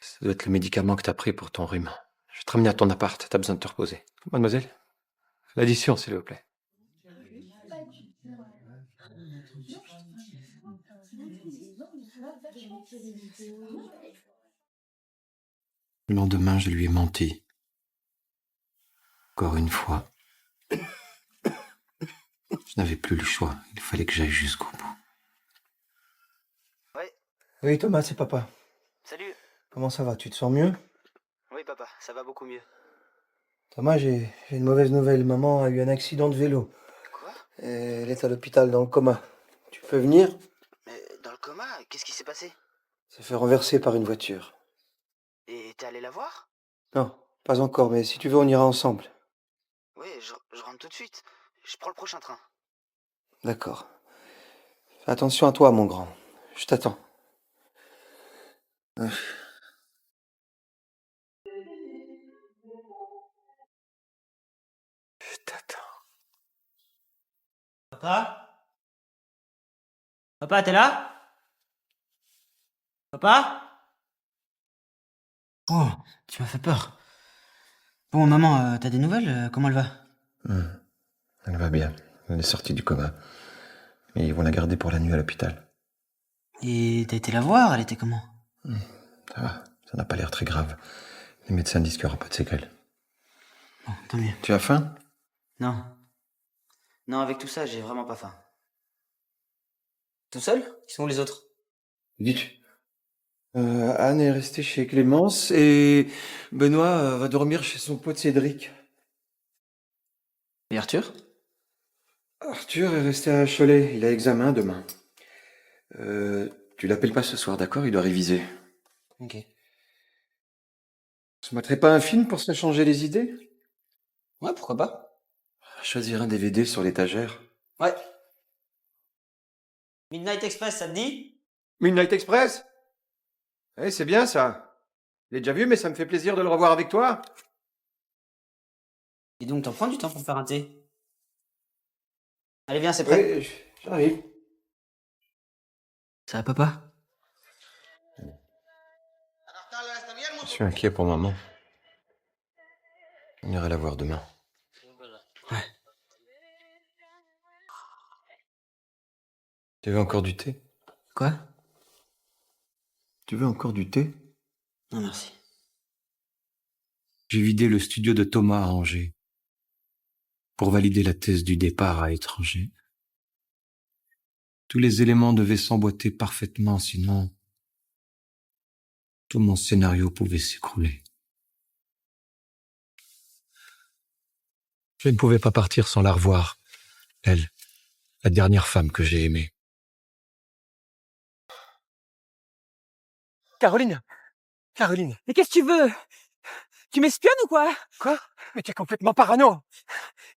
Ça doit être le médicament que t'as pris pour ton rhume. Je vais te ramener à ton appart, t'as besoin de te reposer. Mademoiselle, l'addition, s'il vous plaît. Le lendemain, je lui ai menti. Encore une fois. Je n'avais plus le choix. Il fallait que j'aille jusqu'au bout. Ouais. Oui, Thomas, c'est papa. Salut. Comment ça va? Tu te sens mieux? Oui, papa, ça va beaucoup mieux. Thomas, j'ai une mauvaise nouvelle. Maman a eu un accident de vélo. Quoi? Elle est à l'hôpital dans le coma. Tu peux venir? Mais dans le coma, qu'est-ce qui s'est passé? Ça fait renverser par une voiture. Et t'es allé la voir? Non, pas encore, mais si tu veux, on ira ensemble. Oui, je rentre tout de suite. Je prends le prochain train. D'accord. Fais attention à toi, mon grand. Je t'attends. Je t'attends. Papa? Papa, t'es là? Papa? Oh, tu m'as fait peur. Bon, maman, t'as des nouvelles? Comment elle va? Elle va bien. Elle est sortie du coma. Mais ils vont la garder pour la nuit à l'hôpital. Et t'as été la voir? Elle était comment? Ça va. Ça n'a pas l'air très grave. Les médecins disent qu'il n'y aura pas de séquelles. Bon, tant mieux. Tu as faim? Non. Non, avec tout ça, j'ai vraiment pas faim. Tout seul? Qui sont les autres? Dites. Anne est restée chez Clémence et Benoît va dormir chez son pote Cédric. Et Arthur? Arthur est resté à Cholet. Il a examen demain. Tu l'appelles pas ce soir, d'accord? Il doit réviser. Ok. On se mettrait pas un film pour se changer les idées? Ouais, pourquoi pas? Choisir un DVD sur l'étagère. Ouais. Midnight Express, ça te dit? Midnight Express? Eh, c'est bien ça. Je l'ai déjà vu, mais ça me fait plaisir de le revoir avec toi. Et donc, t'en prends du temps pour faire un thé? Allez, viens, c'est prêt. Oui, j'arrive. Ça va, papa? Je suis inquiet pour maman. On ira la voir demain. Ouais. Tu veux encore du thé? Quoi? Tu veux encore du thé? Non, merci. J'ai vidé le studio de Thomas à Angers pour valider la thèse du départ à l'étranger. Tous les éléments devaient s'emboîter parfaitement, sinon tout mon scénario pouvait s'écrouler. Je ne pouvais pas partir sans la revoir, elle, la dernière femme que j'ai aimée. Caroline! Caroline! Mais qu'est-ce que tu veux? Tu m'espionnes ou quoi? Quoi? Mais t'es complètement parano!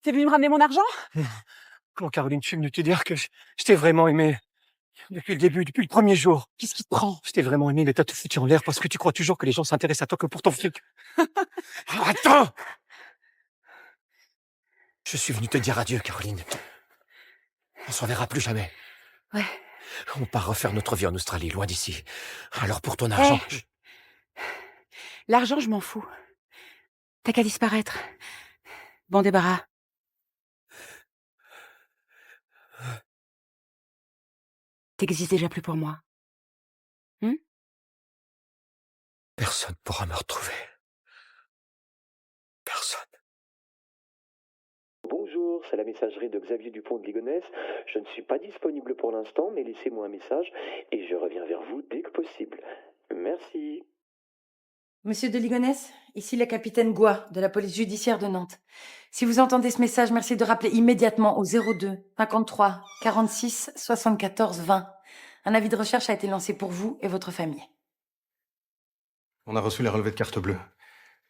T'es venu me ramener mon argent? Comment, Caroline, tu es venue te dire que je t'ai vraiment aimé? Depuis le début, depuis le premier jour. Qu'est-ce qui te prend? Je t'ai vraiment aimé, mais t'as tout foutu en l'air parce que tu crois toujours que les gens s'intéressent à toi que pour ton fric. Attends! Je suis venu te dire adieu, Caroline. On s'en verra plus jamais. Ouais. On part refaire notre vie en Australie, loin d'ici. Alors pour ton argent... L'argent, je m'en fous. T'as qu'à disparaître. Bon débarras. T'existes déjà plus pour moi. Personne pourra me retrouver. Personne. Bonjour, c'est la messagerie de Xavier Dupont de Ligonnès. Je ne suis pas disponible pour l'instant, mais laissez-moi un message et je reviens vers vous dès que possible. Merci. Monsieur de Ligonnès, ici le capitaine Goua, de la police judiciaire de Nantes. Si vous entendez ce message, merci de rappeler immédiatement au 02 53 46 74 20. Un avis de recherche a été lancé pour vous et votre famille. On a reçu les relevés de carte bleue.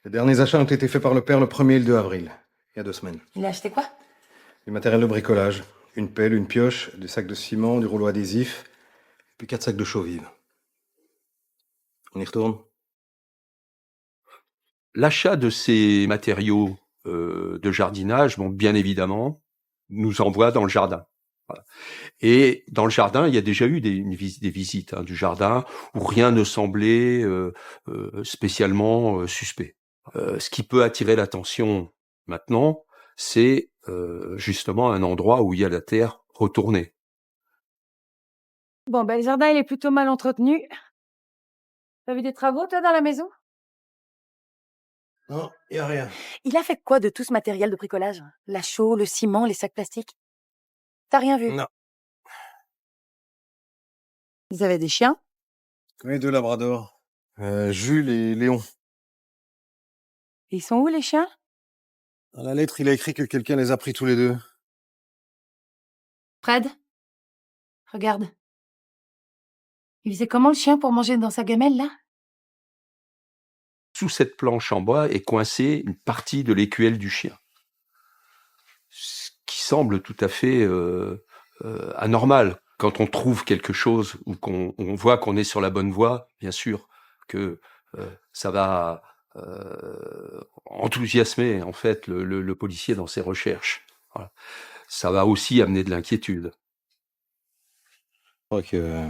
Les derniers achats ont été faits par le père le 1er et le 2 avril, il y a 2 semaines. Il a acheté quoi? Du matériel de bricolage, Une pelle, une pioche, des sacs de ciment, du rouleau adhésif, puis 4 sacs de chaux vive. On y retourne? L'achat de ces matériaux de jardinage, bon, bien évidemment, nous envoie dans le jardin. Voilà. Et dans le jardin, il y a déjà eu des visites du jardin où rien ne semblait spécialement suspect. Ce qui peut attirer l'attention maintenant, c'est justement un endroit où il y a la terre retournée. Bon, ben, le jardin, il est plutôt mal entretenu. T'as vu des travaux, toi, dans la maison? Non, y a rien. Il a fait quoi de tout ce matériel de bricolage? La chaux, le ciment, les sacs plastiques? T'as rien vu? Non. Ils avaient des chiens? Oui, 2 labradors. Jules et Léon. Et ils sont où, les chiens? Dans la lettre, il a écrit que quelqu'un les a pris tous les 2. Fred? Regarde. Il faisait comment, le chien, pour manger dans sa gamelle, là? Sous cette planche en bois est coincée une partie de l'écuelle du chien. Ce qui semble tout à fait anormal. Quand on trouve quelque chose ou qu'on voit qu'on est sur la bonne voie, bien sûr que ça va enthousiasmer en fait le policier dans ses recherches. Voilà. Ça va aussi amener de l'inquiétude. Je crois que...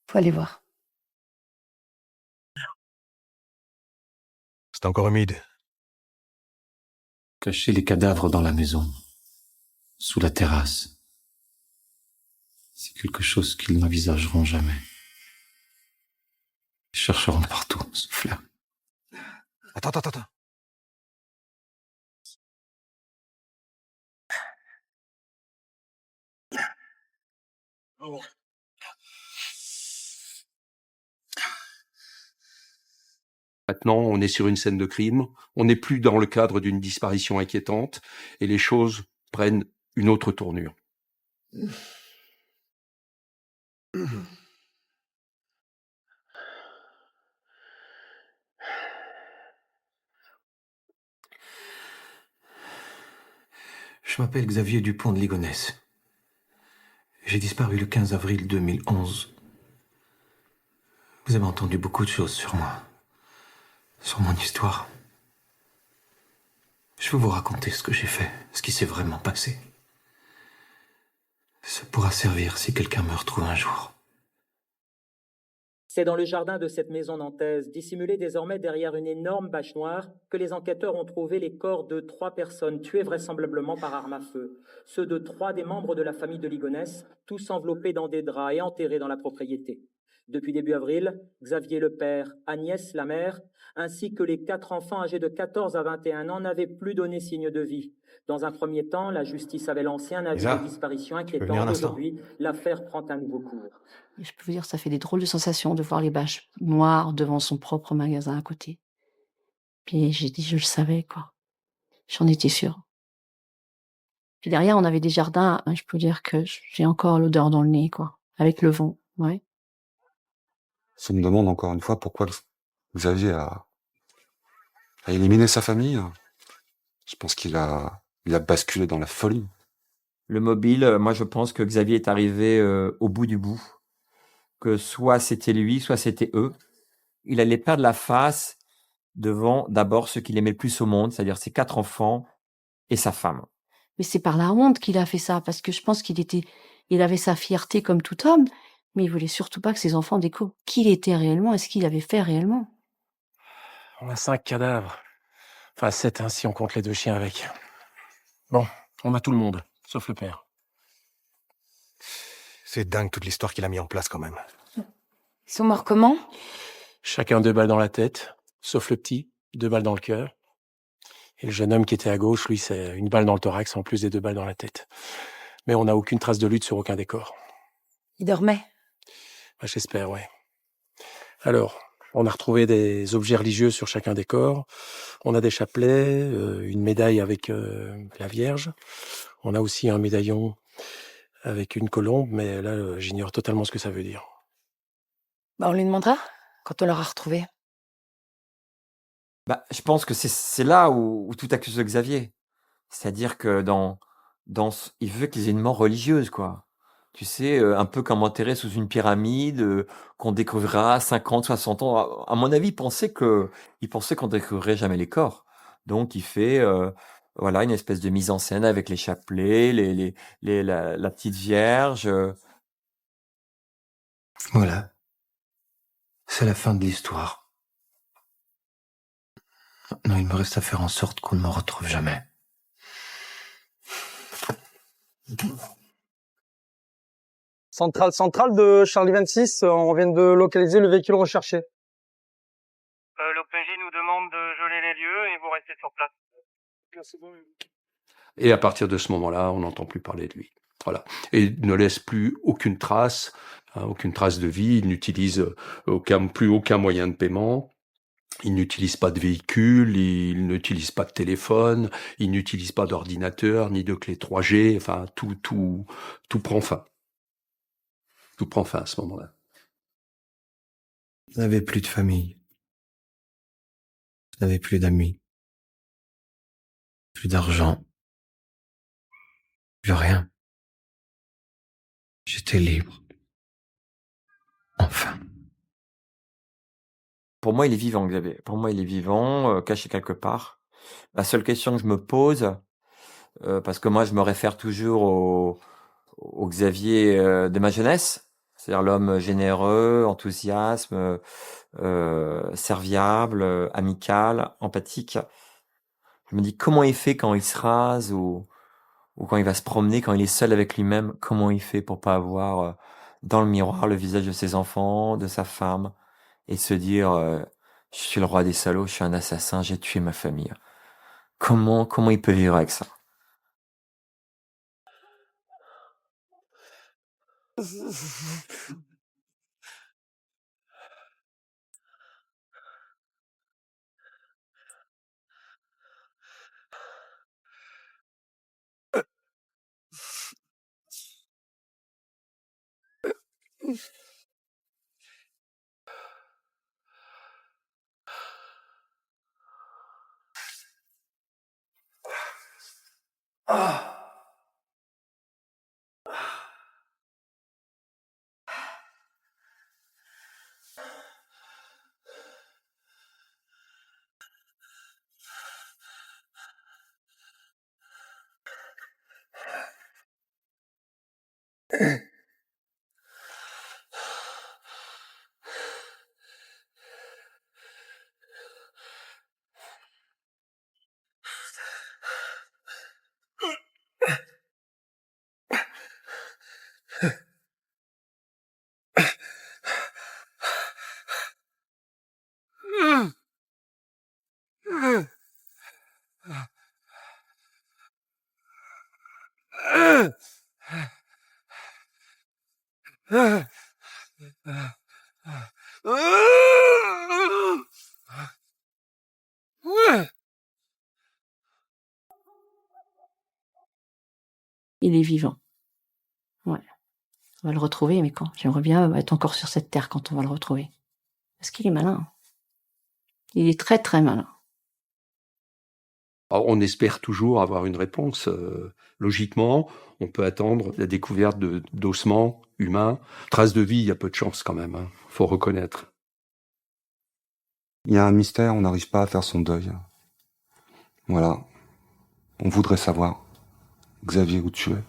Faut aller voir. C'est encore humide. Cacher les cadavres dans la maison, sous la terrasse, c'est quelque chose qu'ils n'envisageront jamais. Ils chercheront partout, sauf là. Attends. Oh. Maintenant, on est sur une scène de crime, on n'est plus dans le cadre d'une disparition inquiétante, et les choses prennent une autre tournure. Je m'appelle Xavier Dupont de Ligonnès. J'ai disparu le 15 avril 2011. Vous avez entendu beaucoup de choses sur moi, sur mon histoire. Je veux vous raconter ce que j'ai fait, ce qui s'est vraiment passé. Ça pourra servir si quelqu'un me retrouve un jour. C'est dans le jardin de cette maison nantaise, dissimulée désormais derrière une énorme bâche noire, que les enquêteurs ont trouvé les corps de 3 personnes tuées vraisemblablement par arme à feu. Ceux de 3 des membres de la famille de Ligonnès, tous enveloppés dans des draps et enterrés dans la propriété. Depuis début avril, Xavier le père, Agnès la mère, ainsi que les 4 enfants âgés de 14 à 21 ans n'avaient plus donné signe de vie. Dans un premier temps, la justice avait lancé un avis de disparition inquiétant. Aujourd'hui, l'affaire prend un nouveau cours. Et je peux vous dire, ça fait des drôles de sensations de voir les bâches noires devant son propre magasin à côté. Puis j'ai dit, je le savais, quoi. J'en étais sûre. Puis derrière, on avait des jardins, hein, je peux dire que j'ai encore l'odeur dans le nez, quoi. Avec le vent, ouais. Ça me demande encore une fois pourquoi Xavier a éliminé sa famille. Je pense qu'il a basculé dans la folie. Le mobile, moi je pense que Xavier est arrivé au bout du bout. Que soit c'était lui, soit c'était eux. Il allait perdre la face devant d'abord ce qu'il aimait le plus au monde, c'est-à-dire ses 4 enfants et sa femme. Mais c'est par la honte qu'il a fait ça, parce que je pense il avait sa fierté comme tout homme, mais il voulait surtout pas que ses enfants découvrent qui il était réellement et ce qu'il avait fait réellement. On a 5 cadavres. Enfin, 7, hein, si on compte les 2 chiens avec. Bon, on a tout le monde, sauf le père. C'est dingue toute l'histoire qu'il a mis en place quand même. Ils sont morts comment? Chacun 2 balles dans la tête, sauf le petit, 2 balles dans le cœur. Et le jeune homme qui était à gauche, lui, c'est 1 balle dans le thorax en plus des 2 balles dans la tête. Mais on n'a aucune trace de lutte sur aucun des corps. Ils dormaient? Bah, j'espère, ouais. Alors, on a retrouvé des objets religieux sur chacun des corps. On a des chapelets, une médaille avec la Vierge. On a aussi un médaillon avec une colombe, mais là, j'ignore totalement ce que ça veut dire. Bah, on lui demandera quand on l'aura retrouvé. Bah, je pense que c'est là où tout accuse Xavier. C'est-à-dire que dans il veut qu'ils aient une mort religieuse, quoi. Tu sais, un peu comme enterré sous une pyramide, qu'on découvrira à 50, 60 ans. À mon avis, il pensait qu'on découvrirait jamais les corps. Donc, il fait, voilà, une espèce de mise en scène avec les chapelets, la petite Vierge. Voilà. C'est la fin de l'histoire. Non, il me reste à faire en sorte qu'on ne me retrouve jamais. Centrale de Charlie 26, on vient de localiser le véhicule recherché. L'OPJ nous demande de geler les lieux et vous restez sur place. Et à partir de ce moment-là, on n'entend plus parler de lui. Voilà. Et il ne laisse plus aucune trace de vie. Il n'utilise plus aucun moyen de paiement. Il n'utilise pas de véhicule, il n'utilise pas de téléphone, il n'utilise pas d'ordinateur, ni de clé 3G. Enfin, tout prend fin. Tout prend fin à ce moment-là. Vous n'avez plus de famille. Vous n'avez plus d'amis. Plus d'argent. Plus rien. J'étais libre. Enfin. Pour moi, il est vivant, Xavier. Pour moi, il est vivant, caché quelque part. La seule question que je me pose, parce que moi, je me réfère toujours au Xavier de ma jeunesse, c'est-à-dire l'homme généreux, enthousiaste, serviable, amical, empathique. Je me dis comment il fait quand il se rase ou quand il va se promener, quand il est seul avec lui-même, comment il fait pour pas avoir dans le miroir le visage de ses enfants, de sa femme, et se dire je suis le roi des salauds, je suis un assassin, j'ai tué ma famille. Comment il peut vivre avec ça? Il est vivant. Ouais. On va le retrouver, mais quand? J'aimerais bien être encore sur cette terre quand on va le retrouver. Parce qu'il est malin. Il est très très malin. Alors, on espère toujours avoir une réponse. Logiquement, on peut attendre la découverte d'ossements humains. Traces de vie, il y a peu de chance quand même. Faut reconnaître. Il y a un mystère, on n'arrive pas à faire son deuil. Voilà. On voudrait savoir, Xavier, où tu es.